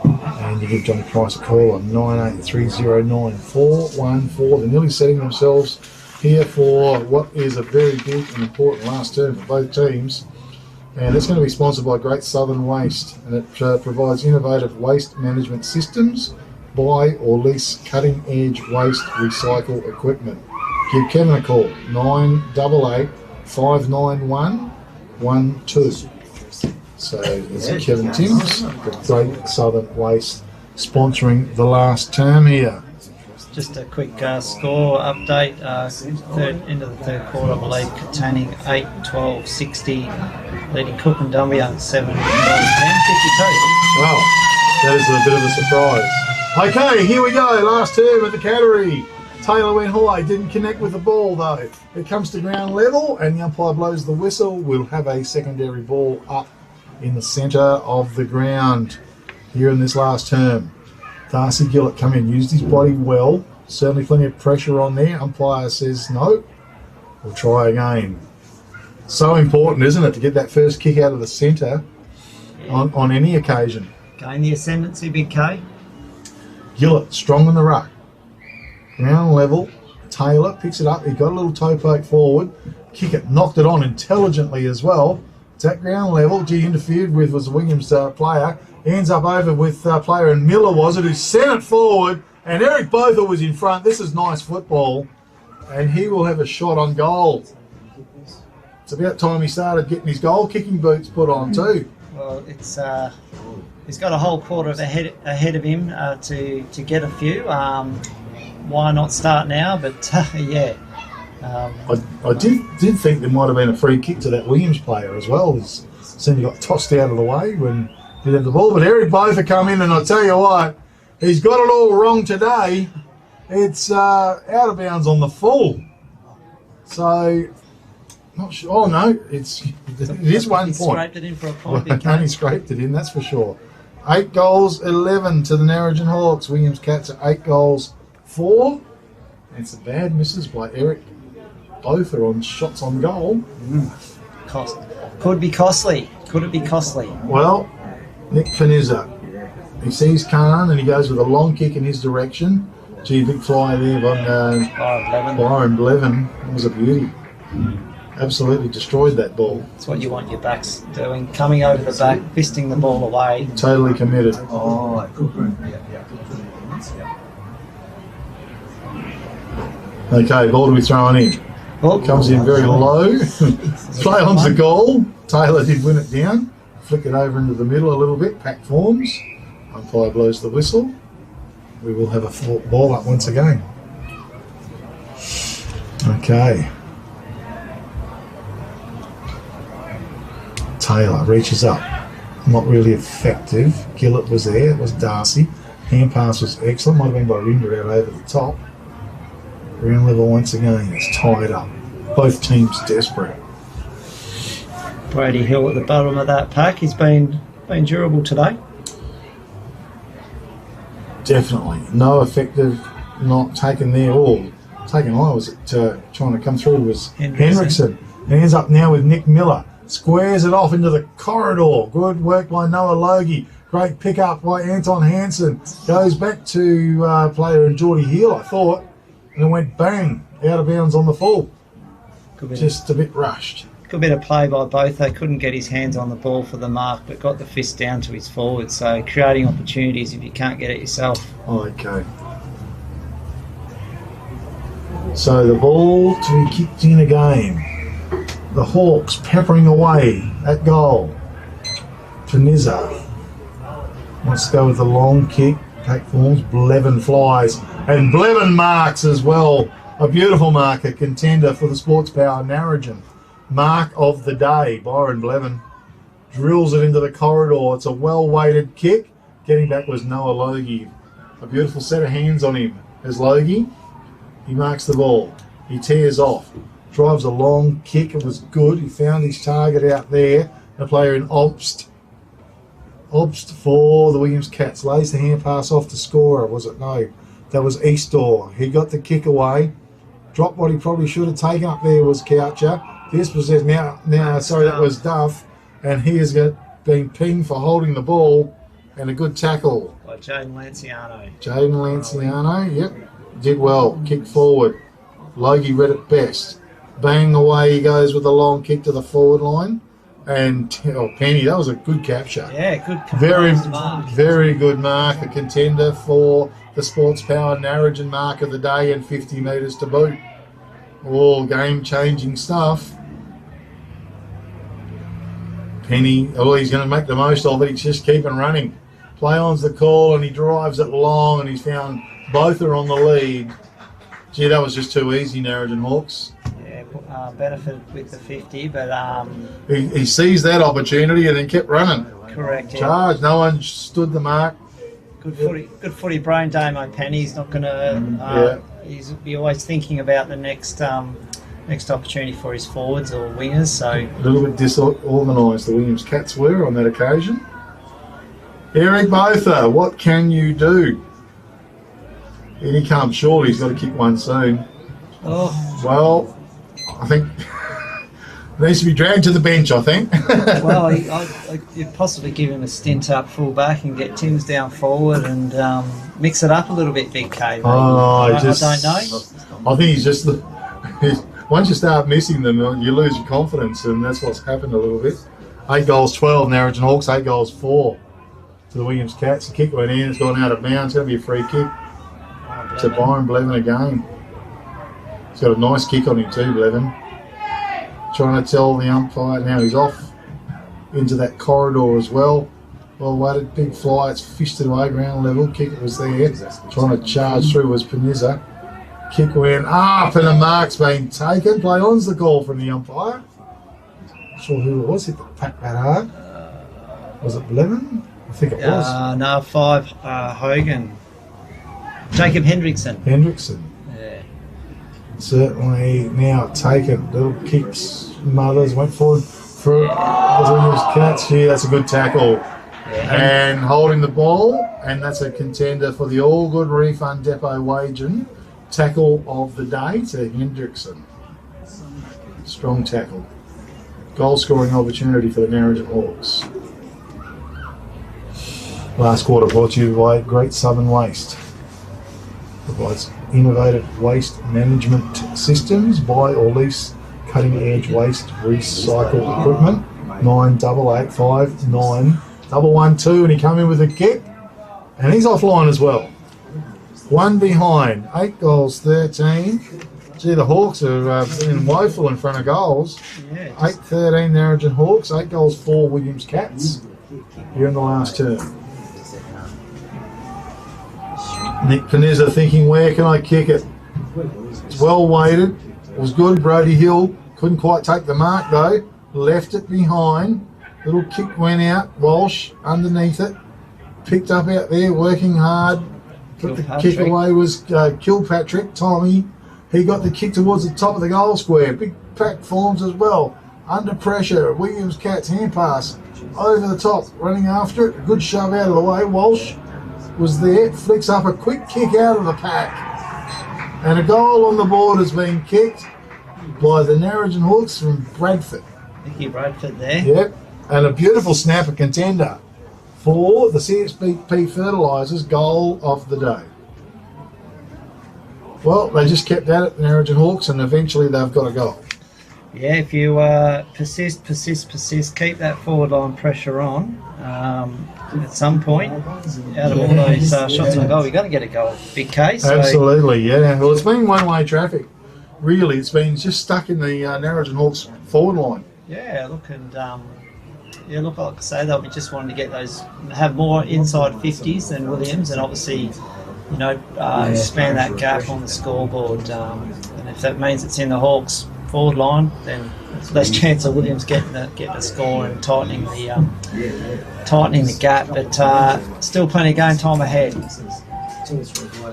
And you give Johnny Price a call on 98309414. They're nearly setting themselves here for what is a very big and important last term for both teams. And it's going to be sponsored by Great Southern Waste, and it provides innovative waste management systems. Buy or lease cutting-edge waste recycle equipment. Give Kevin a call, 988 59112. So it's Kevin Timms, Great Southern Waste, sponsoring the last term here. just a quick score update. End of the third quarter, I believe. Katanning 8-12-60, leading Cook and Dumbia 7-10-52. Wow, that is a bit of a surprise. Okay, here we go. Last term at the Cattery. Taylor went high, didn't connect with the ball though. It comes to ground level and the umpire blows the whistle. We'll have a secondary ball up in the centre of the ground here in this last term. Darcy Gillett come in, used his body well. Certainly plenty of pressure on there. Umpire says no. We'll try again. So important, isn't it, to get that first kick out of the centre on any occasion. Gain the ascendancy, Big K. Gillett, strong on the ruck. Ground level. Taylor picks it up. He got a little toe poke forward. Kick it, knocked it on intelligently as well. It's at ground level. G interfered with was a Williams player. Ends up over with player, and Miller was it, who sent it forward. And Eric Botha was in front. This is nice football. And he will have a shot on goal. It's about time he started getting his goal kicking boots put on too. Well, it's he's got a whole quarter ahead of him to get a few. Why not start now? But yeah. I did think there might have been a free kick to that Williams player as well. Seemed he got tossed out of the way when he had the ball. But Eric Botha come in, and I tell you what, he's got it all wrong today. It's out of bounds on the full. So, not sure. Oh no, it is 1 point. Scraped it in for a point. Only scraped it in, that's for sure. 8 goals, 11 to the Narrogin Hawks. Williams Cats are 8 goals, 4. And some bad misses by Eric Botha on shots on goal. Could be costly. Could it be costly? Well, Nick Finizza, he sees Khan and he goes with a long kick in his direction. Gee, big fly there by Byron Blevin. That was a beauty. Absolutely destroyed that ball. That's what you want your backs doing. Coming over the back, fisting the ball away. Totally committed. Oh, good room. Yeah. Okay, ball to be thrown in. Oh, comes in very low. Play on's the goal. Taylor did win it down. Flick it over into the middle a little bit. Pack forms. Umpire blows the whistle. We will have a ball up once again. Okay. Taylor reaches up. Not really effective. Gillett was there. It was Darcy. Hand pass was excellent. Might have been by Rinder out over the top. Ground level once again. It's tied up. Both teams desperate. Brady Hill at the bottom of that pack. He's been durable today. Definitely. No effective not taken there. All taken I was trying to come through was Hendrickson. He ends up now with Nick Miller. Squares it off into the corridor. Good work by Noah Logie. Great pick up by Anton Hansen. Goes back to player and Geordie Hill, I thought. And it went bang, out of bounds on the full. Just a bit rushed. Good bit of play by both. They couldn't get his hands on the ball for the mark, but got the fist down to his forward. So creating opportunities if you can't get it yourself. Okay. So the ball to be kicked in again. The Hawks peppering away at goal. Panizza wants to go with the long kick. Pack forms. Blevin flies. And Blevin marks as well. A beautiful marker, contender for the Sports Power Narrogin. Mark of the day, Byron Blevin. Drills it into the corridor. It's a well-weighted kick. Getting back was Noah Logie. A beautiful set of hands on him as Logie. He marks the ball. He tears off. Drives a long kick. It was good. He found his target out there. A player in Obst. Obst for the Williams Cats. Lays the hand pass off to scorer. Was it? No. That was Eastor. He got the kick away. Dropped what he probably should have taken up there was Coucher. This was that was Duff. And he has been pinged for holding the ball. And a good tackle. By Jaden Lanciano. Jaden Lanciano, yep. Did well. Kick forward. Logie read it best. Bang away he goes with a long kick to the forward line. And Penny, that was a good capture. Yeah, good. Very good mark. A contender for the Sports Power Narrogin mark of the day and 50 metres to boot. All game-changing stuff. Penny, he's going to make the most of it. He's just keeping running. Play on's the call and he drives it long and he's found both are on the lead. Gee, that was just too easy, Narrogin Hawks. Yeah, benefited with the 50, but... He seized that opportunity and then kept running. Correct, yeah. Charge, no one stood the mark. Good footy brain, Damo Penny. He's not going to... He's be always thinking about the next opportunity for his forwards or wingers, so... A little bit disorganised, the Williams Cats were on that occasion. Eric Botha, what can you do? In he comes short, he's got to kick one soon. Oh. Well, I think needs to be dragged to the bench, I think. Well, you'd possibly give him a stint up full back and get Tim's down forward and mix it up a little bit, Big K. I don't know. I think he's just... once you start missing them, you lose your confidence, and that's what's happened a little bit. 8 goals, 12, Narrogin Hawks, 8 goals, 4 to the Williams Cats. The kick went in, it's gone out of bounds, it's going to be a free kick. To Byron Blevin again. He's got a nice kick on him too, Blevin. Trying to tell the umpire now he's off into that corridor as well. Well weighted, big fly, it's fished it away, ground level. Kick was there. Trying to charge through was Panizza. Kick went up and a mark's been taken. Play on's the call from the umpire. Not sure who it was, hit the pack that hard. Was it Blevin? I think it was. No, 5, Hogan. Jacob Hendrickson. Yeah. Certainly now taken. Little kicks, mothers went forward for the Williams Cats. Gee, that's a good tackle. Yeah. And holding the ball, and that's a contender for the All Good Refund Depot Wagen tackle of the day to Hendrickson. Strong tackle. Goal scoring opportunity for the Narrogin Hawks. Last quarter brought to you by Great Southern Waste. Provides innovative waste management systems, buy or lease cutting-edge waste recycle equipment. 9885 9112, and he come in with a kick, and he's offline as well. One behind, 8 goals, 13. Gee, the Hawks are being woeful in front of goals. 8-13 Narrogin Hawks, 8 goals, 4 Williams Cats here in the last term. Nick Panizza thinking, where can I kick it? It's well weighted. It was good. Brody Hill couldn't quite take the mark though. Left it behind. Little kick went out. Walsh underneath it. Picked up out there, working hard. Put the kick away was Kilpatrick, Tommy. He got the kick towards the top of the goal square. Big pack forms as well. Under pressure, Williams Cats hand pass over the top, running after it. A good shove out of the way. Walsh was there, flicks up a quick kick out of the pack. And a goal on the board has been kicked by the Narrogin Hawks from Bradford. Nicky Bradford there. Yep, and a beautiful snapper contender for the CSBP Fertilisers goal of the day. Well, they just kept at it, the Narrogin Hawks, and eventually they've got a goal. Yeah, if you persist, keep that forward line pressure on. At some point, out of all those shots on goal, you're going to get a goal. Big case. Absolutely, yeah. Well, it's been one-way traffic. Really, it's been just stuck in the Narrogin Hawks forward line. Yeah, look, and look, like I say, they'll be just wanting to get those, have more inside 50s than Williams, and obviously, expand that gap on the scoreboard. And if that means it's in the Hawks forward line, then there's less chance of Williams getting the score and tightening the gap. But still plenty of game time ahead.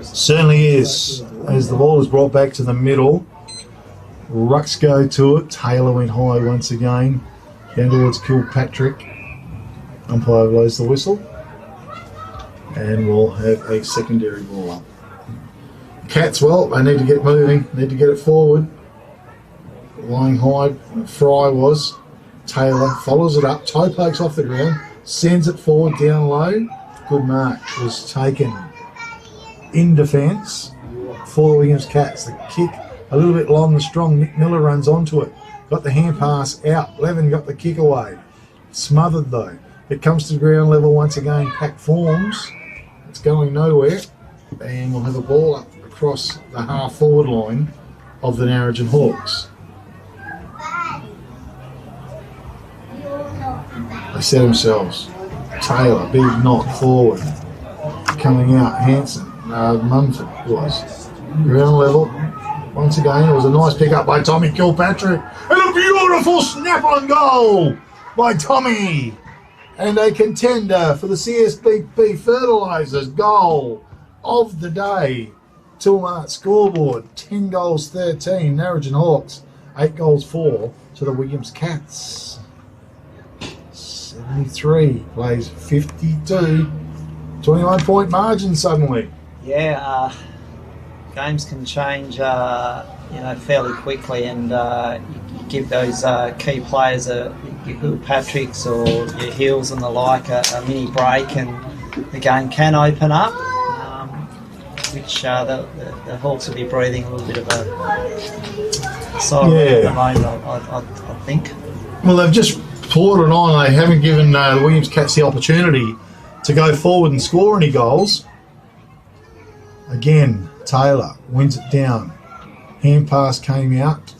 Certainly is. As the ball is brought back to the middle, rucks go to it. Taylor went high once again, down towards Kilpatrick. Umpire blows the whistle, and we'll have a secondary ball up. Cats, well, they need to get moving, need to get it forward. Lying high, Fry was. Taylor follows it up, toe pokes off the ground, sends it forward down low. Good mark was taken in defence for the Williams Cats. The kick a little bit long and strong. Nick Miller runs onto it. Got the hand pass out. Levin got the kick away. Smothered though. It comes to ground level once again. Pack forms. It's going nowhere. And we'll have a ball up across the half forward line of the Narrogin Hawks. They set themselves. Taylor, big knock forward. Coming out, Hanson. Mumford was. Ground level. Once again, it was a nice pick-up by Tommy Kilpatrick. And a beautiful snap-on goal by Tommy. And a contender for the CSBP Fertilisers goal of the day. Tilmart scoreboard, 10 goals 13. Narrogin Hawks, 8 goals 4 to the Williams Cats. 73 plays 52. 21-point margin suddenly. Yeah, games can change, fairly quickly, and you give those key players, your Kilpatricks or your Hills and the like, a mini break, and the game can open up, which the Hawks will be breathing a little bit of a sigh at the moment, I think. Well, they've just poured it on. They haven't given the Williams Cats the opportunity to go forward and score any goals. Again, Taylor wins it down. Hand pass came out.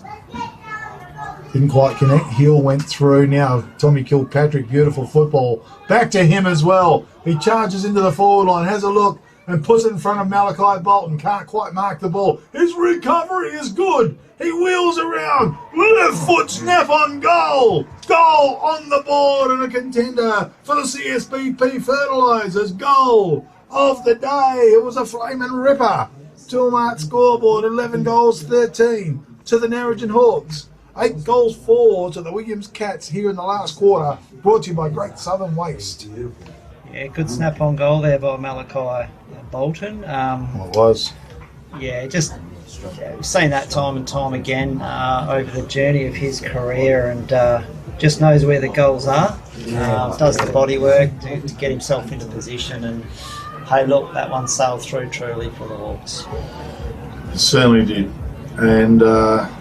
Didn't quite connect. Hill went through. Now Tommy Kilpatrick, beautiful football. Back to him as well. He charges into the forward line, has a look, and puts it in front of Malachi Bolton. Can't quite mark the ball. His recovery is good. He wheels around. Left foot snap on goal. Goal on the board and a contender for the CSBP Fertilisers goal of the day. It was a flaming ripper. Tilmart scoreboard, 11 goals 13 to the Narrogin Hawks. 8 goals 4 to the Williams Cats here in the last quarter. Brought to you by Great Southern Waste. Yeah, good snap on goal there by Malachi Bolton. Well, it was. Yeah, we've seen that time and time again over the journey of his career, and just knows where the goals are. Does the body work to get himself into position, and hey, look, that one sailed through truly for the Hawks. It certainly did. And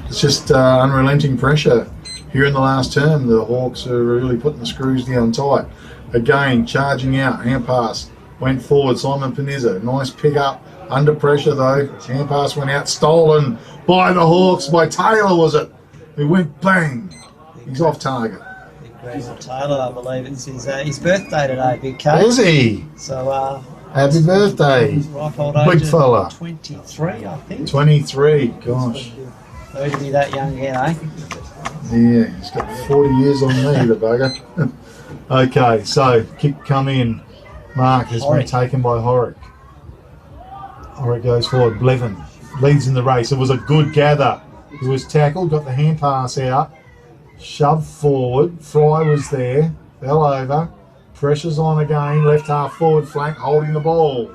it's just unrelenting pressure here in the last term. The Hawks are really putting the screws down tight. Again, charging out, hand pass, went forward, Simon Panizza, nice pick up, under pressure though, hand pass went out, stolen by the Hawks, by Taylor was it? He went bang, he's off target. Big Greg Taylor, I believe it's his birthday today, Big K. Is he? So, happy birthday, big fella. 23, I think. 23, gosh. So to be that young again, eh? Yeah, he's got 40 years on me, the bugger. Okay, so kick come in. Mark has been taken by Horick. Horick goes forward. Blevin leads in the race. It was a good gather. He was tackled, got the hand pass out. Shoved forward. Fry was there. Fell over. Pressure's on again. Left half forward flank holding the ball.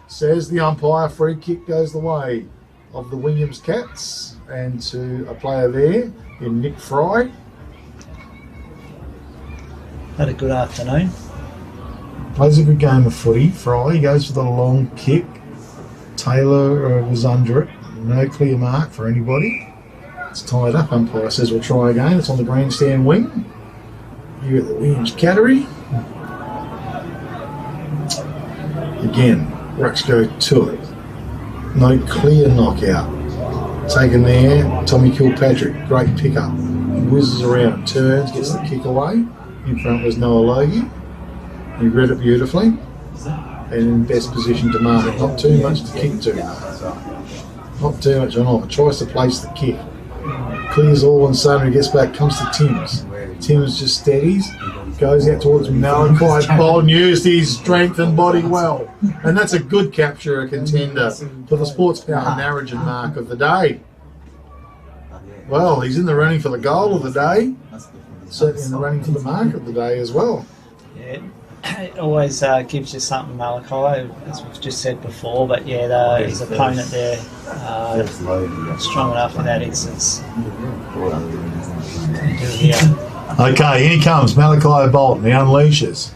Says the umpire. Free kick goes the way of the Williams Cats. And to a player there in Nick Fry. Had a good afternoon. Plays a good game of footy. Fry goes for the long kick. Taylor was under it. No clear mark for anybody. It's tied up. Umpire says we'll try again. It's on the grandstand wing. Here at the Williams Cattery. Again, Rucks go to it. No clear knockout. Taken there. Tommy Kilpatrick. Great pickup. He whizzes around, turns, gets the kick away. In front was Noah Logie. He read it beautifully. And in best position to mark it. Not too much to kick to. Not too much on off. Tries to place the kick. Clears all and suddenly gets back. Comes to Timms. Timms just steadies. Goes out towards Malachi. Bolton used his strength and body well. And that's a good capture, a contender for the Sports Power Narrogin mark of the day. Well, he's in the running for the goal of the day. Certainly in the running for the mark of the day as well. Yeah, it always gives you something, Malachi, as we've just said before. But yeah, his opponent there, strong enough in that instance. Okay, in he comes, Malachi Bolton. He unleashes.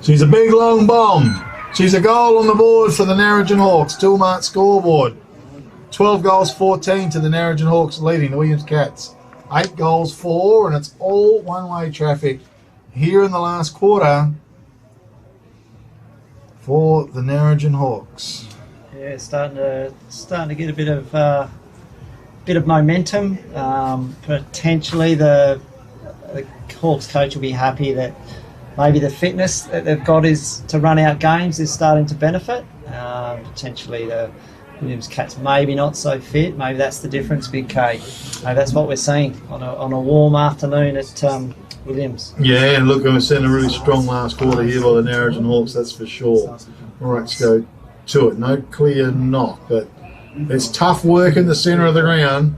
She's a big long bomb. She's a goal on the board for the Narrogin Hawks. Toolmart scoreboard. 12 goals, 14 to the Narrogin Hawks, leading the Williams Cats. 8 goals, 4, and it's all one-way traffic here in the last quarter for the Narrogin Hawks. Yeah, starting to get a bit of momentum. Potentially the Hawks coach will be happy that maybe the fitness that they've got is to run out games is starting to benefit. Potentially the Williams Cats maybe not so fit. Maybe that's the difference, Big K. Maybe that's what we're seeing on a warm afternoon at Williams. Yeah, and look, we've seen a really strong last quarter here by the Narrogin Hawks, that's for sure. All right, let's go to it. No clear knock, but it's tough work in the centre of the ground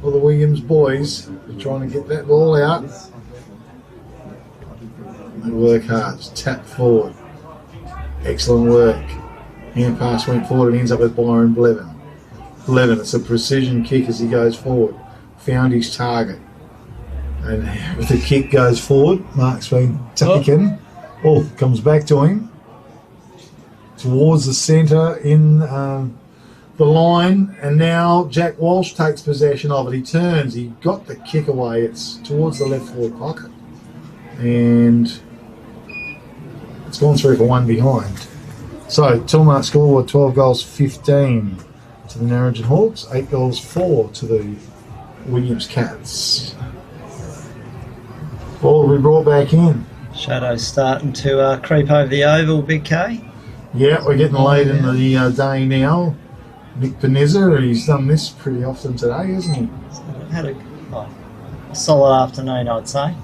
for the Williams boys. They're trying to get that ball out. They work hard, just tap forward. Excellent work. Hand pass went forward and ends up with Byron Blevin. Blevin, it's a precision kick as he goes forward. Found his target. And with the kick goes forward, Mark's been taken. Oh, comes back to him. Towards the centre in the line. And now Jack Walsh takes possession of it. He turns. He got the kick away. It's towards the left forward pocket. And it's gone through for one behind. So, Toolmart scoreboard 12 goals, 15 to the Narrogin Hawks, 8 goals, 4 to the Williams Cats. Ball will be brought back in. Shadow's starting to creep over the oval, Big K. Yeah, we're getting late in the day now. Nick Panizza, he's done this pretty often today, hasn't he? Had a solid afternoon, I'd say.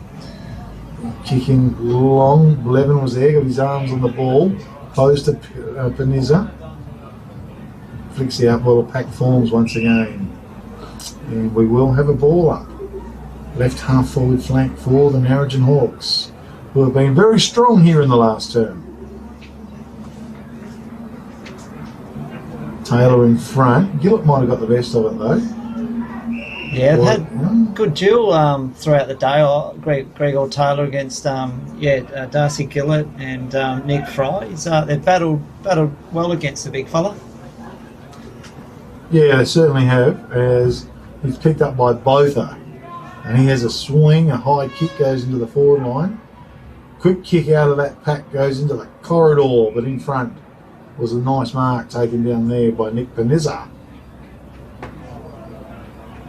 Kicking long. Blevin was there, got his arms on the ball. Close to Panizza. Flicks the outball of pack forms once again. And we will have a ball up. Left half forward flank for the Narrogin Hawks, who have been very strong here in the last term. Taylor in front. Gillett might have got the best of it though. Yeah, they've had good duel throughout the day. Gregor Taylor against Darcy Gillett and Nick Fry. They've battled well against the big fella. Yeah, they certainly have, as he's picked up by Botha. And he has a swing, a high kick goes into the forward line. Quick kick out of that pack goes into the corridor, but in front was a nice mark taken down there by Nick Panizza.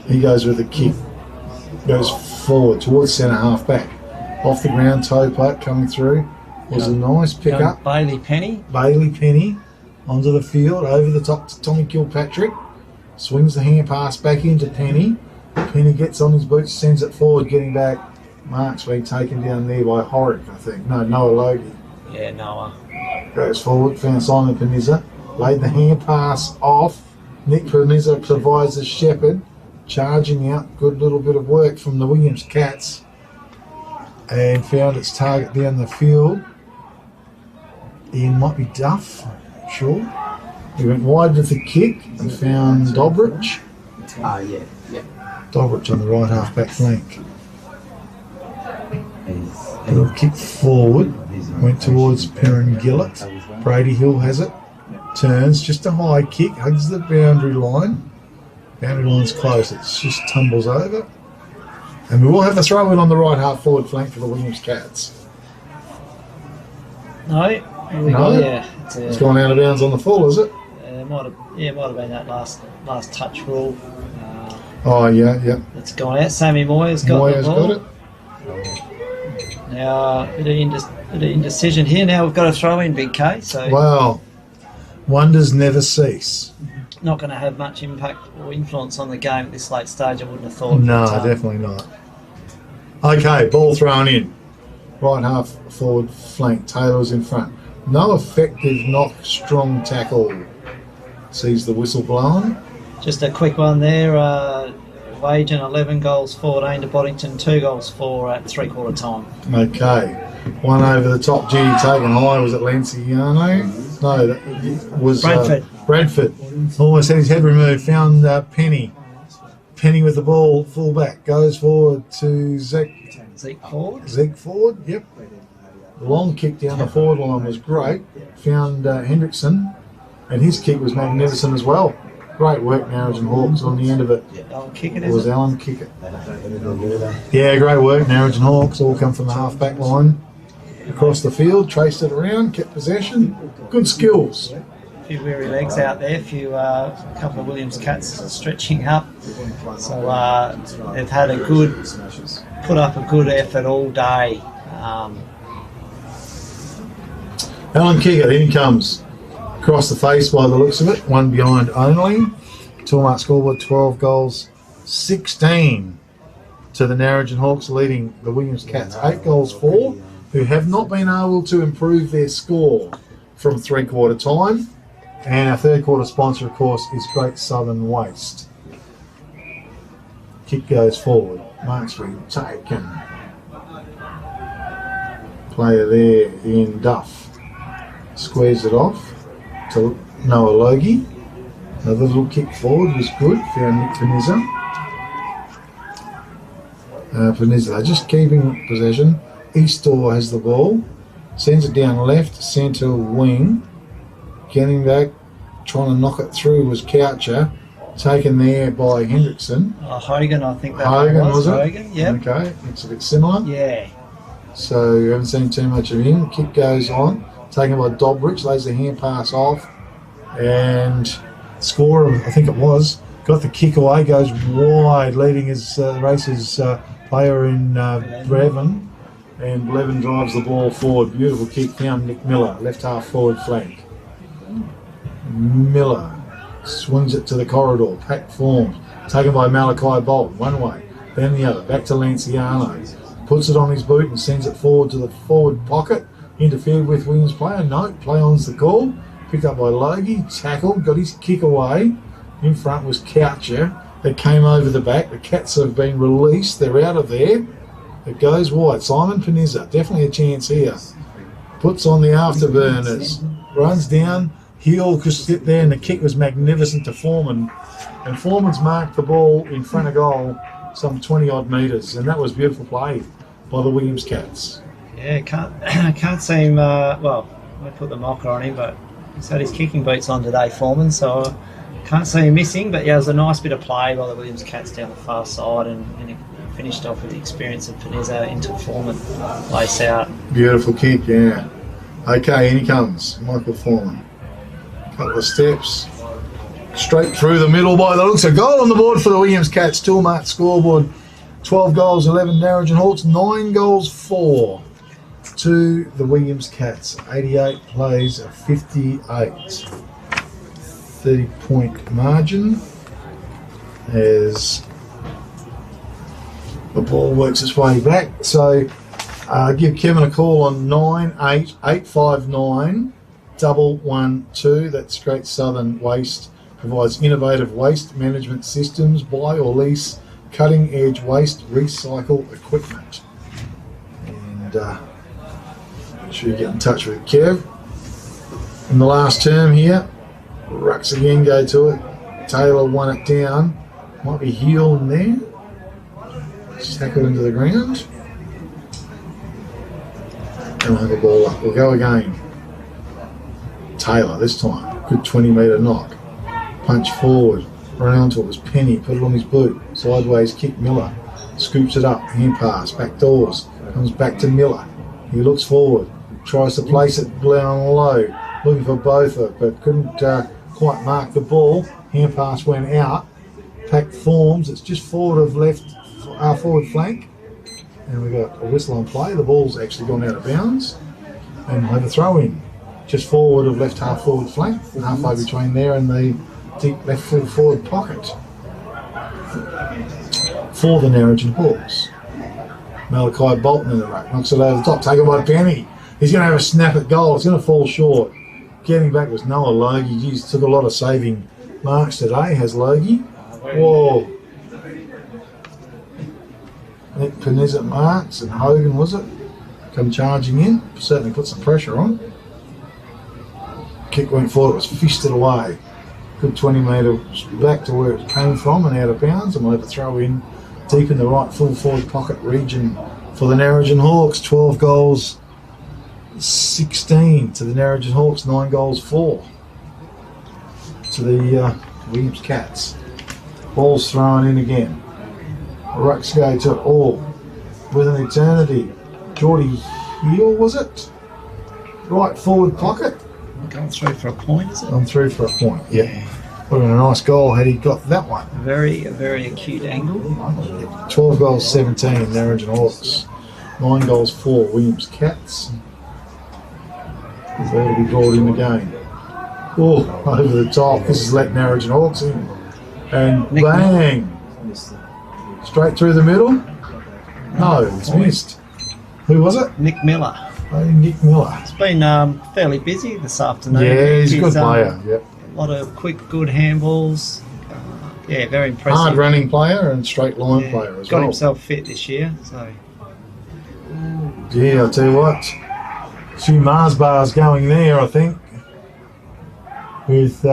He goes with a kick, goes forward towards centre half back. Off the ground, toe putt coming through. Was a nice pick-up. Bailey Penny onto the field, over the top to Tommy Kilpatrick. Swings the hand pass back into Penny. Penny gets on his boots, sends it forward, getting back. Mark's been taken down there by Horick, I think. No, Noah Logie. Yeah, Noah. Goes forward, found Simon Panizza. Laid the hand pass off. Nick Panizza provides a shepherd. charging out. Good little bit of work from the Williams Cats, and found its target down the field. Ian might be Duff, sure. He went wide with the kick and found Dobrich. Yeah. Dobrich on the right half-back flank. A little kick forward, went towards Perrin Gillett. Brady Hill has it, turns, just a high kick, hugs the boundary line. Boundary line's close, it just tumbles over. And we will have a throw in on the right half forward flank for the Williams Cats. No? No? It's gone out of bounds on the full, is it? It might have been that last touch rule. Yeah. It's gone out. Sammy Moyer's got the ball. Got it. Now, a bit of indecision here. Now we've got to throw in Big K. So Well, wonders never cease. not going to have much impact or influence on the game at this late stage, I wouldn't have thought. No, but, definitely not. Okay, ball thrown in. Right half forward flank. Taylor's in front. No effective knock, strong tackle. Sees the whistle blown. Just a quick one there. Wagen 11 goals, 14 to Boddington, 2 goals, 4 at three-quarter time. Okay. One over the top, duty taken high. Was it Lanciano? No, that was Bradford. Almost had his head removed. Found Penny. Penny with the ball, full back. Goes forward to Zeke Ford, yep. The long kick down the forward line was great. Found Hendrickson, and his kick was magnificent as well. Great work, Narrogin Hawks, on the end of it. Alan Kickett, It was Alan Kickett. Yeah, great work, Narrogin Hawks. All come from the half-back line. Across the field, traced it around, kept possession. Good skills. A few weary legs out there, a couple of Williams Cats stretching up. So they've had put up a good effort all day. Alan Kickett, in comes. Across the face by the looks of it, one behind only. Toolmark scoreboard 12 goals, 16 to the Narrogin Hawks, leading the Williams Cats 8 goals 4, who have not been able to improve their score from three-quarter time. And our third-quarter sponsor, of course, is Great Southern Waste. Kick goes forward. Marksbury taken. Player there in Duff. Squares it off to Noah Logie. Another little kick forward was good. Found Nick Panizza. Panizza just keeping possession. Eastor has the ball. Sends it down left, centre wing. Getting back, trying to knock it through was Coucher. Taken there by Hendrickson. Hogan, I think that Hogan, was it? Hogan, yeah. Okay, it's a bit similar. Yeah. So we haven't seen too much of him. Kick goes on. Taken by Dobrich, lays the hand pass off, and scorer, I think it was, got the kick away, goes wide, leading his race's player in Brevin, and Blevin drives the ball forward. Beautiful kick, found Nick Miller, left half forward flank. Miller swings it to the corridor, packed forms, taken by Malachi Bolt, one way, then the other, back to Lanciano, puts it on his boot and sends it forward to the forward pocket. Interfered with Williams player. No, play on's the call. Picked up by Logie, tackled, got his kick away. In front was Coucher that came over the back. The Cats have been released. They're out of there. It goes wide. Simon Panizza, definitely a chance here. Puts on the afterburners. Runs down. Heel could sit there, and the kick was magnificent to Foreman. And Foreman's marked the ball in front of goal some 20-odd metres. And that was beautiful play by the Williams Cats. Yeah, can't seem, well, I put the mocker on him, but he's had his kicking boots on today, Foreman, so can't see him missing, but yeah, it was a nice bit of play by the Williams Cats down the far side, and he finished off with the experience of Panizza into Foreman, lace out. Beautiful kick, yeah. Okay, in he comes, Michael Foreman. Couple of steps, straight through the middle by the looks. A goal on the board for the Williams Cats, Toolmark scoreboard, 12 goals, 11 Narrogin Hawks, 9 goals, 4. To the Williams Cats, 88 plays, 58. 30-point margin as the ball works its way back. So give Kevin a call on 98859 112. That's Great Southern Waste provides innovative waste management systems, buy or lease cutting-edge waste recycle equipment. And make sure you get in touch with Kev. In the last term here, Rucks again go to it. Taylor won it down. Might be heel in there. Tackle into the ground. And we'll have a ball up. We'll go again. Taylor this time. Good 20-metre knock. Punch forward. Run onto it was Penny. Put it on his boot. Sideways kick Miller. Scoops it up. Hand pass. Back doors. Comes back to Miller. He looks forward. Tries to place it down low. Looking for Beaufort, but couldn't quite mark the ball. Hand pass went out. Pack forms. It's just forward of left, our forward flank. And we've got a whistle on play. The ball's actually gone out of bounds. And we'll have a throw in. Just forward of left half forward flank. Halfway between there and the deep left full forward pocket. For the Narrogin Hawks. Malachi Bolton in the ruck. Knocks it over the top. Taken by Penny. He's going to have a snap at goal. It's going to fall short. Getting back was Noah Logie. He's took a lot of saving marks today, has Logie. Whoa. Nick Panizza marks and Hogan, was it? Come charging in. Certainly put some pressure on. Kick went forward. It was fisted away. Good 20 metres back to where it came from and out of bounds. And we'll have a throw in deep in the right full forward pocket region for the Narrogin Hawks. 12 goals. 16 to the Narrogin Hawks, 9 goals 4 to the Williams Cats. Ball's thrown in again. Rucks go to all with an eternity. Geordie Heel, was it? Right forward pocket. Going through for a point, is it? I'm through for a point, yeah. Would have been a nice goal had he got that one. A very acute angle. 12 goals 17, Narrogin Hawks. 9 goals 4, Williams Cats. Ball to be brought in again. Oh, over the top. This is let Narrogin Hawks in. And Nick bang! Straight through the middle? No, it's missed. Who was it? Nick Miller. Oh, Nick Miller. It's been fairly busy this afternoon. Yeah, he's a good player. Yep. A lot of quick, good handballs. Yeah, very impressive. Hard running player and straight line player as well. Got himself fit this year, so. Yeah, I'll tell you what. A few Mars bars going there, I think, with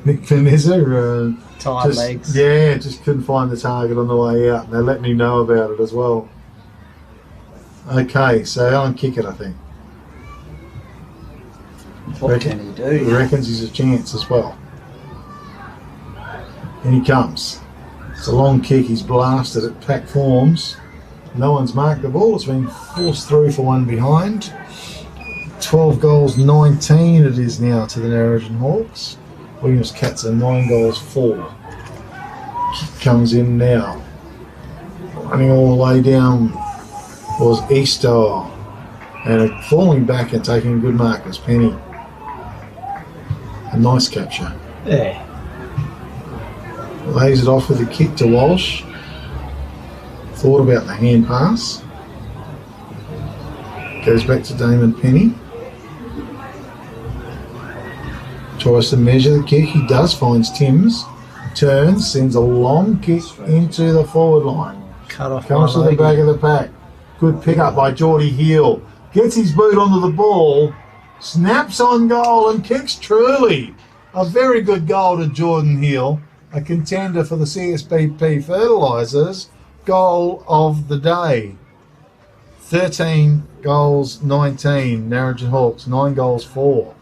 Nick Vanessa. Tired legs. Yeah, just couldn't find the target on the way out, and they let me know about it as well. Okay, so Alan Kickett, I think. What can he do? He reckons he's a chance as well. And he comes. It's a long kick, he's blasted at pack forms. No one's marked the ball. It's been forced through for one behind. 12 goals, 19 it is now to the Narrogin Hawks. Williams Cats are 9 goals, 4. Kick comes in now. Running all the way down was Easter. And falling back and taking a good mark was Penny. A nice capture. Yeah. Lays it off with a kick to Walsh. Thought about the hand pass. Goes back to Damon Penny. Tries to measure the kick. He does, finds Timms. Turns, sends a long kick into the forward line. Cut off. Comes to the back of the pack. Good pick up by Geordie Heel. Gets his boot onto the ball. Snaps on goal and kicks truly. A very good goal to Jordan Heel. A contender for the CSBP Fertilisers. Goal of the day. 13 goals, 19. Narrogin Hawks, 9 goals, 4.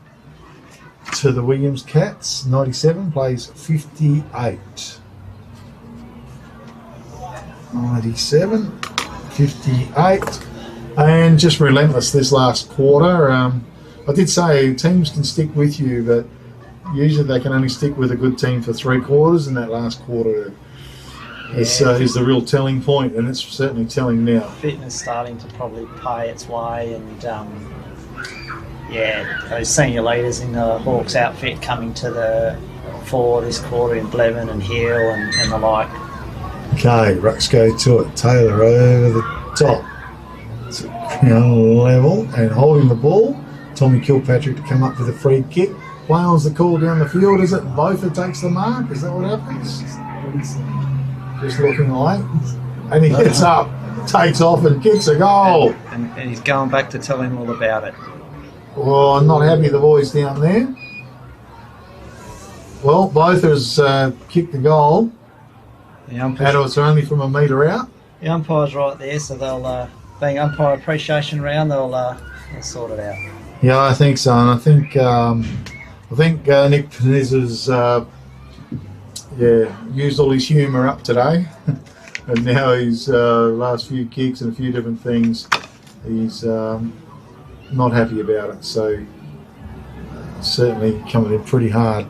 To the Williams Cats, 97 plays 58. 97, 58. And just relentless this last quarter. I did say teams can stick with you, but usually they can only stick with a good team for 3 quarters, and that last quarter is the real telling point, and it's certainly telling now. Fitness starting to probably pay its way, and those senior leaders in the Hawks outfit coming to the fore this quarter in Blevin and Hill and the like. Okay, Rucks go to it. Taylor over the top. It's a ground level and holding the ball. Tommy Kilpatrick to come up with a free kick. Play on's the call down the field, is it? Both that takes the mark? Is that what happens? Just looking like. And he gets up, takes off and kicks a goal. And he's going back to tell him all about it. Well, I'm not happy the boys down there. Well, both has kicked the goal. And it was only from a metre out. The umpire's right there, so they'll, being umpire appreciation round, they'll sort it out. Yeah, I think so. And I think Nick Peniz has used all his humour up today. And now he's last few kicks and a few different things, he's not happy about it. So certainly coming in pretty hard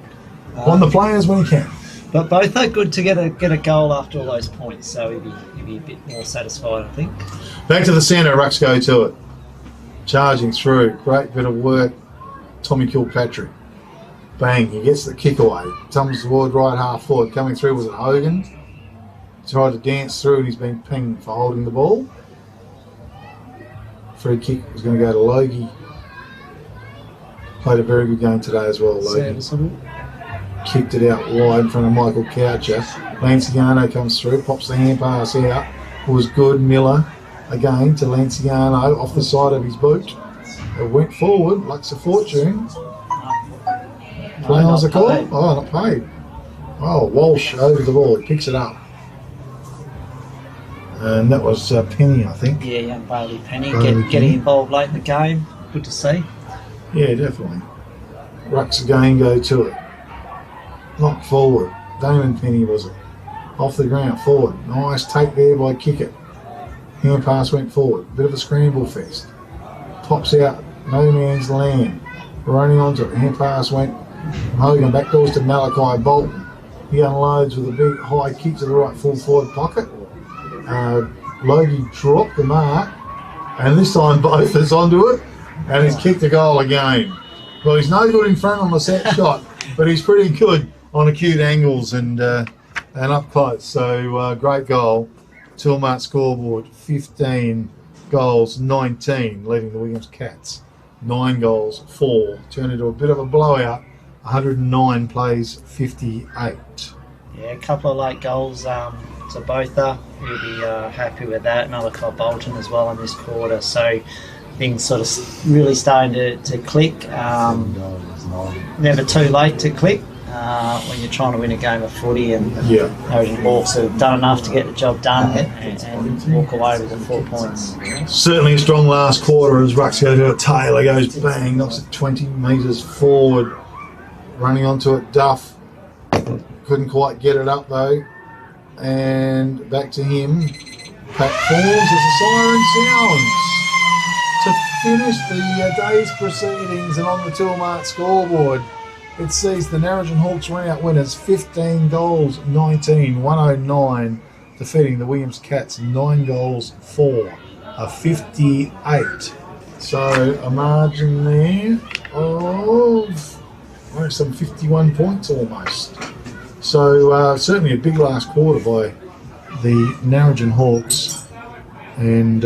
on the players when he can. But both are good to get a goal after all those points, so he'd be a bit more satisfied, I think. Back to the centre, Rucks go to it. Charging through, great bit of work. Tommy Kilpatrick. Bang, he gets the kick away. Comes toward right half forward. Coming through, was it Hogan? Tried to dance through and he's been pinged for holding the ball. Free kick was going to go to Logie. Played a very good game today as well, Logie. Kicked it out wide in front of Michael Coucher. Lanciano comes through, pops the hand pass out. It was good. Miller again to Lanciano off the side of his boot. It went forward, Lux of Fortune. Play on's the call? Oh, not paid. Oh, Walsh over the ball. He picks it up. And that was Penny, I think. Yeah, young Bailey Penny getting involved late in the game. Good to see. Yeah, definitely. Rucks again go to it. Knocked forward. Damon Penny was it. Off the ground, forward. Nice take there by Kickett. Hand pass went forward. Bit of a scramble fest. Pops out, no man's land. Running onto it. Hand pass went Hogan backdoors to Malachi Bolton. He unloads with a big high kick to the right full forward pocket. Logie dropped the mark, and this time both is onto it, and he's kicked a goal again. Well, he's no good in front on the set shot, but he's pretty good on acute angles and up close. So great goal. Tilmart scoreboard 15 goals, 19, leading the Williams Cats. 9 goals, 4. Turned into a bit of a blowout. 109 plays 58. Yeah, a couple of late goals. So both are. We'll be happy with that. Malachi Bolton as well in this quarter. So things sort of really starting to click. Never too late to click when you're trying to win a game of footy. And Narrogin Hawks have done enough to get the job done and walk away with the 4 points. Certainly a strong last quarter as Rucks go to it. Taylor goes bang, knocks it 20 metres forward. Running onto it, Duff. Couldn't quite get it up though. And back to him. Pat falls as the siren sounds to finish the day's proceedings. And on the Tilmart scoreboard, it sees the Narrogin Hawks run out winners 15 goals 19, 109, defeating the Williams Cats 9 goals 4, a 58. So a margin there of some 51 points almost. So certainly a big last quarter by the Narrogin Hawks. And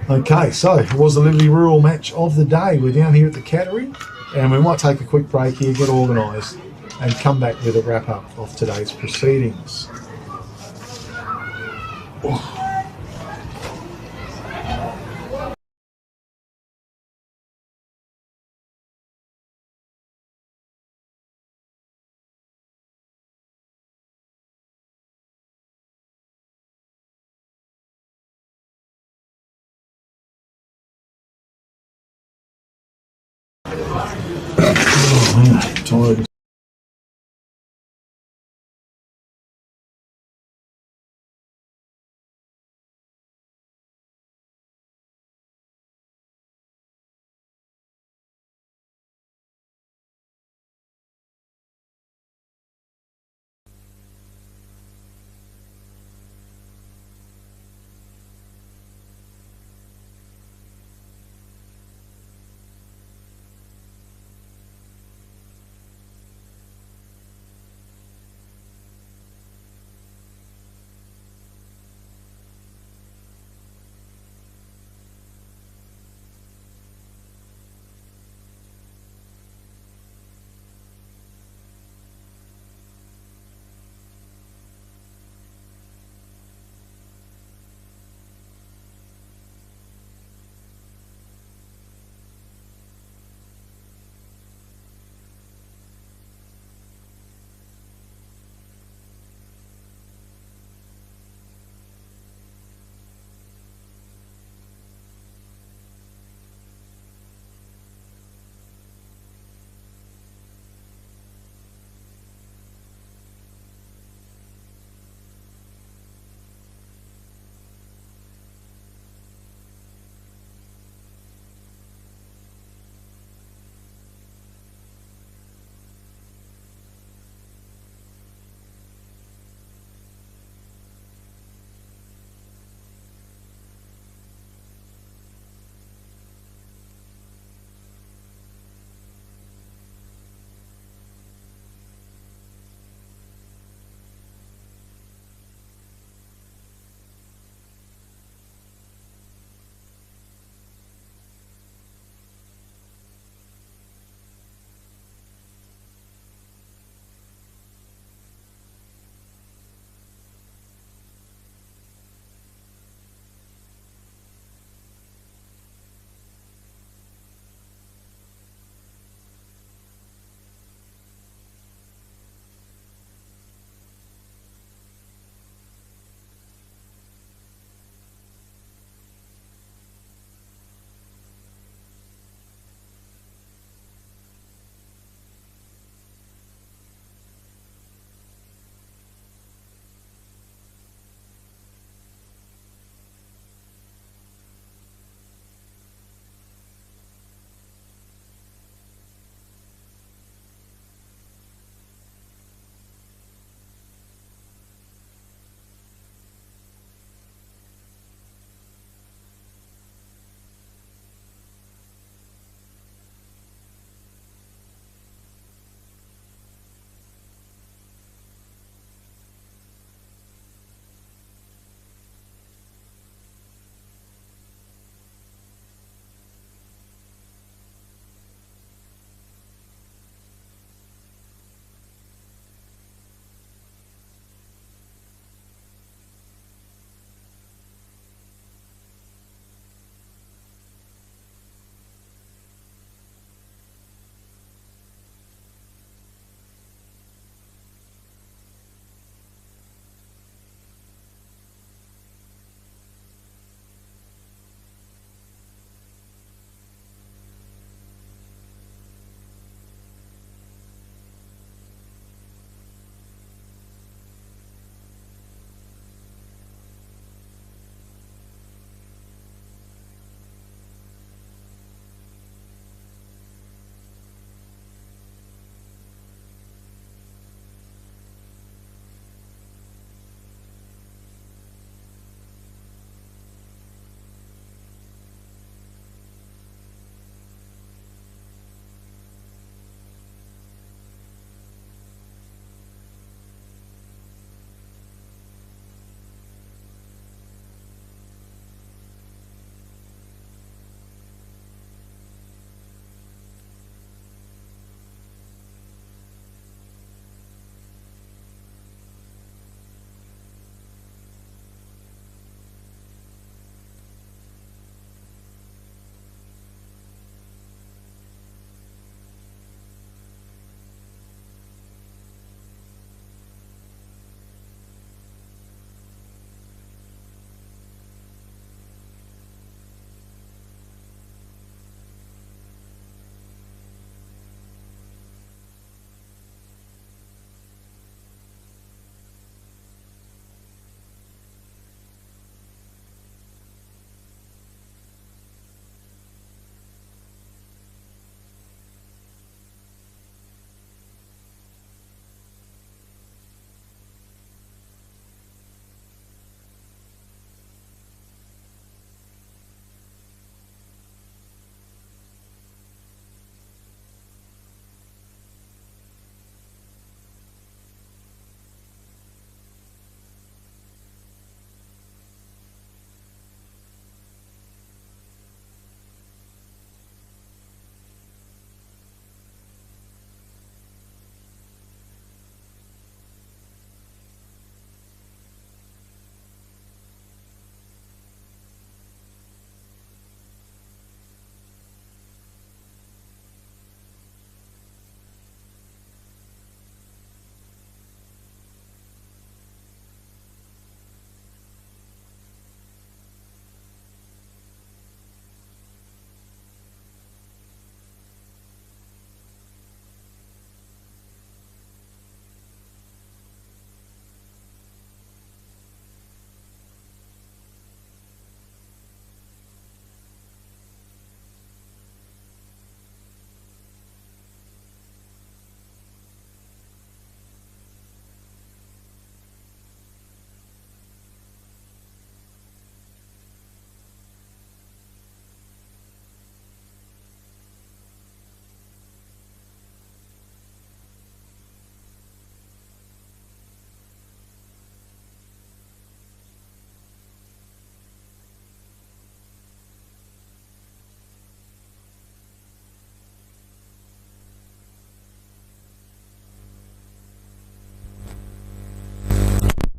okay, so it was the Liberty Rural match of the day. We're down here at the Cattery, and we might take a quick break here, get organised, and come back with a wrap up of today's proceedings. Tired.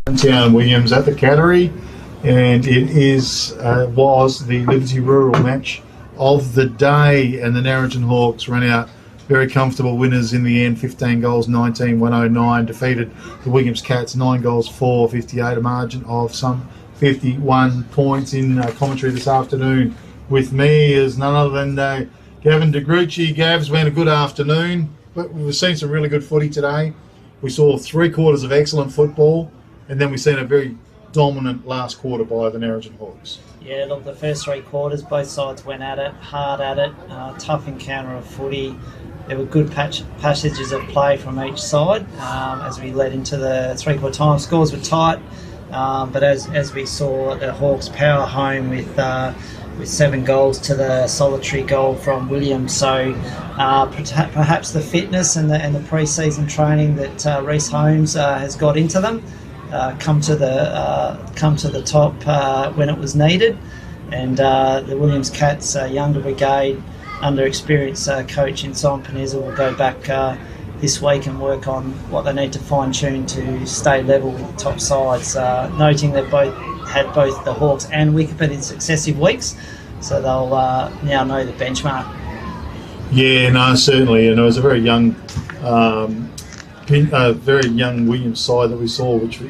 Town Williams at the Cattery, and it was the Liberty Rural match of the day, and the Narrogin Hawks ran out very comfortable winners in the end. 15 goals, 19, 109, defeated the Williams Cats 9 goals, 4, 58, a margin of some 51 points. In commentary this afternoon with me is none other than Gavin DeGrucci. Gav's been a good afternoon, but we've seen some really good footy today. We saw 3 quarters of excellent football, and then we've seen a very dominant last quarter by the Narrogin Hawks. Yeah, look, the first 3 quarters, both sides went at it, hard at it, tough encounter of footy. There were good passages of play from each side as we led into the 3/4 time. Scores were tight, but as we saw, the Hawks power home with 7 goals to the solitary goal from Williams. So perhaps the fitness and the pre-season training that Reece Holmes has got into them come to the top when it was needed, and the Williams Cats younger brigade under experienced coach in Simon Panizza will go back this week and work on what they need to fine-tune to stay level with the top sides, noting they've had both the Hawks and Wickepet in successive weeks, so they'll now know the benchmark. Yeah, no, certainly, and it was a very young Williams side that we saw, which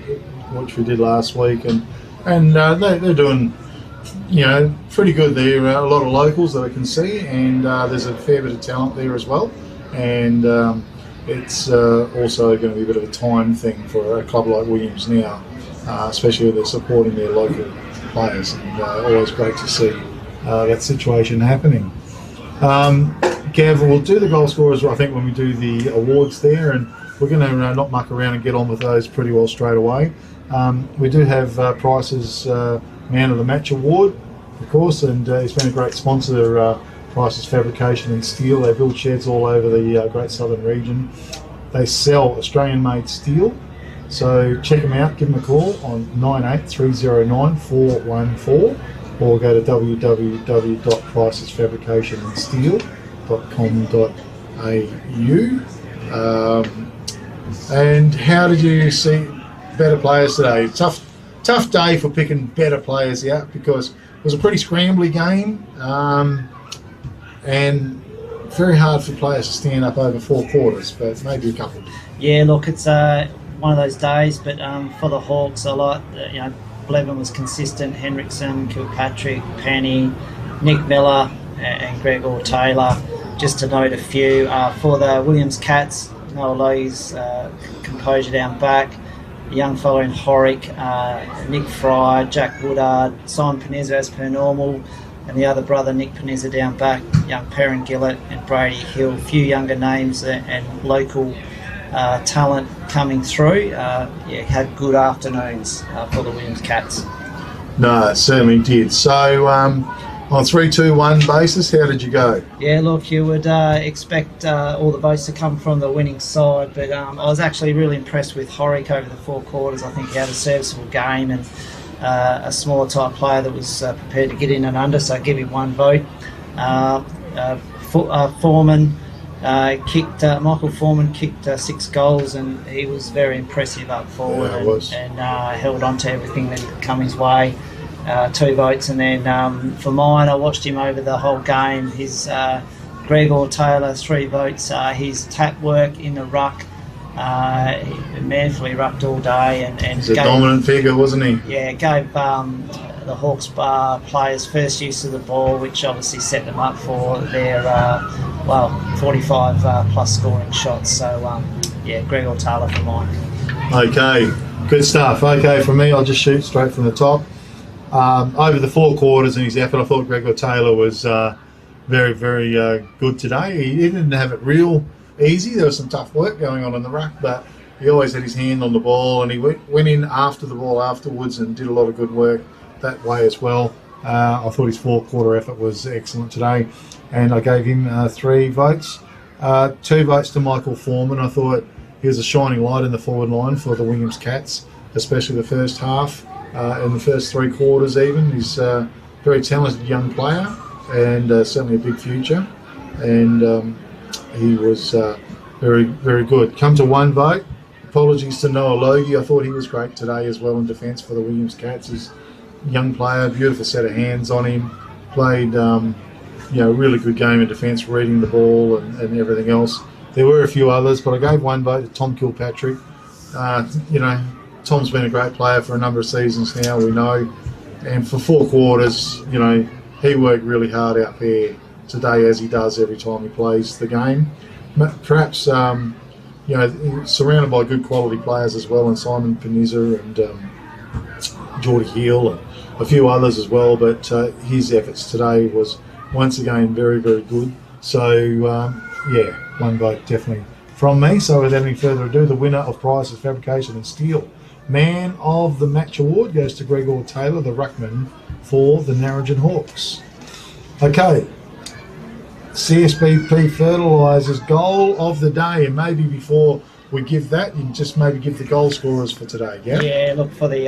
we did last week, and they're doing, pretty good there. A lot of locals that I can see, and there's a fair bit of talent there as well, and it's also going to be a bit of a time thing for a club like Williams now, especially if they're supporting their local players, and always great to see that situation happening. Gav, we'll do the goal scorers, I think, when we do the awards there, and we're going to not muck around and get on with those pretty well straight away. We do have Price's Man of the Match award, of course, and he's been a great sponsor, Price's Fabrication and Steel. They build sheds all over the Great Southern region. They sell Australian-made steel, so check them out. Give them a call on 98309414, or go to www.pricesfabricationandsteel.com.au. And how did you see better players today? Tough day for picking better players out, because it was a pretty scrambly game, and very hard for players to stand up over 4 quarters, but maybe a couple. Yeah, look, it's one of those days, but for the Hawks, a lot, Blevin was consistent, Henriksen, Kilpatrick, Penny, Nick Miller and Gregor Taylor, just to note a few. For the Williams Cats, Noah Lowe's composure down back, a young fellow in Horick, Nick Fry, Jack Woodard, Simon Panizza as per normal, and the other brother Nick Panizza down back, young Perrin Gillett and Brady Hill. A few younger names and local talent coming through. Had good afternoons for the Williams Cats. No, it certainly did. So on 3-2-1 basis, how did you go? Yeah, look, you would expect all the votes to come from the winning side, but I was actually really impressed with Horick over the 4 quarters. I think he had a serviceable game, and a smaller type player that was prepared to get in and under, so I give him 1 vote. Foreman Michael Foreman kicked 6 goals, and he was very impressive up forward, and held on to everything that had come his way. 2 votes, and then for mine, I watched him over the whole game. His Gregor Taylor, 3 votes. His tap work in the ruck, he manfully rucked all day, and he's a dominant figure, wasn't he? Yeah, gave the Hawks players first use of the ball, which obviously set them up for their 45 plus scoring shots. So Gregor Taylor for mine. Okay, good stuff. Okay, for me, I'll just shoot straight from the top. Over the 4 quarters in his effort, I thought Gregor Taylor was very, very good today. He didn't have it real easy. There was some tough work going on in the ruck, but he always had his hand on the ball, and he went in after the ball afterwards and did a lot of good work that way as well. I thought his 4-quarter effort was excellent today, and I gave him 3 votes. 2 votes to Michael Foreman. I thought he was a shining light in the forward line for the Williams Cats, especially the first half. In the first 3 quarters even. He's a very talented young player, and certainly a big future, and he was very, very good. Come to 1 vote apologies to Noah Logie. I thought he was great today as well in defence for the Williams Cats. He's a young player, beautiful set of hands on him. Played, really good game in defence, reading the ball and everything else. There were a few others, but I gave one vote to Tom Kilpatrick. Tom's been a great player for a number of seasons now, we know. And for 4 quarters, he worked really hard out there today, as he does every time he plays the game. Perhaps, surrounded by good quality players as well, and Simon Panizza and Geordie Hill and a few others as well, but his efforts today was once again very, very good. So, one vote definitely from me. So without any further ado, the winner of Prices, Fabrication and Steel Man of the Match Award goes to Gregor Taylor, the ruckman for the Narrogin Hawks. Okay, CSBP Fertilisers goal of the day, and maybe before we give that, you can just maybe give the goal scorers for today. Yeah, look, for the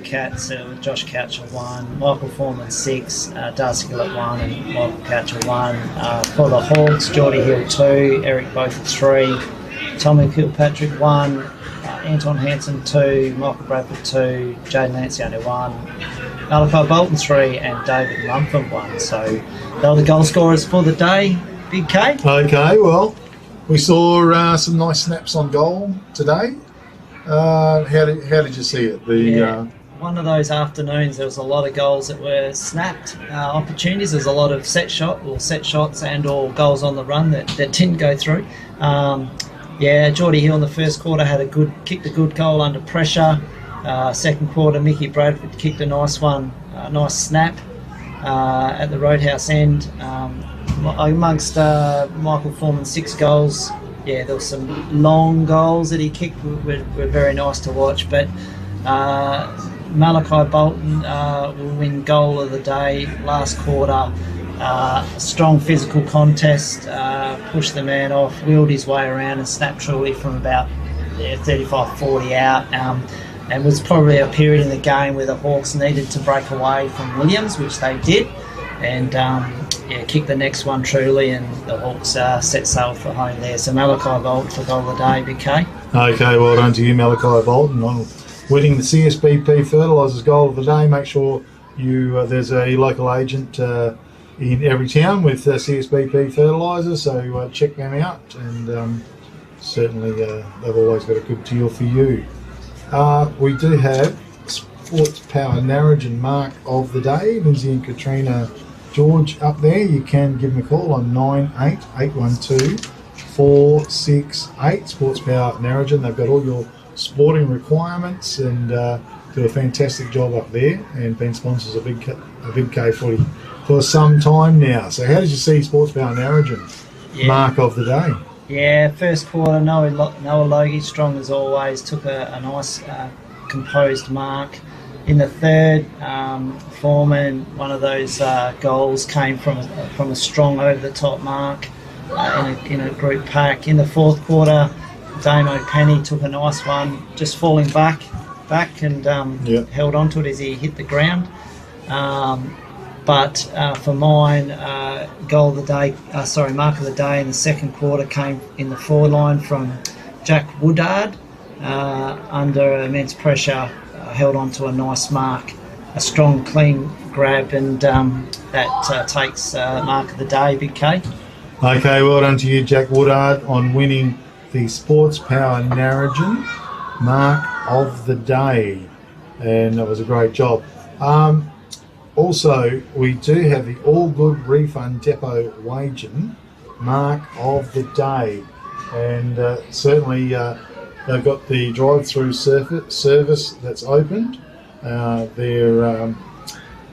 Cats, Josh Coucher 1, Michael Foreman 6, Darcy Gillett 1 and Michael Coucher 1. For the Hawks, Geordie Hill 2, Eric Beaufort 3, Tommy Kilpatrick 1, Anton Hansen 2, Michael Bradford 2, Jaden Lanciano 1, Malachi Bolton 3 and David Mumford 1. So they were the goal scorers for the day. Big K. Okay, well, we saw some nice snaps on goal today. How did you see it? One of those afternoons, there was a lot of goals that were snapped opportunities. There's a lot of set shots and or goals on the run that didn't go through. Geordie Hill in the first quarter kicked a good goal under pressure. Second quarter, Mickey Bradford kicked a nice one, a nice snap at the Roadhouse end. Amongst Michael Foreman's 6 goals, there was some long goals that he kicked were very nice to watch. But Malachi Bolton will win goal of the day last quarter. Strong physical contest, pushed the man off, wheeled his way around and snapped truly from about 35-40 out. And was probably a period in the game where the Hawks needed to break away from Williams, which they did, and kicked the next one truly, and the Hawks set sail for home there. So Malachi Bolton for goal of the day, Big K. Okay, well done to you, Malachi Bolton, on winning the CSBP Fertilisers goal of the day. Make sure there's a local agent in every town with CSBP Fertilisers, so check them out, and certainly they've always got a good deal for you. We do have Sports Power Narrogin Mark of the day, Lindsay and Katrina George up there. You can give them a call on 98812 468. Sports Power Narrogin. They've got all your sporting requirements and do a fantastic job up there, and been sponsors of Big K Footy for some time now. So how did you see Sports Power Narrogin Mark of the day? Yeah, first quarter, Noah Logie, strong as always, took a nice composed mark. In the third, Foreman, one of those goals came from a strong over-the-top mark in a group pack. In the fourth quarter, Damo Penny took a nice one, just falling back and held onto it as he hit the ground. But for mine, goal of the day, mark of the day in the second quarter came in the forward line from Jack Woodard, under immense pressure, held onto a nice mark, a strong, clean grab, and that takes mark of the day, Big K. Okay, well done to you, Jack Woodard, on winning the Sports Power Narrogin Mark of the Day, and that was a great job. Also, we do have the All Good Refund Depot Wagin Mark of the Day, and certainly they've got the drive-through service that's opened. They're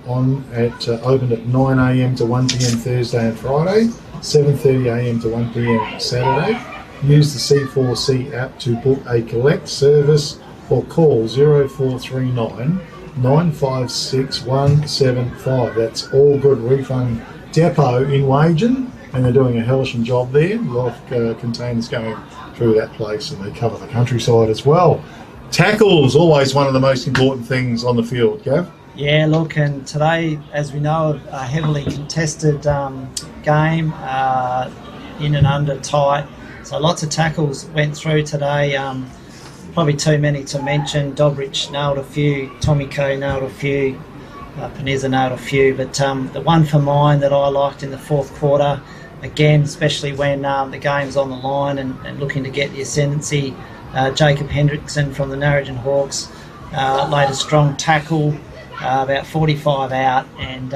opened at 9 a.m. to 1 p.m. Thursday and Friday, 7:30 a.m. to 1 p.m. Saturday. Use the C4C app to book a collect service or call 0439 956 175. That's All Good Refund Depot in Wagin, and they're doing a hellish job there. A lot of containers going through that place, and they cover the countryside as well. Tackles, always one of the most important things on the field, Gav. Yeah, look, and today, as we know, a heavily contested game, in and under tight. So lots of tackles went through today. probably too many to mention. Dobrich nailed a few, Tommy Kay nailed a few, Panizza nailed a few, but the one for mine that I liked in the fourth quarter, again, especially when the game's on the line and looking to get the ascendancy, Jacob Hendrickson from the Narrogin Hawks laid a strong tackle, about 45 out, and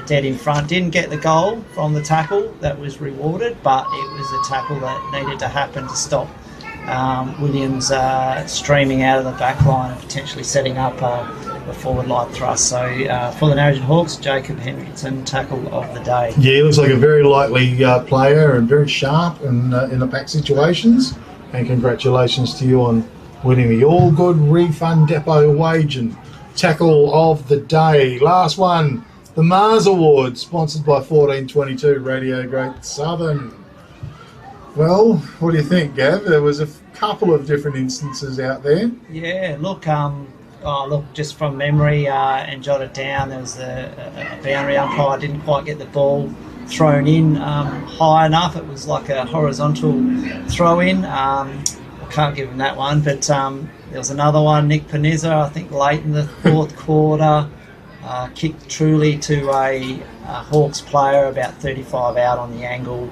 dead in front. Didn't get the goal from the tackle that was rewarded, but it was a tackle that needed to happen to stop Williams streaming out of the back line and potentially setting up a forward line thrust. So for the Narrogin Hawks, Jacob Hendrickson, tackle of the day. Yeah, he looks like a very likely player and very sharp in the back situations. And congratulations to you on winning the All Good Refund Depot Wage and Tackle of the Day. Last one, the Mars Award, sponsored by 1422 Radio Great Southern. Well, what do you think, Gav? There was a couple of different instances out there. Yeah, look, just from memory and jotted down, there was a boundary umpire didn't quite get the ball thrown in high enough. It was like a horizontal throw in. I can't give him that one, but there was another one, Nick Panizza, I think late in the fourth quarter, kicked truly to a Hawks player about 35 out on the angle.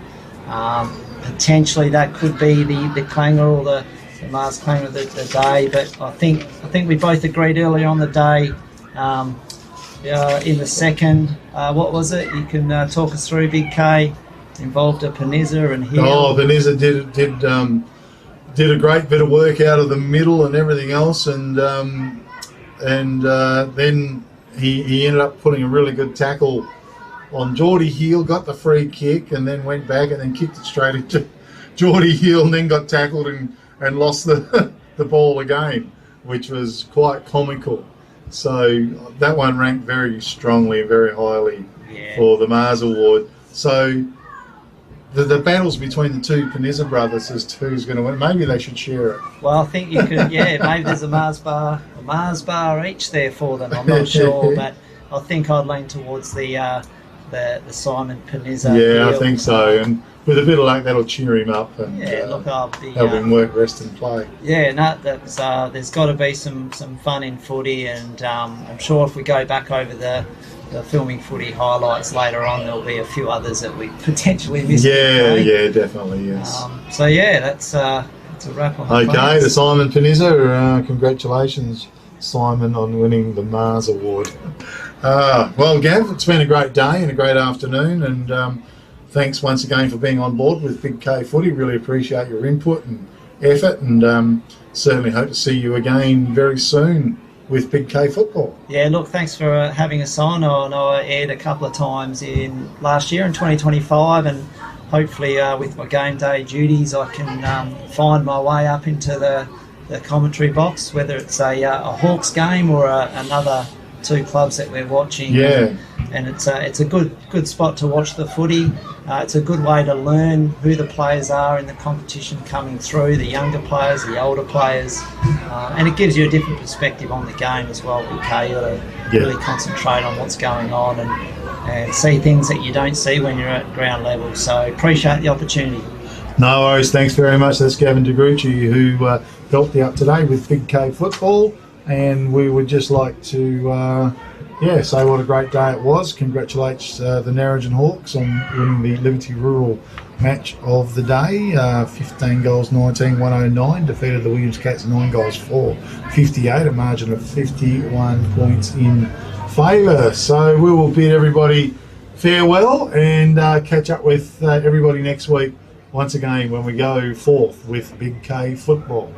Potentially that could be the clanger or the Mars clanger of the day, but I think we both agreed earlier on the day in the second, what was it? You can talk us through, Big K, involved a Panizza and Hill. Oh, Panizza did a great bit of work out of the middle and everything else, and then he ended up putting a really good tackle on Geordie Hill, got the free kick, and then went back and then kicked it straight into Geordie Hill, and then got tackled and lost the ball again, which was quite comical. So that one ranked very strongly, very highly for the Mars Award. So the battles between the two Panizza brothers as to who's going to win. Maybe they should share it. Well, I think you could, maybe there's a Mars bar each there for them. I'm not sure, but I think I'd lean towards the Simon Panizza. Yeah, I think so. And with a bit of luck, that'll cheer him up and help him work, rest and play. Yeah, no, that's there's got to be some fun in footy, and I'm sure if we go back over the filming footy highlights later on, there'll be a few others that we potentially missed. Yeah, definitely, yes. That's a wrap on the plans. The Simon Panizza, congratulations, Simon, on winning the Mars Award. Well, Gav, it's been a great day and a great afternoon, and thanks once again for being on board with Big K Footy. Really appreciate your input and effort, and certainly hope to see you again very soon with Big K Football. Yeah, look, thanks for having us on. I aired a couple of times in last year in 2025, and hopefully with my game day duties I can find my way up into the commentary box, whether it's a Hawks game or another two clubs that we're watching. Yeah. And it's a good spot to watch the footy. It's a good way to learn who the players are in the competition coming through, the younger players, the older players, and it gives you a different perspective on the game as well. Okay, you've got to really concentrate on what's going on and see things that you don't see when you're at ground level. So appreciate the opportunity. No worries, thanks very much. That's Gavin DeGrucci who helped you up today with Big K Football, and we would just like to say what a great day it was. Congratulations the Narrogin Hawks on winning the Liberty Rural match of the day. 15 goals, 19, 109. Defeated the Williams Cats 9 goals, 4, 58. A margin of 51 points in favour. So we will bid everybody farewell and catch up with everybody next week once again when we go forth with Big K Football.